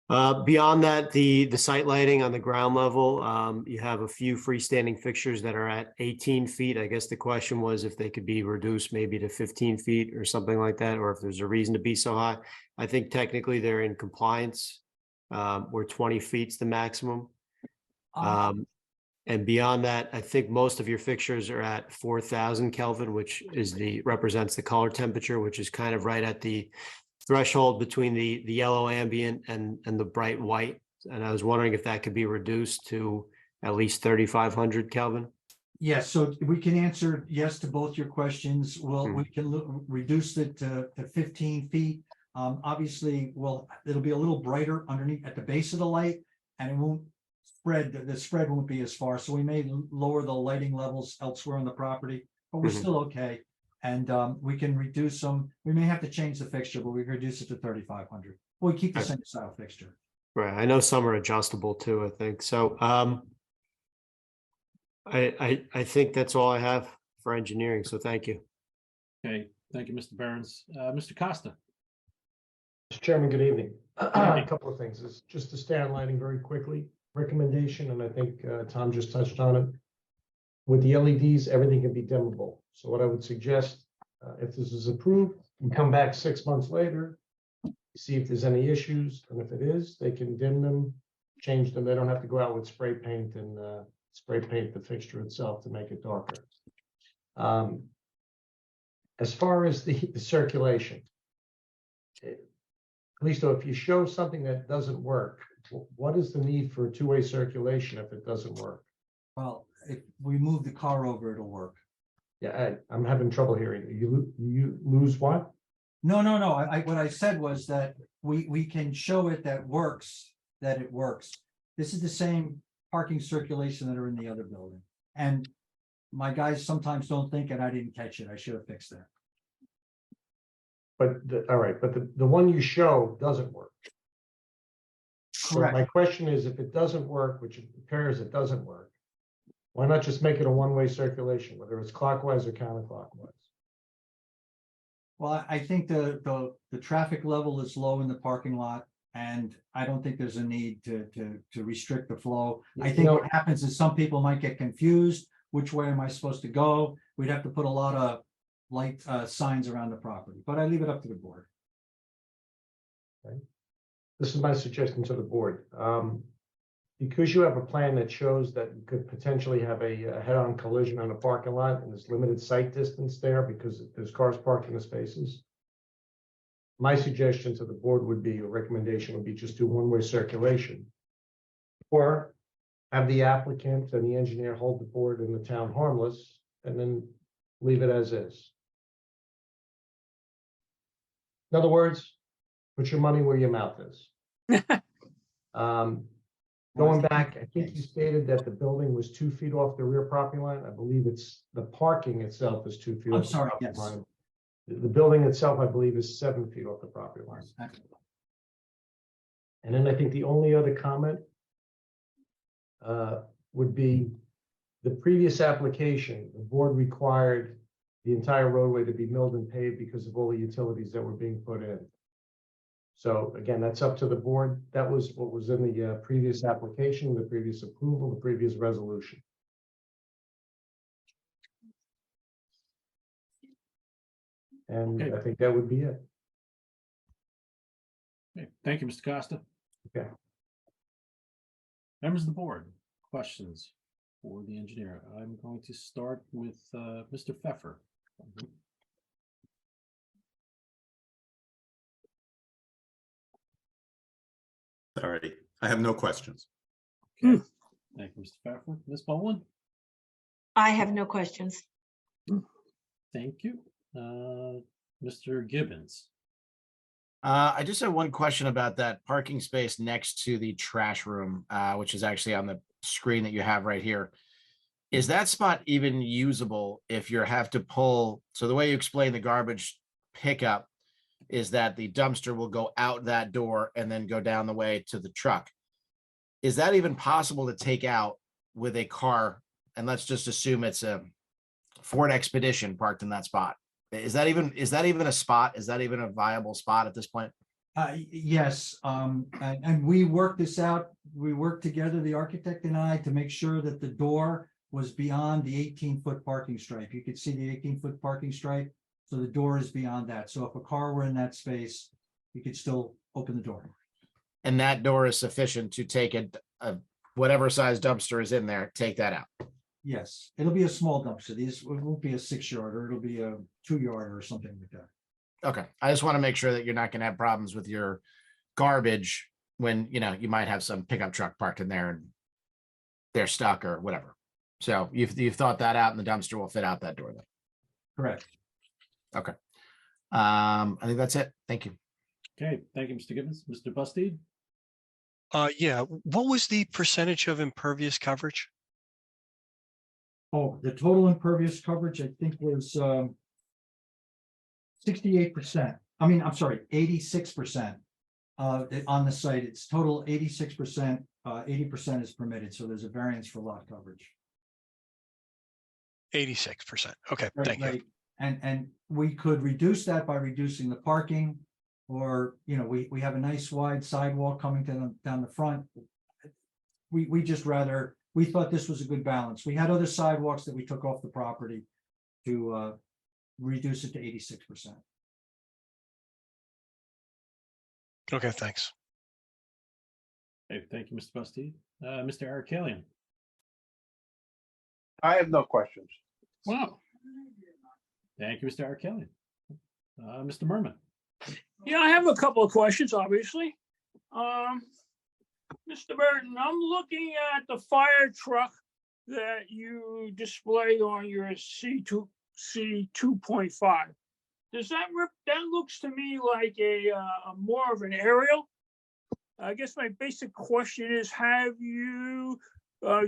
Beyond that, the site lighting on the ground level, you have a few freestanding fixtures that are at 18 feet. I guess the question was if they could be reduced maybe to 15 feet or something like that, or if there's a reason to be so high. I think technically they're in compliance, where 20 feet's the maximum. And beyond that, I think most of your fixtures are at 4,000 Kelvin, which is represents the color temperature, which is kind of right at the threshold between the yellow ambient and the bright white. And I was wondering if that could be reduced to at least 3,500 Kelvin. Yes, so we can answer yes to both your questions. Well, we can reduce it to 15 feet. Obviously, it'll be a little brighter underneath at the base of the light, and it won't spread. The spread won't be as far. So we may lower the lighting levels elsewhere on the property, but we're still okay. And we can reduce them. We may have to change the fixture, but we can reduce it to 3,500. We keep the same style fixture. Right. I know some are adjustable too, I think. So I think that's all I have for engineering. So thank you. Okay, thank you, Mr. Behrens. Mr. Costa. Mr. Chairman, good evening. A couple of things. It's just to stay on lighting very quickly. Recommendation, and I think Tom just touched on it. With the LEDs, everything can be dimmable. So what I would suggest, if this is approved, you come back 6 months later, see if there's any issues, and if it is, they can dim them, change them. They don't have to go out with spray paint and spray paint the fixture itself to make it darker. As far as the circulation, at least if you show something that doesn't work, what is the need for two-way circulation if it doesn't work? Well, if we move the car over, it'll work. Yeah, I'm having trouble hearing you. You lose what? No. What I said was that we can show it that it works. This is the same parking circulation that are in the other building. And my guys sometimes don't think, and I didn't catch it. I should have fixed that. But all right, but the one you show doesn't work. So Correct. my question is, if it doesn't work, which it appears it doesn't work, why not just make it a one-way circulation, whether it's clockwise or counterclockwise? Well, I think the traffic level is low in the parking lot, and I don't think there's a need to restrict the flow. I think what happens is some people might get confused. Which way am I supposed to go? We'd have to put a lot of light signs around the property, but I leave it up to the board. Okay. This is my suggestion to the board. Because you have a plan that shows that you could potentially have a head-on collision on a parking lot and there's limited sight distance there because there's cars parked in the spaces. My suggestion to the board would be, a recommendation would be just do one-way circulation. Or have the applicant and the engineer hold the board and the town harmless and then leave it as is. In other words, put your money where your mouth is. Going back, I think you stated that the building was 2 feet off the rear property line. I believe it's, the parking itself is 2 feet. I'm off the sorry, property yes. line. The building itself, I believe, is 7 feet off the property line. And then I think the only other comment would be the previous application, the board required the entire roadway to be milled and paved because of all the utilities that were being put in. So again, that's up to the board. That was what was in the previous application, the previous approval, the previous resolution. And Okay. I think that would be it. Okay, thank you, Mr. Costa. Okay. Members of the board, questions for the engineer? I'm going to start with Mr. Pfeffer. All right, I have no questions. Okay. Thank you, Mr. Pfeffer. Ms. Boland? I have no questions. Thank you. Mr. Gibbons? I just have one question about that parking space next to the trash room, which is actually on the screen that you have right here. Is that spot even usable if you have to pull? So the way you explain the garbage pickup is that the dumpster will go out that door and then go down the way to the truck. Is that even possible to take out with a car? And let's just assume it's a Ford Expedition parked in that spot. Is that even a spot? Is that even a viable spot at this point? Yes, and we worked this out. We worked together, the architect and I, to make sure that the door was beyond the 18-foot parking stripe. You could see the 18-foot parking stripe. So the door is beyond that. So if a car were in that space, you could still open the door. And that door is sufficient to take a whatever size dumpster is in there, take that out. Yes, it'll be a small dumpster. It won't be a 6-yarder. It'll be a 2-yarder or something like that. Okay, I just want to make sure that you're not going to have problems with your garbage when, you might have some pickup truck parked in there and they're stuck or whatever. So you've thought that out and the dumpster will fit out that door then. Correct. Okay. I think that's it. Thank you. Okay, thank you, Mr. Gibbons. Mr. Bustede? Yeah, what was the percentage of impervious coverage? Oh, the total impervious coverage, I think, was 68%. I mean, I'm sorry, 86%. On the site, it's total 86%, 80% is permitted, so there's a variance for lot coverage. 86%. Okay, Right, thank you. right. And we could reduce that by reducing the parking, or, we have a nice wide sidewalk coming down the front. We just we thought this was a good balance. We had other sidewalks that we took off the property to reduce it to 86%. Okay, thanks. Okay, thank you, Mr. Bustede. Mr. Arakalian? I have no questions. Wow. Thank you, Mr. Arakalian. Mr. Merman? Yeah, I have a couple of questions, obviously. Mr. Burton, I'm looking at the fire truck that you display on your C2.5. Does that looks to me like a more of an aerial? I guess my basic question is, have you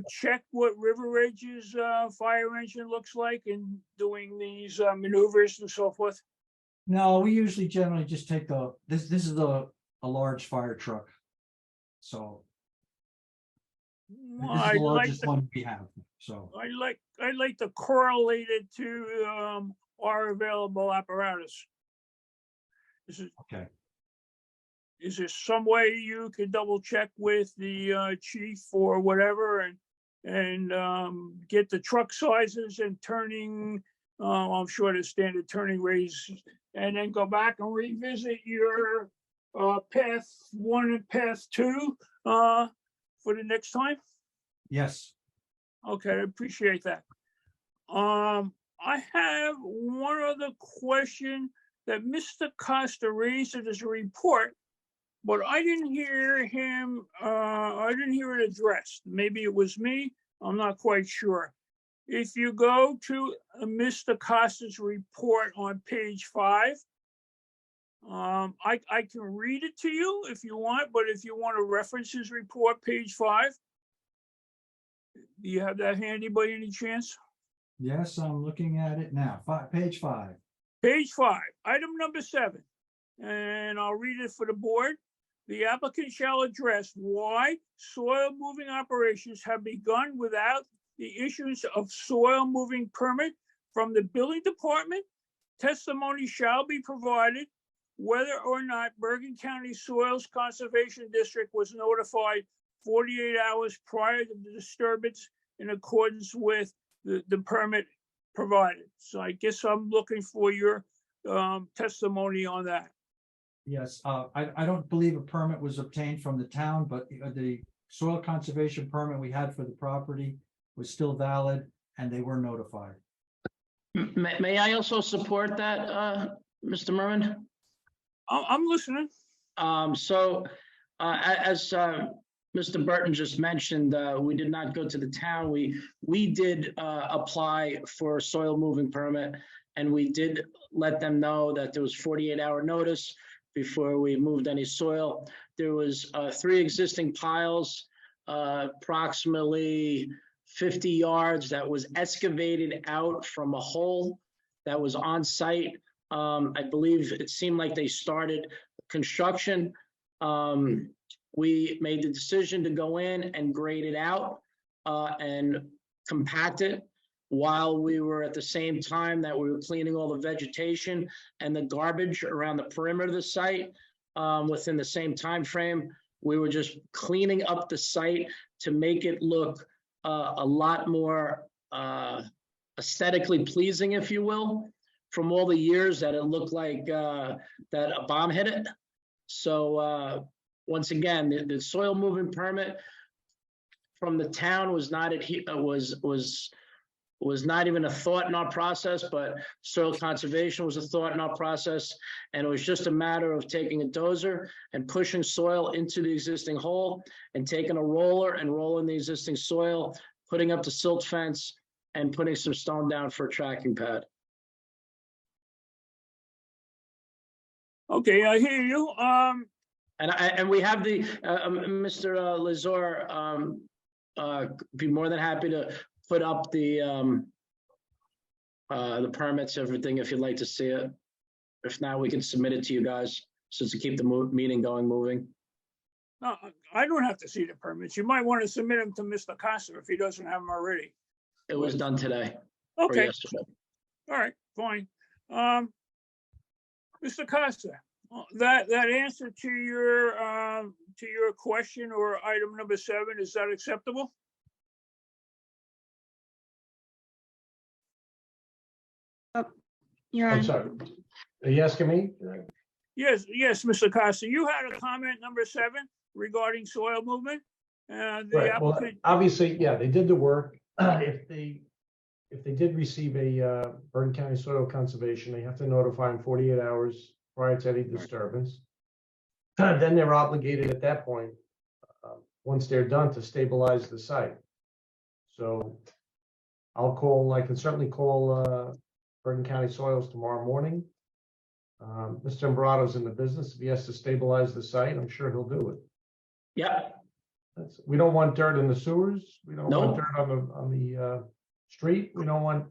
checked what River Edge's fire engine looks like in doing these maneuvers and so forth? No, we usually generally just take this is a large fire truck. So this is the largest one we have, so. I'd like to correlate it to our available apparatus. Okay. Is there some way you could double check with the chief or whatever and get the truck sizes and turning, I'm sure the standard turning radius, and then go back and revisit your path 1 and path 2 for the next time? Yes. Okay, I appreciate that. I have one other question that Mr. Costa raised in his report, but I didn't hear him, I didn't hear it addressed. Maybe it was me, I'm not quite sure. If you go to Mr. Costa's report on page 5, I can read it to you if you want, but if you want to reference his report, page 5. Do you have that handy by any chance? Yes, I'm looking at it now. Page 5. Page 5, item number 7, and I'll read it for the board. The applicant shall address why soil moving operations have begun without the issuance of soil moving permit from the building department. Testimony shall be provided whether or not Bergen County Soils Conservation District was notified 48 hours prior to the disturbance in accordance with the permit provided. So I guess I'm looking for your testimony on that. Yes, I don't believe a permit was obtained from the town, but the soil conservation permit we had for the property was still valid and they were notified. May I also support that, Mr. Merman? I'm listening. So, as Mr. Burton just mentioned, we did not go to the town. We did apply for a soil moving permit, and we did let them know that there was 48-hour notice before we moved any soil. There was 3 existing piles, approximately 50 yards that was excavated out from a hole that was on site. I believe it seemed like they started construction. We made the decision to go in and grade it out and compact it while we were at the same time that we were cleaning all the vegetation and the garbage around the perimeter of the site. Within the same time frame, we were just cleaning up the site to make it look a lot more aesthetically pleasing, if you will, from all the years that it looked like that a bomb hit it. So once again, the soil moving permit from the town was not was not even a thought in our process, but soil conservation was a thought in our process. And it was just a matter of taking a dozer and pushing soil into the existing hole and taking a roller and rolling the existing soil, putting up the silt fence and putting some stone down for a tracking pad. Okay, I hear you. And we have the Mr. Lazar be more than happy to put up the permits, everything, if you'd like to see it. If not, we can submit it to you guys, just to keep the meeting moving. No, I don't have to see the permits. You might want to submit them to Mr. Costa if he doesn't have them already. It was done today. Or Okay, yesterday. all right, fine. Mr. Costa, that answer to your question or item number 7, is that acceptable? You're I'm on. sorry. Are you asking me? Yes, Mr. Costa, you had a comment number 7 regarding soil movement. The Right, well, applicant, obviously, yeah, they did the work. If they did receive a Bergen County Soil Conservation, they have to notify them 48 hours prior to any disturbance. Then they're obligated at that point, once they're done, to stabilize the site. So I can certainly call Bergen County Soils tomorrow morning. Mr. Imbrato's in the business. If he has to stabilize the site, I'm sure he'll do it. Yeah. We don't want dirt in the sewers. We don't No. want dirt on the street. We don't want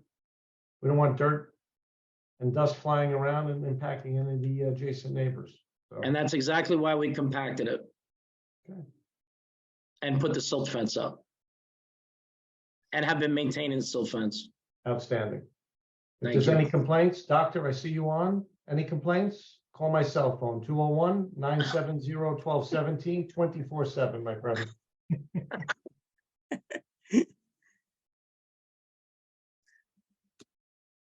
dirt and dust flying around and impacting any of the adjacent neighbors. So, And that's exactly why we compacted it. Okay. And put the silt fence up. And have been maintaining the silt fence. outstanding. If Thank there's you. any complaints, doctor, I see you on. Any complaints? Call my cell phone, 201-970-1217, 24/7, my friend.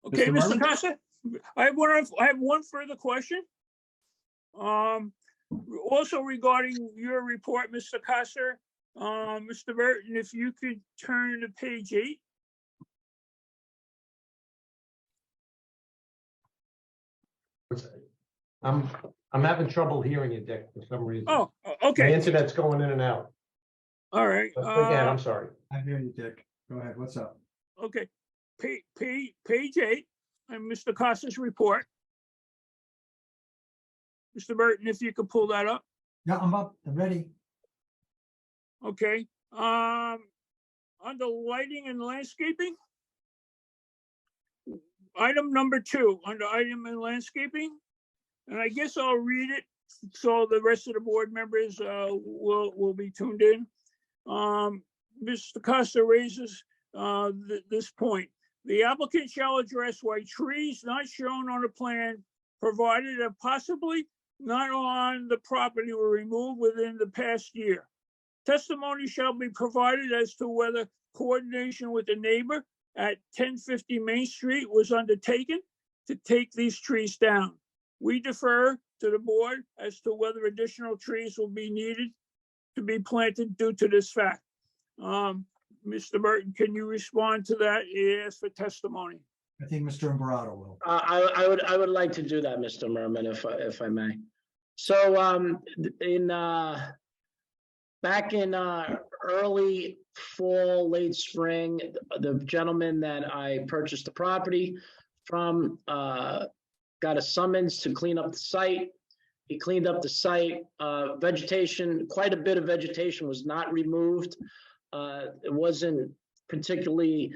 okay, Mr. Mr. Merman? Costa, I have one further question. Also regarding your report, Mr. Costa, Mr. Burton, if you could turn to page 8. I'm having trouble hearing you, Dick, for some reason. Oh, My okay, internet's going in and out. all right. But again, I'm sorry. I hear you, Dick. Go ahead. What's up? Okay, page 8, and Mr. Costa's report. Mr. Burton, if you could pull that up. Yeah, I'm up, I'm ready. Okay, under lighting and landscaping. Item number 2, under item and landscaping, and I guess I'll read it so the rest of the board members will be tuned in. Mr. Costa raises this point. The applicant shall address why trees not shown on the plan provided and possibly not on the property were removed within the past year. Testimony shall be provided as to whether coordination with the neighbor at 1050 Main Street was undertaken to take these trees down. We defer to the board as to whether additional trees will be needed to be planted due to this fact. Mr. Burton, can you respond to that? He asked for testimony. I think Mr. Imparato will. I would like to do that, Mr. Merman, if I may. So, back in early fall, late spring, the gentleman that I purchased the property from got a summons to clean up the site. He cleaned up the site. Vegetation, quite a bit of vegetation was not removed. It wasn't particularly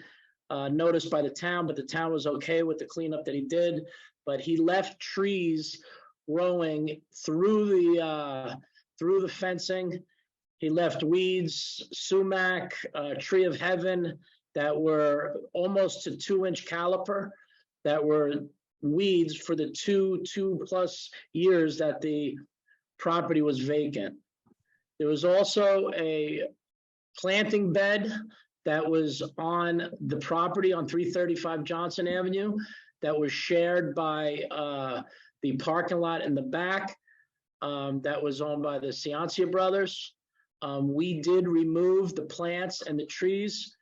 noticed by the town, but the town was okay with the cleanup that he did. But he left trees growing through the fencing. He left weeds, sumac, tree of heaven that were almost to 2-inch caliper, that were weeds for the two plus years that the property was vacant. There was also a planting bed that was on the property on 335 Johnson Avenue that was shared by the parking lot in the back that was owned by the Ciancia brothers. We did remove the plants and the trees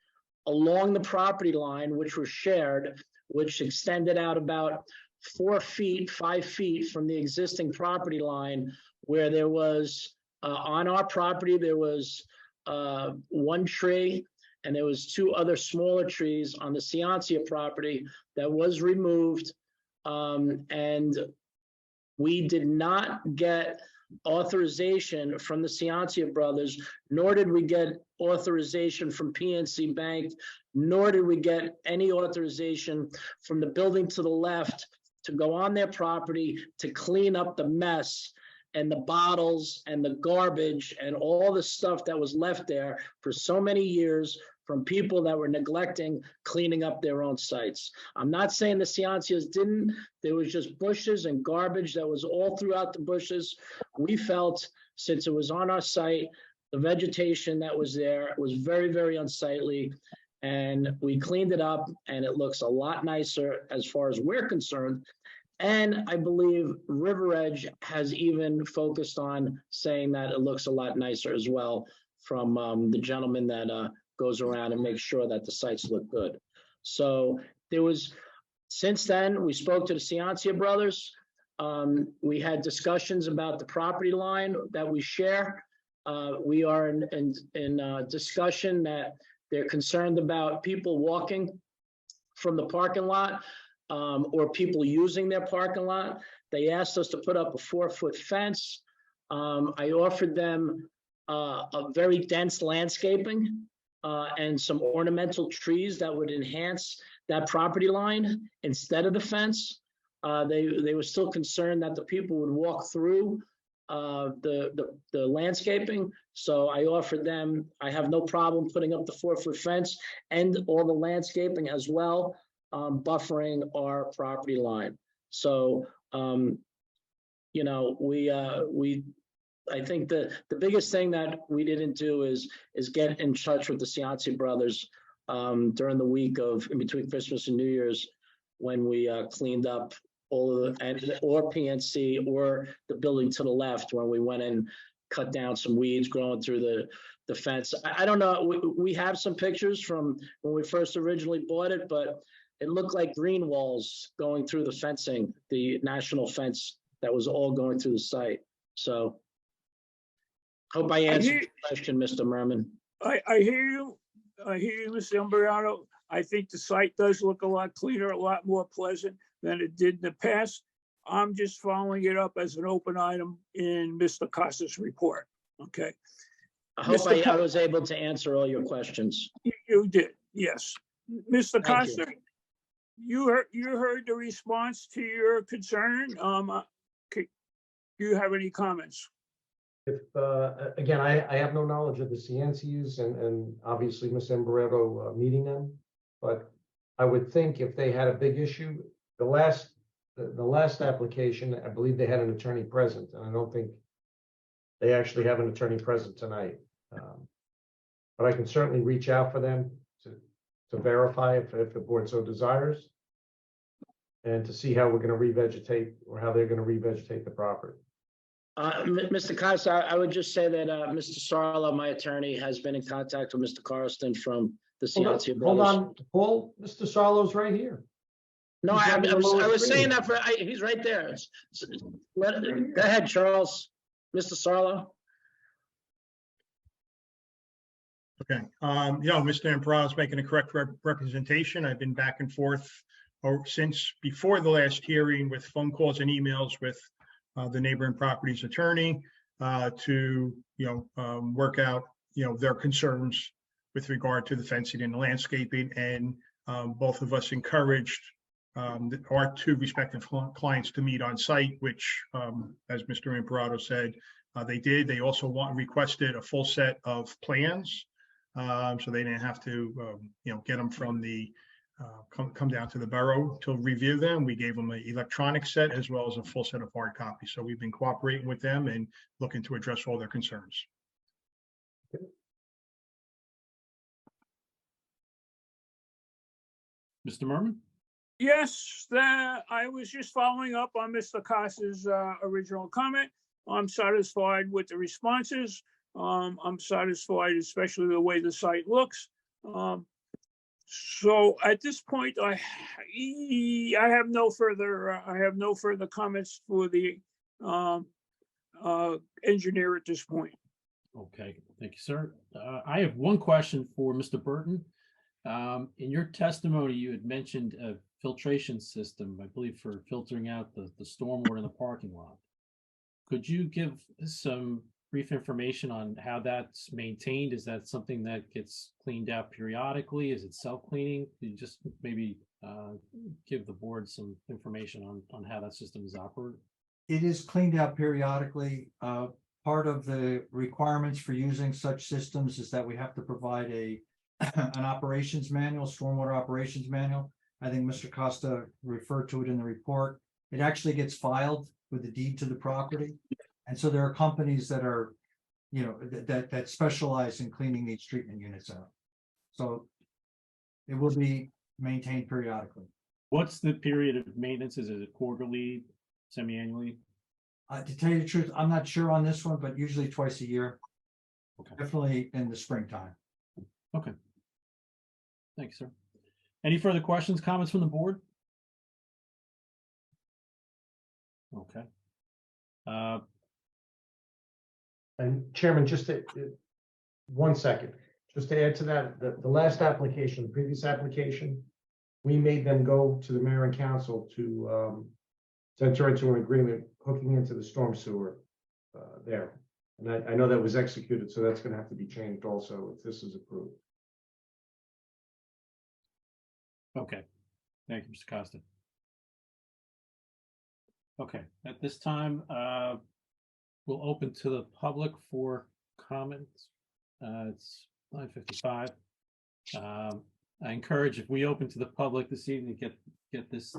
along the property line, which were shared, which extended out about 4 feet, 5 feet from the existing property line, where there was, on our property, there was 1 tree, and there was 2 other smaller trees on the Ciancia property that was removed. And we did not get authorization from the Ciancia brothers, nor did we get authorization from PNC Bank, nor did we get any authorization from the building to the left to go on their property to clean up the mess and the bottles and the garbage and all the stuff that was left there for so many years from people that were neglecting cleaning up their own sites. I'm not saying the Ciancias didn't. There was just bushes and garbage that was all throughout the bushes. We felt, since it was on our site, the vegetation that was there was very, very unsightly. And we cleaned it up, and it looks a lot nicer as far as we're concerned. And I believe River Edge has even focused on saying that it looks a lot nicer as well, from the gentleman that goes around and makes sure that the sites look good. So there was, since then, we spoke to the Ciancia brothers. We had discussions about the property line that we share. We are in discussion that they're concerned about people walking from the parking lot or people using their parking lot. They asked us to put up a 4-foot fence. I offered them a very dense landscaping and some ornamental trees that would enhance that property line instead of the fence. They were still concerned that the people would walk through the landscaping. So I offered them, I have no problem putting up the 4-foot fence and all the landscaping as well, buffering our property line. So, you know, I think the biggest thing that we didn't do is get in touch with the Ciancia brothers during the week of in between Christmas and New Year's, when we cleaned up all of the, or PNC or the building to the left, when we went and cut down some weeds growing through the fence. I don't know, we have some pictures from when we first originally bought it, but it looked like green walls going through the fencing, the national fence that was all going through the site. So hope I answered your question, Mr. Merman. I hear you. I hear you, Mr. Umbriano. I think the site does look a lot cleaner, a lot more pleasant than it did in the past. I'm just following it up as an open item in Mr. Costa's report. Okay, I hope Mr. I was able to answer all your questions. you did, yes. Mr. Thank you. Costa, you heard the response to your concern. Do you have any comments? If, again, I have no knowledge of the Ciancias and obviously Ms. Embarretto meeting them, but I would think if they had a big issue, the last application, I believe they had an attorney present, and I don't think they actually have an attorney present tonight. But I can certainly reach out for them to verify if the board so desires, and to see how we're going to revegetate or how they're going to revegetate the property. Mr. Costa, I would just say that Mr. Sarlo, my attorney, has been in contact with Mr. Carston from the Ciancia Hold Brothers. on, Paul, Mr. Sarlo's right here. No, He's I on the lower was saying screen. that he's right there. Go ahead, Charles. Mr. Sarlo. Okay, Mr. Imperato is making a correct representation. I've been back and forth since before the last hearing with phone calls and emails with the neighboring property's attorney to, work out, their concerns with regard to the fencing and the landscaping. And both of us encouraged our two respective clients to meet on site, which, as Mr. Imperato said, they did. They also requested a full set of plans. So they didn't have to, get them from the, come down to the borough to review them. We gave them an electronic set as well as a full set of hard copies. So we've been cooperating with them and looking to address all their concerns. Mr. Merman? Yes, I was just following up on Mr. Costa's original comment. I'm satisfied with the responses. I'm satisfied, especially the way the site looks. So at this point, I have no further comments for the engineer at this point. Okay, thank you, sir. I have one question for Mr. Burton. In your testimony, you had mentioned a filtration system, I believe, for filtering out the stormwater in the parking lot. Could you give some brief information on how that's maintained? Is that something that gets cleaned out periodically? Is it self-cleaning? Could you just maybe give the board some information on how that system is operated? It is cleaned out periodically. Part of the requirements for using such systems is that we have to provide an operations manual, stormwater operations manual. I think Mr. Costa referred to it in the report. It actually gets filed with the deed to the property. And so there are companies that are, that specialize in cleaning these treatment units out. So it will be maintained periodically. What's the period of maintenance? Is it quarterly, semi-annually? To tell you the truth, I'm not sure on this one, but usually twice a year. Okay. Definitely in the springtime. Okay. Thanks, sir. Any further questions, comments from the board? Okay. And Chairman, just 1 second, just to add to that, the last application, the previous application, we made them go to the mayor and council to enter into an agreement hooking into the storm sewer there. And I know that was executed, so that's going to have to be changed also if this is approved. Okay. Thank you, Mr. Costa. Okay, at this time, we'll open to the public for comments. It's 9:55. I encourage, if we open to the public this evening, get this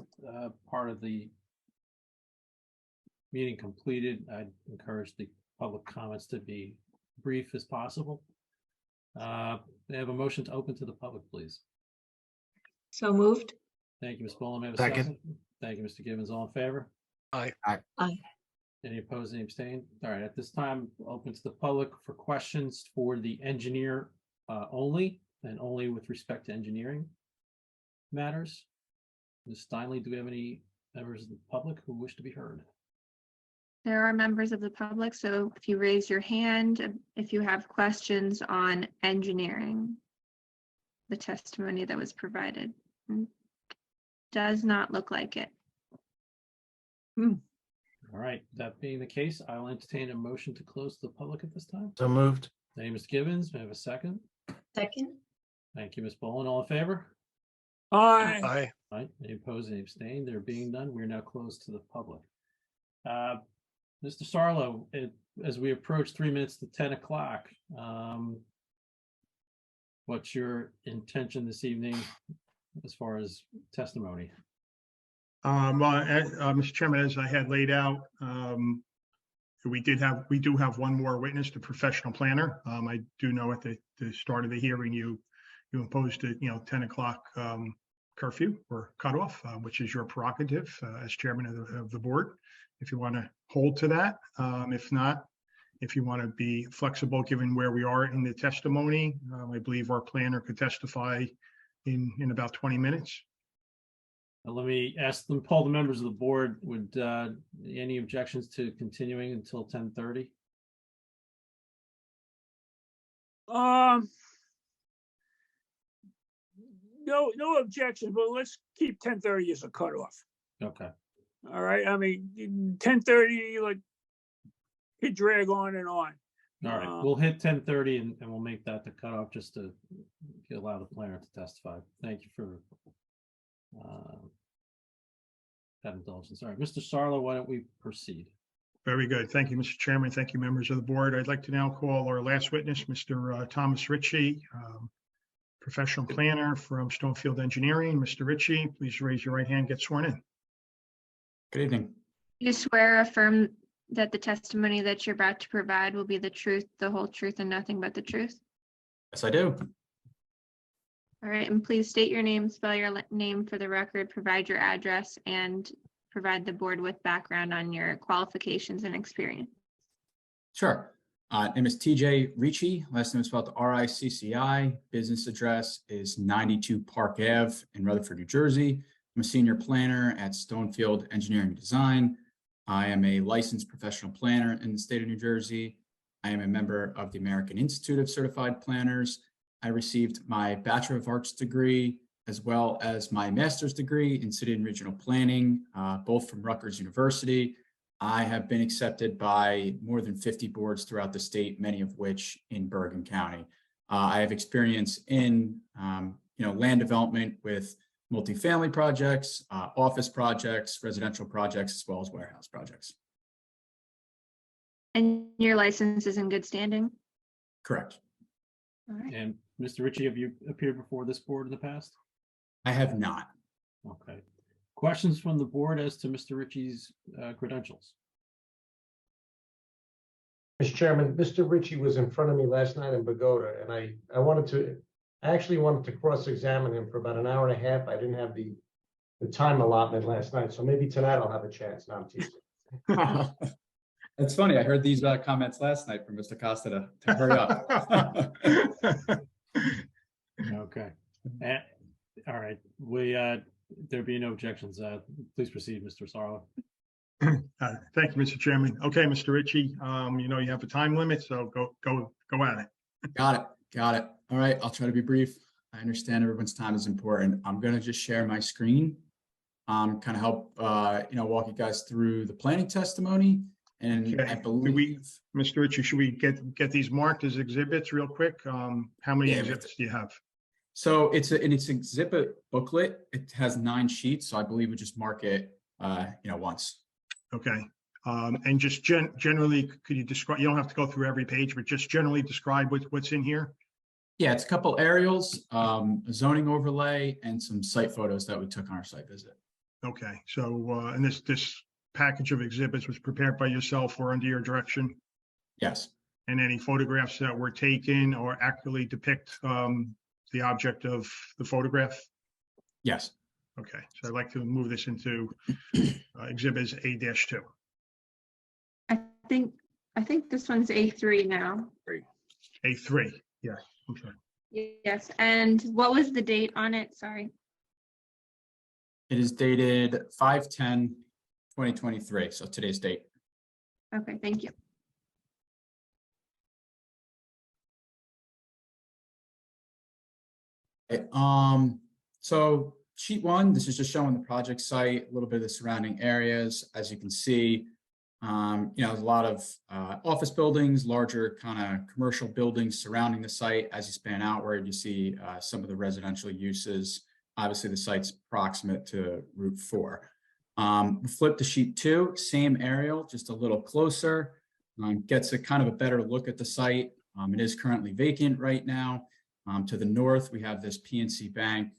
part of the meeting completed. I'd encourage the public comments to be brief as possible. May I have a motion to open to the public, please? So moved. Thank you, Ms. Boland. May I have a Second. second? Thank you, Mr. Gibbons. All in favor? Aye. Aye. Any opposed, any abstained? All right, at this time, open to the public for questions for the engineer only, and only with respect to engineering matters. Ms. Steinle, do we have any members of the public who wish to be heard? There are members of the public, so if you raise your hand, if you have questions on engineering, the testimony that was provided. Does not look like it. All right, that being the case, I'll entertain a motion to close to the public at this time. So moved. Thank you, Ms. Gibbons. May I have a second? Second. Thank you, Ms. Boland. All in favor? Aye. Aye. All right, any opposed, any abstained? There being none, we're now closed to the public. Mr. Sarlo, as we approach 3 minutes to 10 o'clock, what's your intention this evening as far as testimony? Mr. Chairman, as I had laid out, we do have one more witness, the professional planner. I do know at the start of the hearing, you imposed a 10 o'clock curfew or cutoff, which is your prerogative as chairman of the board, if you want to hold to that. If not, if you want to be flexible, given where we are in the testimony, I believe our planner could testify in about 20 minutes. Let me ask them, poll the members of the board, would any objections to continuing until 10:30? No objection, but let's keep 10:30 as a cutoff. Okay. All right, I mean, 10:30, like, could drag on and on. All right, we'll hit 10:30 and we'll make that the cutoff just to allow the planner to testify. Thank you for that indulgence. All right, Mr. Sarlo, why don't we proceed? Very good. Thank you, Mr. Chairman. Thank you, members of the board. I'd like to now call our last witness, Mr. Thomas Ritchie, professional planner from Stonefield Engineering. Mr. Ritchie, please raise your right hand, get sworn in. Good evening. You swear or affirm that the testimony that you're about to provide will be the truth, the whole truth, and nothing but the truth? Yes, I do. All right, and please state your name, spell your name for the record, provide your address, and provide the board with background on your qualifications and experience. Sure. Name is TJ Ricci. Last name is spelled R-I-C-C-I. Business address is 92 Park Ave in Rutherford, New Jersey. I'm a senior planner at Stonefield Engineering and Design. I am a licensed professional planner in the state of New Jersey. I am a member of the American Institute of Certified Planners. I received my Bachelor of Arts degree as well as my master's degree in city and regional planning, both from Rutgers University. I have been accepted by more than 50 boards throughout the state, many of which in Bergen County. I have experience in land development with multifamily projects, office projects, residential projects, as well as warehouse projects. And your license is in good standing? Correct. All right. And Mr. Ritchie, have you appeared before this board in the past? I have not. Okay. Questions from the board as to Mr. Ritchie's credentials? Mr. Chairman, Mr. Ritchie was in front of me last night in Bogota, and I actually wanted to cross-examine him for about an hour and a half. I didn't have the time allotment last night, so maybe tonight I'll have a chance. Now I'm teasing. It's funny. I heard these comments last night from Mr. Costa to hurry up. Okay. All right. There be no objections. Please proceed, Mr. Sarlo. Thank you, Mr. Chairman. Okay, Mr. Ritchie, you have a time limit, so go at it. Got it. All right, I'll try to be brief. I understand everyone's time is important. I'm going to just share my screen, kind of help, walk you guys through the planning testimony. And Okay. I believe, Mr. Ritchie, should we get these marked as exhibits real quick? How many Yeah, exhibits do you have? so it's an exhibit booklet. It has 9 sheets, so I believe we just mark it, once. Okay. And just generally, could you describe, you don't have to go through every page, but just generally describe what's in here? Yeah, it's a couple aerials, a zoning overlay, and some site photos that we took on our site visit. Okay, so, and this package of exhibits was prepared by yourself or under your direction? Yes. And any photographs that were taken or accurately depict the object of the photograph? Yes. Okay, so I'd like to move this into exhibits A-2. I think this one's A3 now. A3, yes, okay. Yes, and what was the date on it? Sorry. It is dated 5/10/2023, so today's date. Okay, thank you. Okay, so sheet one, this is just showing the project site, a little bit of the surrounding areas. As you can see, there's a lot of office buildings, larger kind of commercial buildings surrounding the site. As you span outward, you see some of the residential uses. Obviously, the site's proximate to Route 4. Flip to sheet 2, same aerial, just a little closer. Gets a kind of a better look at the site. It is currently vacant right now. To the north, we have this PNC Bank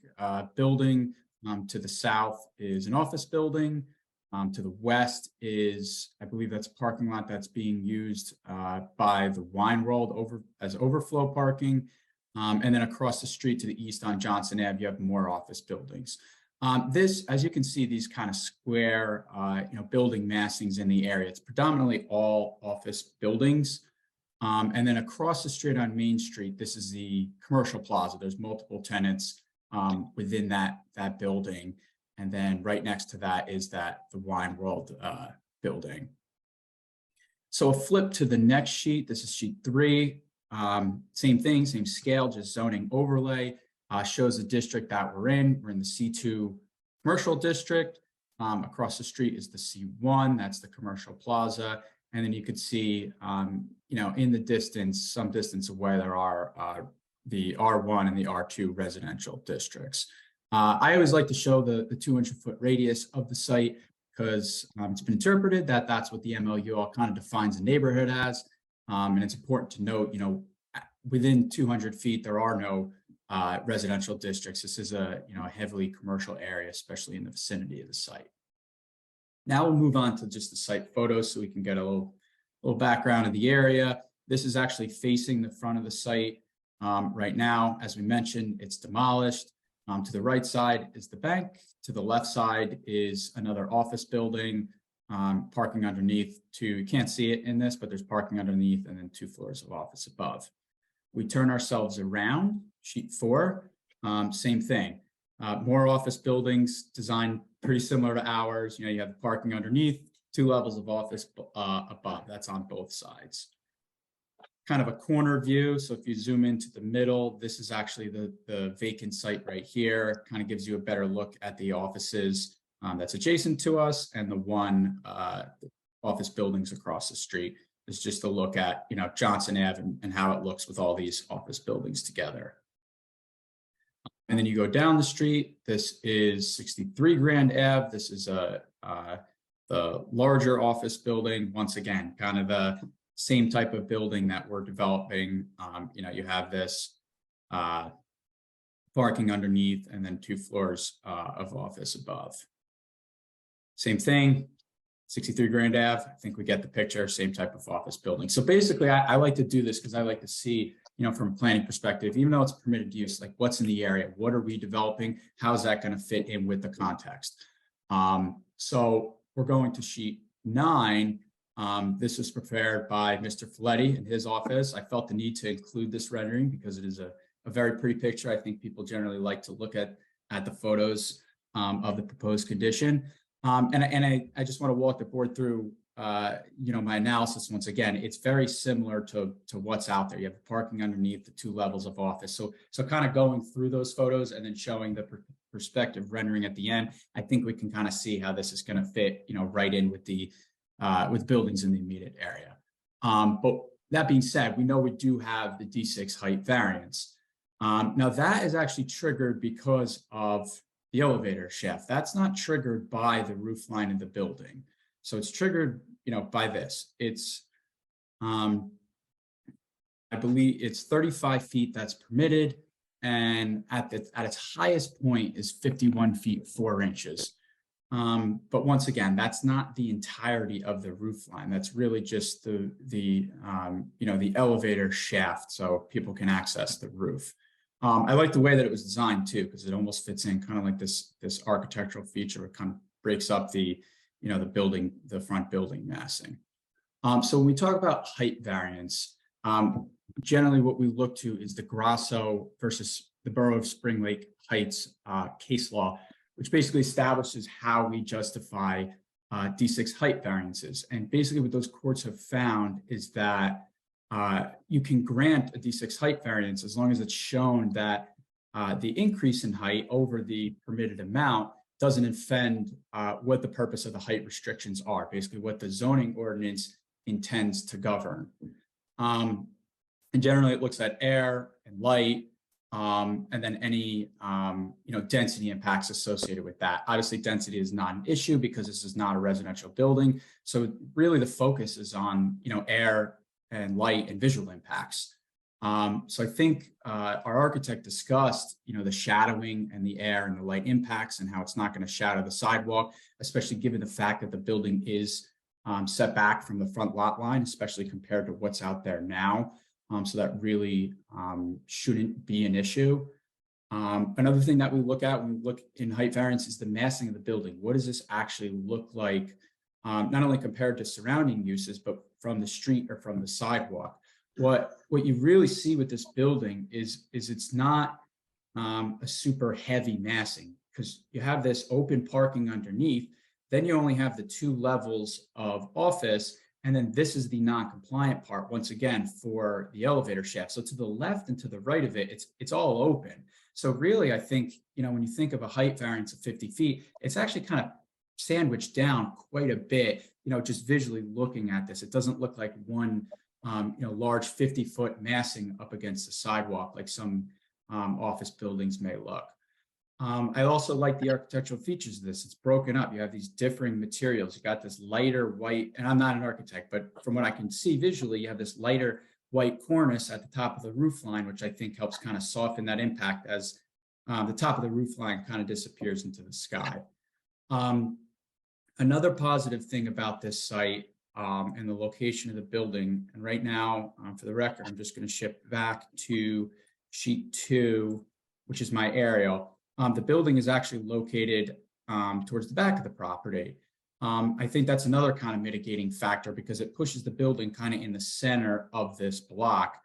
building. To the south is an office building. To the west is, I believe that's a parking lot that's being used by the Wine World as overflow parking. And then across the street to the east on Johnson Ave, you have more office buildings. This, as you can see, these kind of square, building massings in the area. It's predominantly all office buildings. And then across the street on Main Street, this is the commercial plaza. There's multiple tenants within that building. And then right next to that is the Wine World building. So a flip to the next sheet. This is sheet 3. Same thing, same scale, just zoning overlay. Shows the district that we're in. We're in the C2 commercial district. Across the street is the C1. That's the commercial plaza. And then you could see, in the distance, some distance away, there are the R1 and the R2 residential districts. I always like to show the 200-foot radius of the site because it's been interpreted that that's what the MLUL kind of defines a neighborhood as. And it's important to note, within 200 feet, there are no residential districts. This is a heavily commercial area, especially in the vicinity of the site. Now we'll move on to just the site photos so we can get a little background of the area. This is actually facing the front of the site right now. As we mentioned, it's demolished. To the right side is the bank. To the left side is another office building, parking underneath. You can't see it in this, but there's parking underneath and then 2 floors of office above. We turn ourselves around, sheet 4, same thing. More office buildings designed pretty similar to ours. You have the parking underneath, 2 levels of office above. That's on both sides. Kind of a corner view. So if you zoom into the middle, this is actually the vacant site right here. Kind of gives you a better look at the offices that's adjacent to us and the office buildings across the street. It's just a look at, Johnson Ave and how it looks with all these office buildings together. And then you go down the street. This is 63 Grand Ave. This is the larger office building. Once again, kind of the same type of building that we're developing. You have this parking underneath and then 2 floors of office above. Same thing, 63 Grand Ave. I think we get the picture, same type of office building. So basically, I like to do this because I like to see, from a planning perspective, even though it's permitted use, like what's in the area, what are we developing, how's that going to fit in with the context? So we're going to sheet 9. This was prepared by Mr. Folletti in his office. I felt the need to include this rendering because it is a very pretty picture. I think people generally like to look at the photos of the proposed condition. And I just want to walk the board through, my analysis. Once again, it's very similar to what's out there. You have the parking underneath, the 2 levels of office. So kind of going through those photos and then showing the perspective rendering at the end, I think we can kind of see how this is going to fit, right in with with buildings in the immediate area. But that being said, we know we do have the D6 height variance. Now that is actually triggered because of the elevator shaft. That's not triggered by the roof line of the building. So it's triggered, by this. It's, I believe it's 35 feet that's permitted. And at its highest point is 51 feet, 4 inches. But once again, that's not the entirety of the roof line. That's really just the elevator shaft so people can access the roof. I like the way that it was designed too, because it almost fits in kind of like this architectural feature. It kind of breaks up the front building massing. So when we talk about height variance, generally what we look to is the Grasso versus the Borough of Spring Lake Heights case law, which basically establishes how we justify D6 height variances. And basically what those courts have found is that you can grant a D6 height variance as long as it's shown that the increase in height over the permitted amount doesn't offend what the purpose of the height restrictions are, basically what the zoning ordinance intends to govern. And generally it looks at air and light, and then any density impacts associated with that. Obviously, density is not an issue because this is not a residential building. So really the focus is on air and light and visual impacts. So I think our architect discussed, the shadowing and the air and the light impacts and how it's not going to shadow the sidewalk, especially given the fact that the building is set back from the front lot line, especially compared to what's out there now. So that really shouldn't be an issue. Another thing that we look at when we look in height variance is the massing of the building. What does this actually look like, not only compared to surrounding uses, but from the street or from the sidewalk? What you really see with this building is it's not a super heavy massing, because you have this open parking underneath, then you only have the 2 levels of office, and then this is the non-compliant part, once again, for the elevator shaft. So to the left and to the right of it, it's all open. So really, I think, when you think of a height variance of 50 feet, it's actually kind of sandwiched down quite a bit, just visually looking at this. It doesn't look like one large 50-foot massing up against the sidewalk like some office buildings may look. I also like the architectural features of this. It's broken up. You have these differing materials. You got this lighter white, and I'm not an architect, but from what I can see visually, you have this lighter white cornice at the top of the roof line, which I think helps kind of soften that impact as the top of the roof line kind of disappears into the sky. Another positive thing about this site and the location of the building, and right now, for the record, I'm just going to shift back to sheet 2, which is my aerial. The building is actually located towards the back of the property. I think that's another kind of mitigating factor because it pushes the building kind of in the center of this block.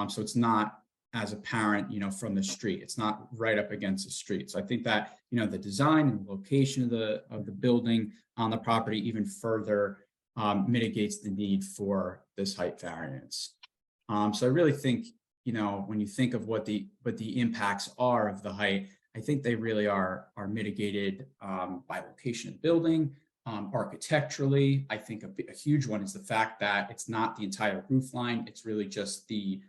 So it's not as apparent, from the street. It's not right up against the street. So I think that, the design and location of the building on the property even further mitigates the need for this height variance. So I really think, when you think of what the impacts are of the height, I think they really are mitigated by location of building, architecturally. I think a huge one is the fact that it's not the entire roof line. It's really just the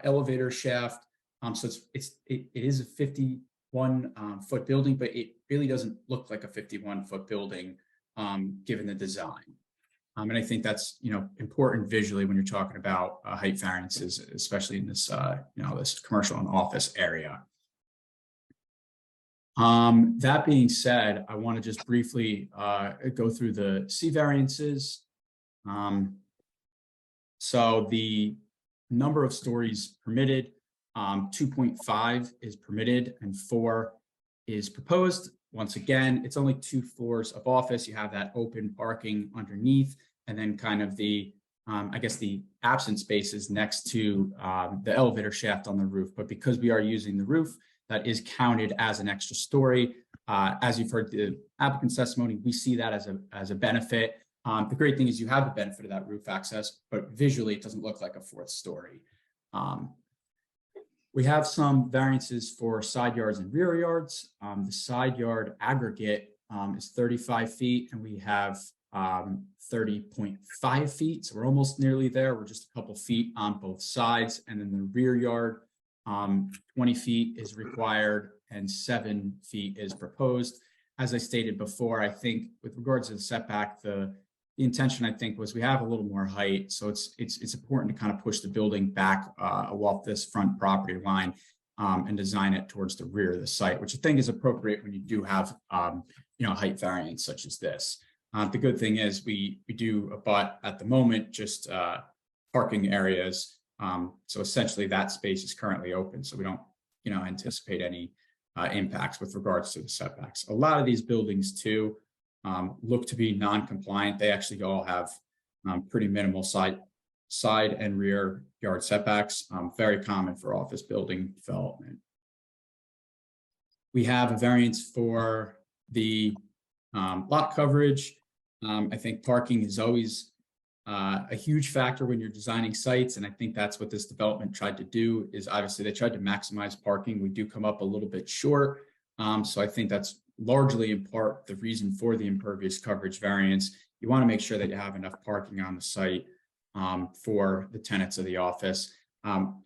elevator shaft. So it is a 51-foot building, but it really doesn't look like a 51-foot building given the design. And I think that's, important visually when you're talking about height variances, especially in this, this commercial and office area. That being said, I want to just briefly go through the C variances. So the number of stories permitted, 2.5 is permitted and 4 is proposed. Once again, it's only 2 floors of office. You have that open parking underneath, and then kind of the, I guess the absent spaces next to the elevator shaft on the roof. But because we are using the roof, that is counted as an extra story. As you've heard the applicant's testimony, we see that as a benefit. The great thing is you have the benefit of that roof access, but visually it doesn't look like a 4th story. We have some variances for side yards and rear yards. The side yard aggregate is 35 feet, and we have 30.5 feet. So we're almost nearly there. We're just a couple feet on both sides. And then the rear yard, 20 feet is required and 7 feet is proposed. As I stated before, I think with regards to the setback, the intention, I think, was we have a little more height. So it's important to kind of push the building back off this front property line and design it towards the rear of the site, which I think is appropriate when you do have, height variance such as this. The good thing is we do abut at the moment just parking areas. So essentially that space is currently open. So we don't, anticipate any impacts with regards to the setbacks. A lot of these buildings too look to be non-compliant. They actually all have pretty minimal side and rear yard setbacks, very common for office building development. We have a variance for the lot coverage. I think parking is always a huge factor when you're designing sites. And I think that's what this development tried to do is obviously they tried to maximize parking. We do come up a little bit short. So I think that's largely in part the reason for the impervious coverage variance. You want to make sure that you have enough parking on the site for the tenants of the office.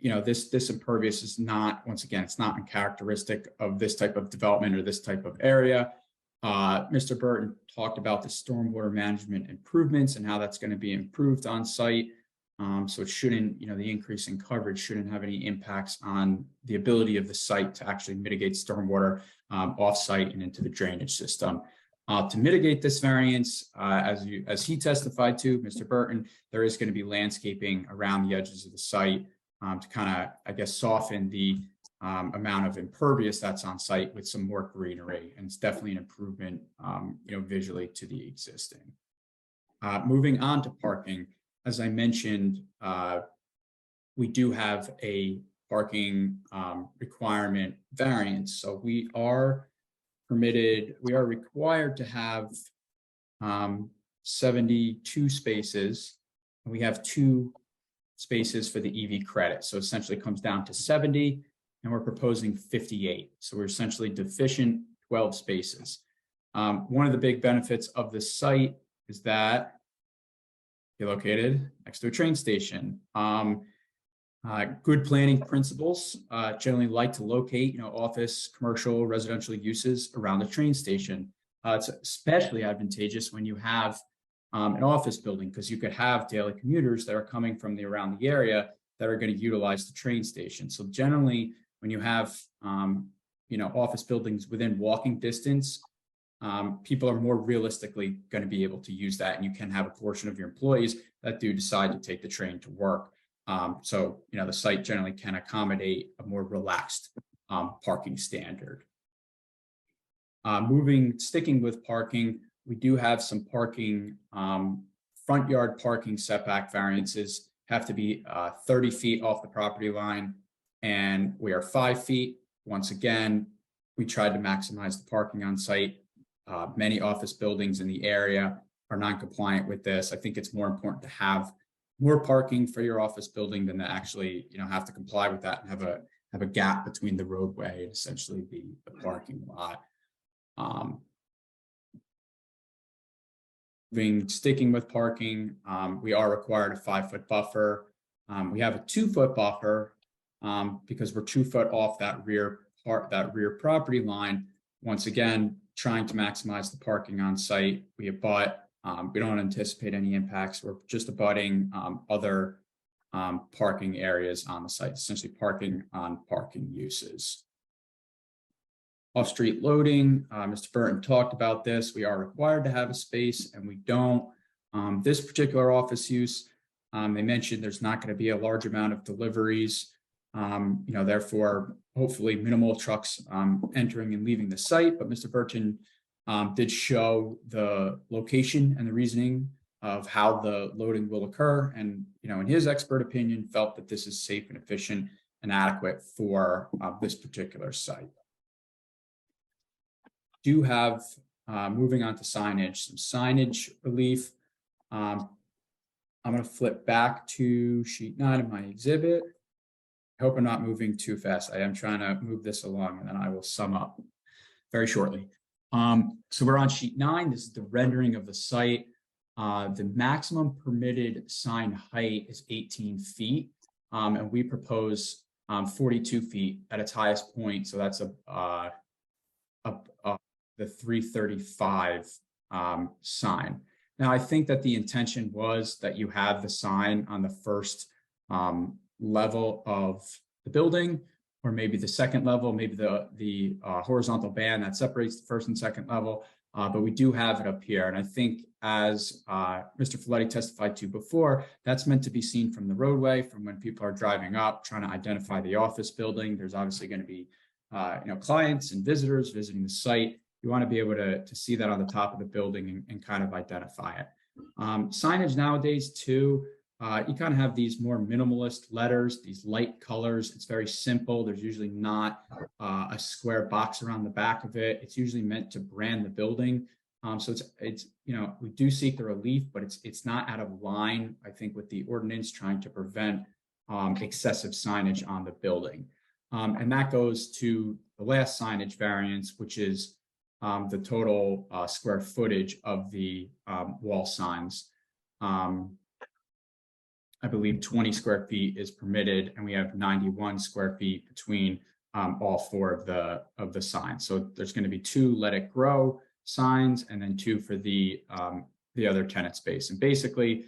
This impervious is not, once again, it's not uncharacteristic of this type of development or this type of area. Mr. Burton talked about the stormwater management improvements and how that's going to be improved on site. So it shouldn't, the increase in coverage shouldn't have any impacts on the ability of the site to actually mitigate stormwater off-site and into the drainage system. To mitigate this variance, as he testified to, Mr. Burton, there is going to be landscaping around the edges of the site to kind of, soften the amount of impervious that's on site with some more greenery. And it's definitely an improvement, visually to the existing. Moving on to parking, as I mentioned, we do have a parking requirement variance. So we are required to have 72 spaces. And we have 2 spaces for the EV credit. So essentially it comes down to 70 and we're proposing 58. So we're essentially deficient 12 spaces. One of the big benefits of this site is that you're located next to a train station. Good planning principles generally like to locate, office, commercial, residential uses around the train station. It's especially advantageous when you have an office building because you could have daily commuters that are coming from around the area that are going to utilize the train station. So generally, when you have office buildings within walking distance, people are more realistically going to be able to use that, and you can have a portion of your employees that do decide to take the train to work. So the site generally can accommodate a more relaxed parking standard. Sticking with parking, we do have some parking, front yard parking setback variances have to be 30 feet off the property line, and we are 5 feet. Once again, we tried to maximize the parking on site. Many office buildings in the area are non-compliant with this. I think it's more important to have more parking for your office building than to actually, have to comply with that and have a gap between the roadway and essentially the parking lot. Sticking with parking, we are required a 5-foot buffer. We have a 2-foot buffer because we're 2 foot off that rear property line. Once again, trying to maximize the parking on site. We don't anticipate any impacts. We're just abutting other parking areas on the site, essentially parking on parking uses. Off-street loading, Mr. Burton talked about this. We are required to have a space and we don't. This particular office use, they mentioned there's not going to be a large amount of deliveries. Therefore, hopefully minimal trucks entering and leaving the site. But Mr. Burton did show the location and the reasoning of how the loading will occur. And, in his expert opinion, felt that this is safe and efficient and adequate for this particular site. Do have, moving on to signage, some signage relief. I'm going to flip back to sheet 9 of my exhibit. I hope I'm not moving too fast. I am trying to move this along and then I will sum up very shortly. So we're on sheet 9. This is the rendering of the site. The maximum permitted sign height is 18 feet. And we propose 42 feet at its highest point. So that's the 335 sign. Now, I think that the intention was that you have the sign on the first level of the building, or maybe the second level, maybe the horizontal band that separates the first and second level. But we do have it up here. And I think as Mr. Folletti testified to before, that's meant to be seen from the roadway, from when people are driving up, trying to identify the office building. There's obviously going to be clients and visitors visiting the site. You want to be able to see that on the top of the building and kind of identify it. Signage nowadays too, you kind of have these more minimalist letters, these light colors. It's very simple. There's usually not a square box around the back of it. It's usually meant to brand the building. So it's, you know, we do seek the relief, but it's not out of line, I think, with the ordinance trying to prevent excessive signage on the building. And that goes to the last signage variance, which is the total square footage of the wall signs. I believe 20 square feet is permitted, and we have 91 square feet between all four of the signs. So there's going to be 2 Let It Grow signs, and then 2 for the other tenant space. And basically,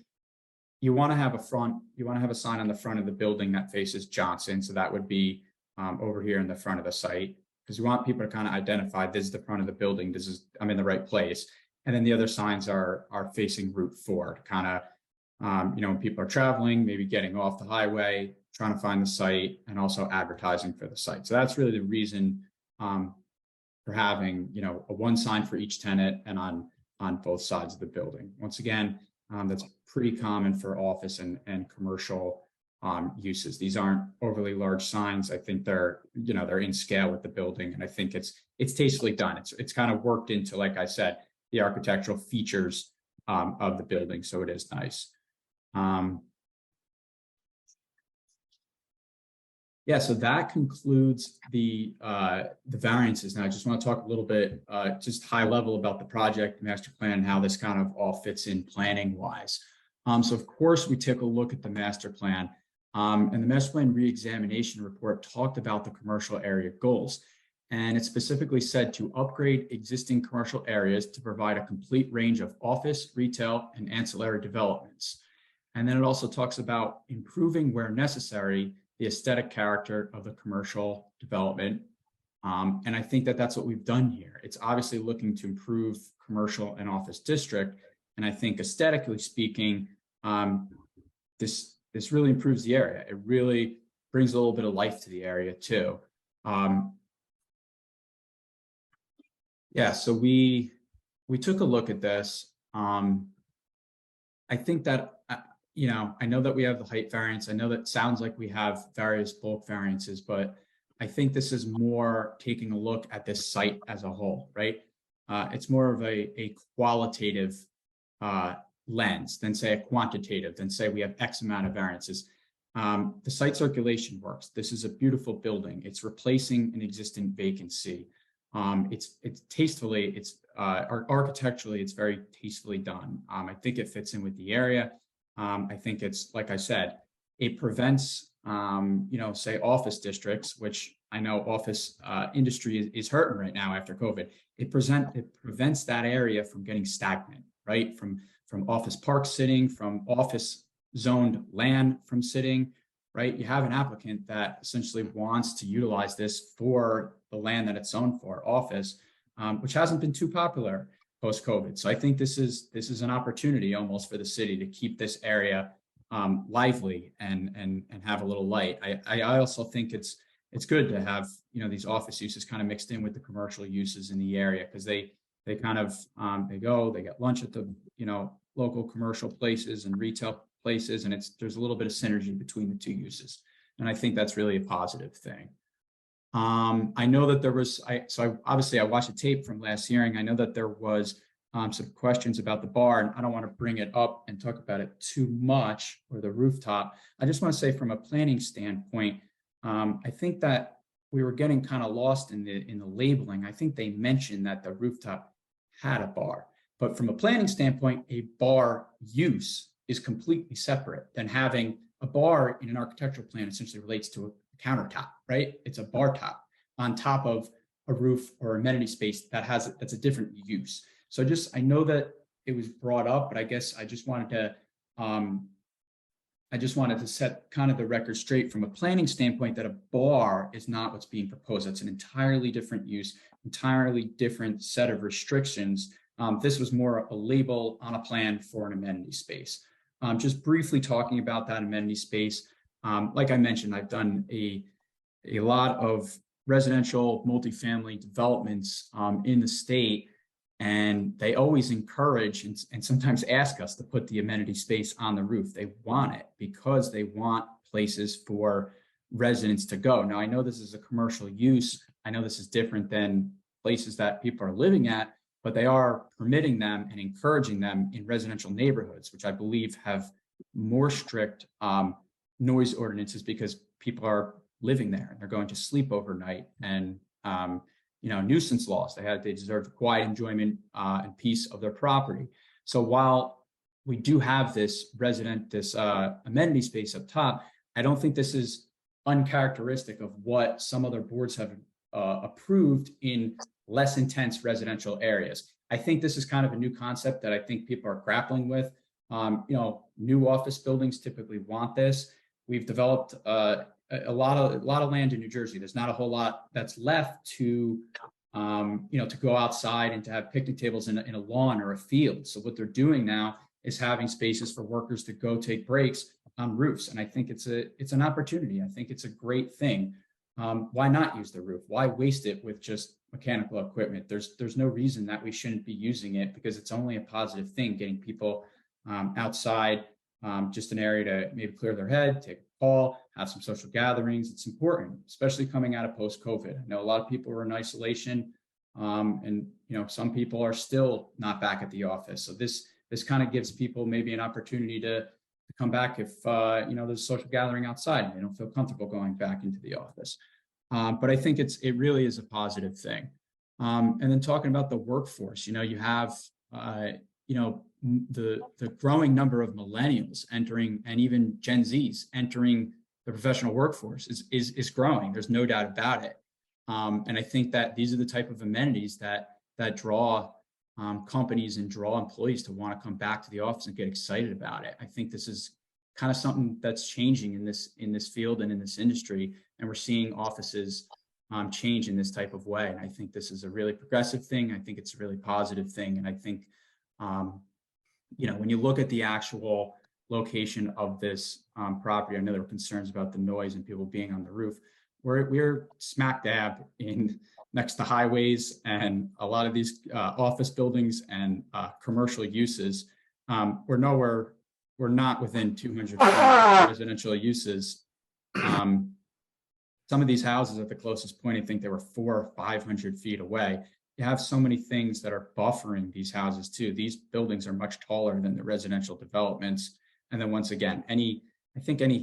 you want to have a sign on the front of the building that faces Johnson. So that would be over here in the front of the site, because you want people to kind of identify this is the front of the building. I'm in the right place. And then the other signs are facing Route 4 to kind of, you know, when people are traveling, maybe getting off the highway, trying to find the site, and also advertising for the site. So that's really the reason for having, you know, a 1 sign for each tenant and on both sides of the building. Once again, that's pretty common for office and commercial uses. These aren't overly large signs. I think they're, you know, they're in scale with the building, and I think it's tastefully done. It's kind of worked into, like I said, the architectural features of the building, so it is nice. Yeah, so that concludes the variances. Now, I just want to talk a little bit, just high level about the project master plan and how this kind of all fits in planning wise. So of course, we took a look at the master plan, and the master plan reexamination report talked about the commercial area goals. And it specifically said to upgrade existing commercial areas to provide a complete range of office, retail, and ancillary developments. And then it also talks about improving where necessary the aesthetic character of the commercial development. And I think that that's what we've done here. It's obviously looking to improve commercial and office district. And I think aesthetically speaking, this really improves the area. It really brings a little bit of life to the area too. Yeah, so we took a look at this. I think that, you know, I know that we have the height variance. I know that sounds like we have various bulk variances, but I think this is more taking a look at this site as a whole, right? It's more of a qualitative lens than say a quantitative, than say we have X amount of variances. The site circulation works. This is a beautiful building. It's replacing an existing vacancy. It's tastefully, architecturally, it's very tastefully done. I think it fits in with the area. I think it's, like I said, it prevents, you know, say office districts, which I know office industry is hurting right now after COVID. It prevents that area from getting stagnant, right? From office park sitting, from office zoned land from sitting, right? You have an applicant that essentially wants to utilize this for the land that it's zoned for, office, which hasn't been too popular post-COVID. So I think this is an opportunity almost for the city to keep this area lively and have a little light. I also think it's good to have, you know, these office uses kind of mixed in with the commercial uses in the area, because they kind of they get lunch at the, you know, local commercial places and retail places, and there's a little bit of synergy between the two uses, and I think that's really a positive thing. I know that there was, obviously I watched the tape from last hearing. I know that there was some questions about the bar, and I don't want to bring it up and talk about it too much, or the rooftop. I just want to say from a planning standpoint, I think that we were getting kind of lost in the labeling. I think they mentioned that the rooftop had a bar, but from a planning standpoint, a bar use is completely separate than having a bar in an architectural plan. Essentially relates to a countertop, right? It's a bar top on top of a roof or amenity space that's a different use. So I know that it was brought up, but I guess I just wanted to set kind of the record straight from a planning standpoint that a bar is not what's being proposed. That's an entirely different use, entirely different set of restrictions. This was more a label on a plan for an amenity space. Just briefly talking about that amenity space. Like I mentioned, I've done a lot of residential multifamily developments in the state, and they always encourage and sometimes ask us to put the amenity space on the roof. They want it because they want places for residents to go. Now, I know this is a commercial use. I know this is different than places that people are living at, but they are permitting them and encouraging them in residential neighborhoods, which I believe have more strict noise ordinances because people are living there and they're going to sleep overnight, and nuisance laws. They deserve the quiet enjoyment and peace of their property. So while we do have this amenity space up top, I don't think this is uncharacteristic of what some other boards have approved in less intense residential areas. I think this is kind of a new concept that I think people are grappling with. New office buildings typically want this. We've developed a lot of land in New Jersey. There's not a whole lot that's left to go outside and to have picnic tables in a lawn or a field. So what they're doing now is having spaces for workers to go take breaks on roofs. And I think it's an opportunity. I think it's a great thing. Why not use the roof? Why waste it with just mechanical equipment? There's no reason that we shouldn't be using it, because it's only a positive thing, getting people outside, just an area to maybe clear their head, take a call, have some social gatherings. It's important, especially coming out of post-COVID. I know a lot of people are in isolation, and some people are still not back at the office. So this kind of gives people maybe an opportunity to come back if there's a social gathering outside and they don't feel comfortable going back into the office. But I think it really is a positive thing. And then talking about the workforce, you have the growing number of millennials entering, and even Gen Zs entering the professional workforce is growing. There's no doubt about it. And I think that these are the type of amenities that draw companies and draw employees to want to come back to the office and get excited about it. I think this is kind of something that's changing in this field and in this industry, and we're seeing offices change in this type of way. And I think this is a really progressive thing. I think it's a really positive thing. And I think when you look at the actual location of this property, I know there were concerns about the noise and people being on the roof. We're smack dab next to highways and a lot of these office buildings and commercial uses. We're not within 200 feet of residential uses. Some of these houses at the closest point, I think they were 400 or 500 feet away. You have so many things that are buffering these houses too. These buildings are much taller than the residential developments. And then once again, any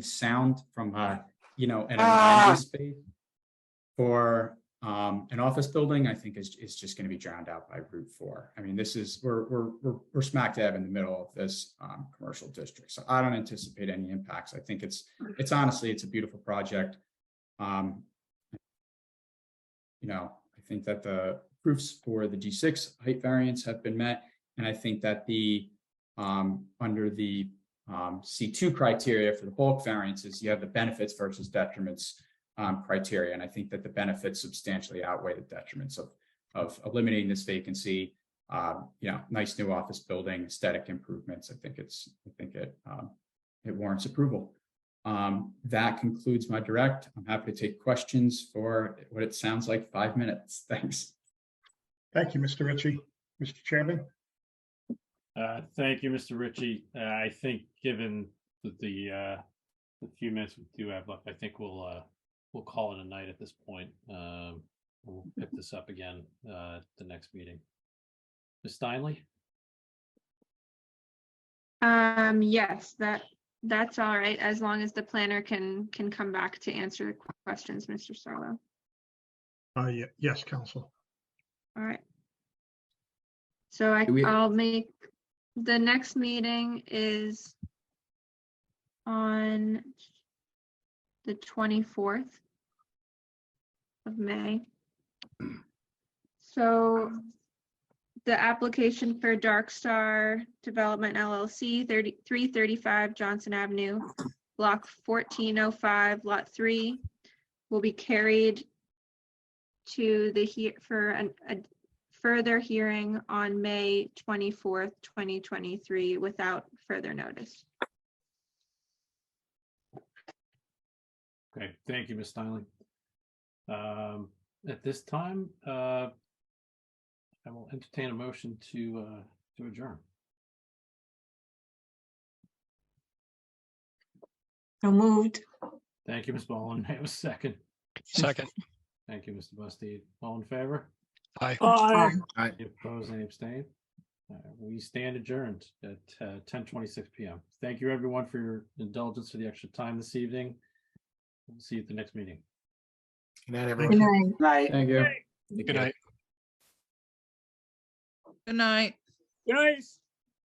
sound from an amenity space for an office building, I think is just going to be drowned out by Route 4. I mean, we're smack dab in the middle of this commercial district, so I don't anticipate any impacts. I think it's honestly a beautiful project. I think that the proofs for the D6 height variance have been met, and I think that the under the C2 criteria for the bulk variances, you have the benefits versus detriments criteria. And I think that the benefits substantially outweigh the detriments of eliminating this vacancy, nice new office building, aesthetic improvements. I think it warrants approval. That concludes my direct. I'm happy to take questions for what it sounds like 5 minutes. Thanks. Thank you, Mr. Ritchie. Mr. Chairman. Thank you, Mr. Ritchie. I think given the few minutes we do have left, I think we'll call it a night at this point. We'll pick this up again at the next meeting. Ms. Steinle? Yes, that's all right, as long as the planner can come back to answer the questions, Mr. Sarlo. Yes, Council. All right. So I'll make, the next meeting is on the 24th of May. So the application for Dark Star Development LLC, 335 Johnson Avenue, block 1405, lot 3, will be carried to for a further hearing on May 24th, 2023, without further notice. Okay, thank you, Ms. Steinle. At this time, I will entertain a motion to adjourn. So moved. Thank you, Ms. Bowen. I have a second. Second. Thank you, Mr. Bastide. All in favor? Aye. Aye. Any opposed, any abstain? We stand adjourned at 10:26 PM. Thank you, everyone, for your indulgence for the extra time this evening. We'll see you at the next meeting. Good night, Good everyone. night. Night. Thank you. Good night. Good night.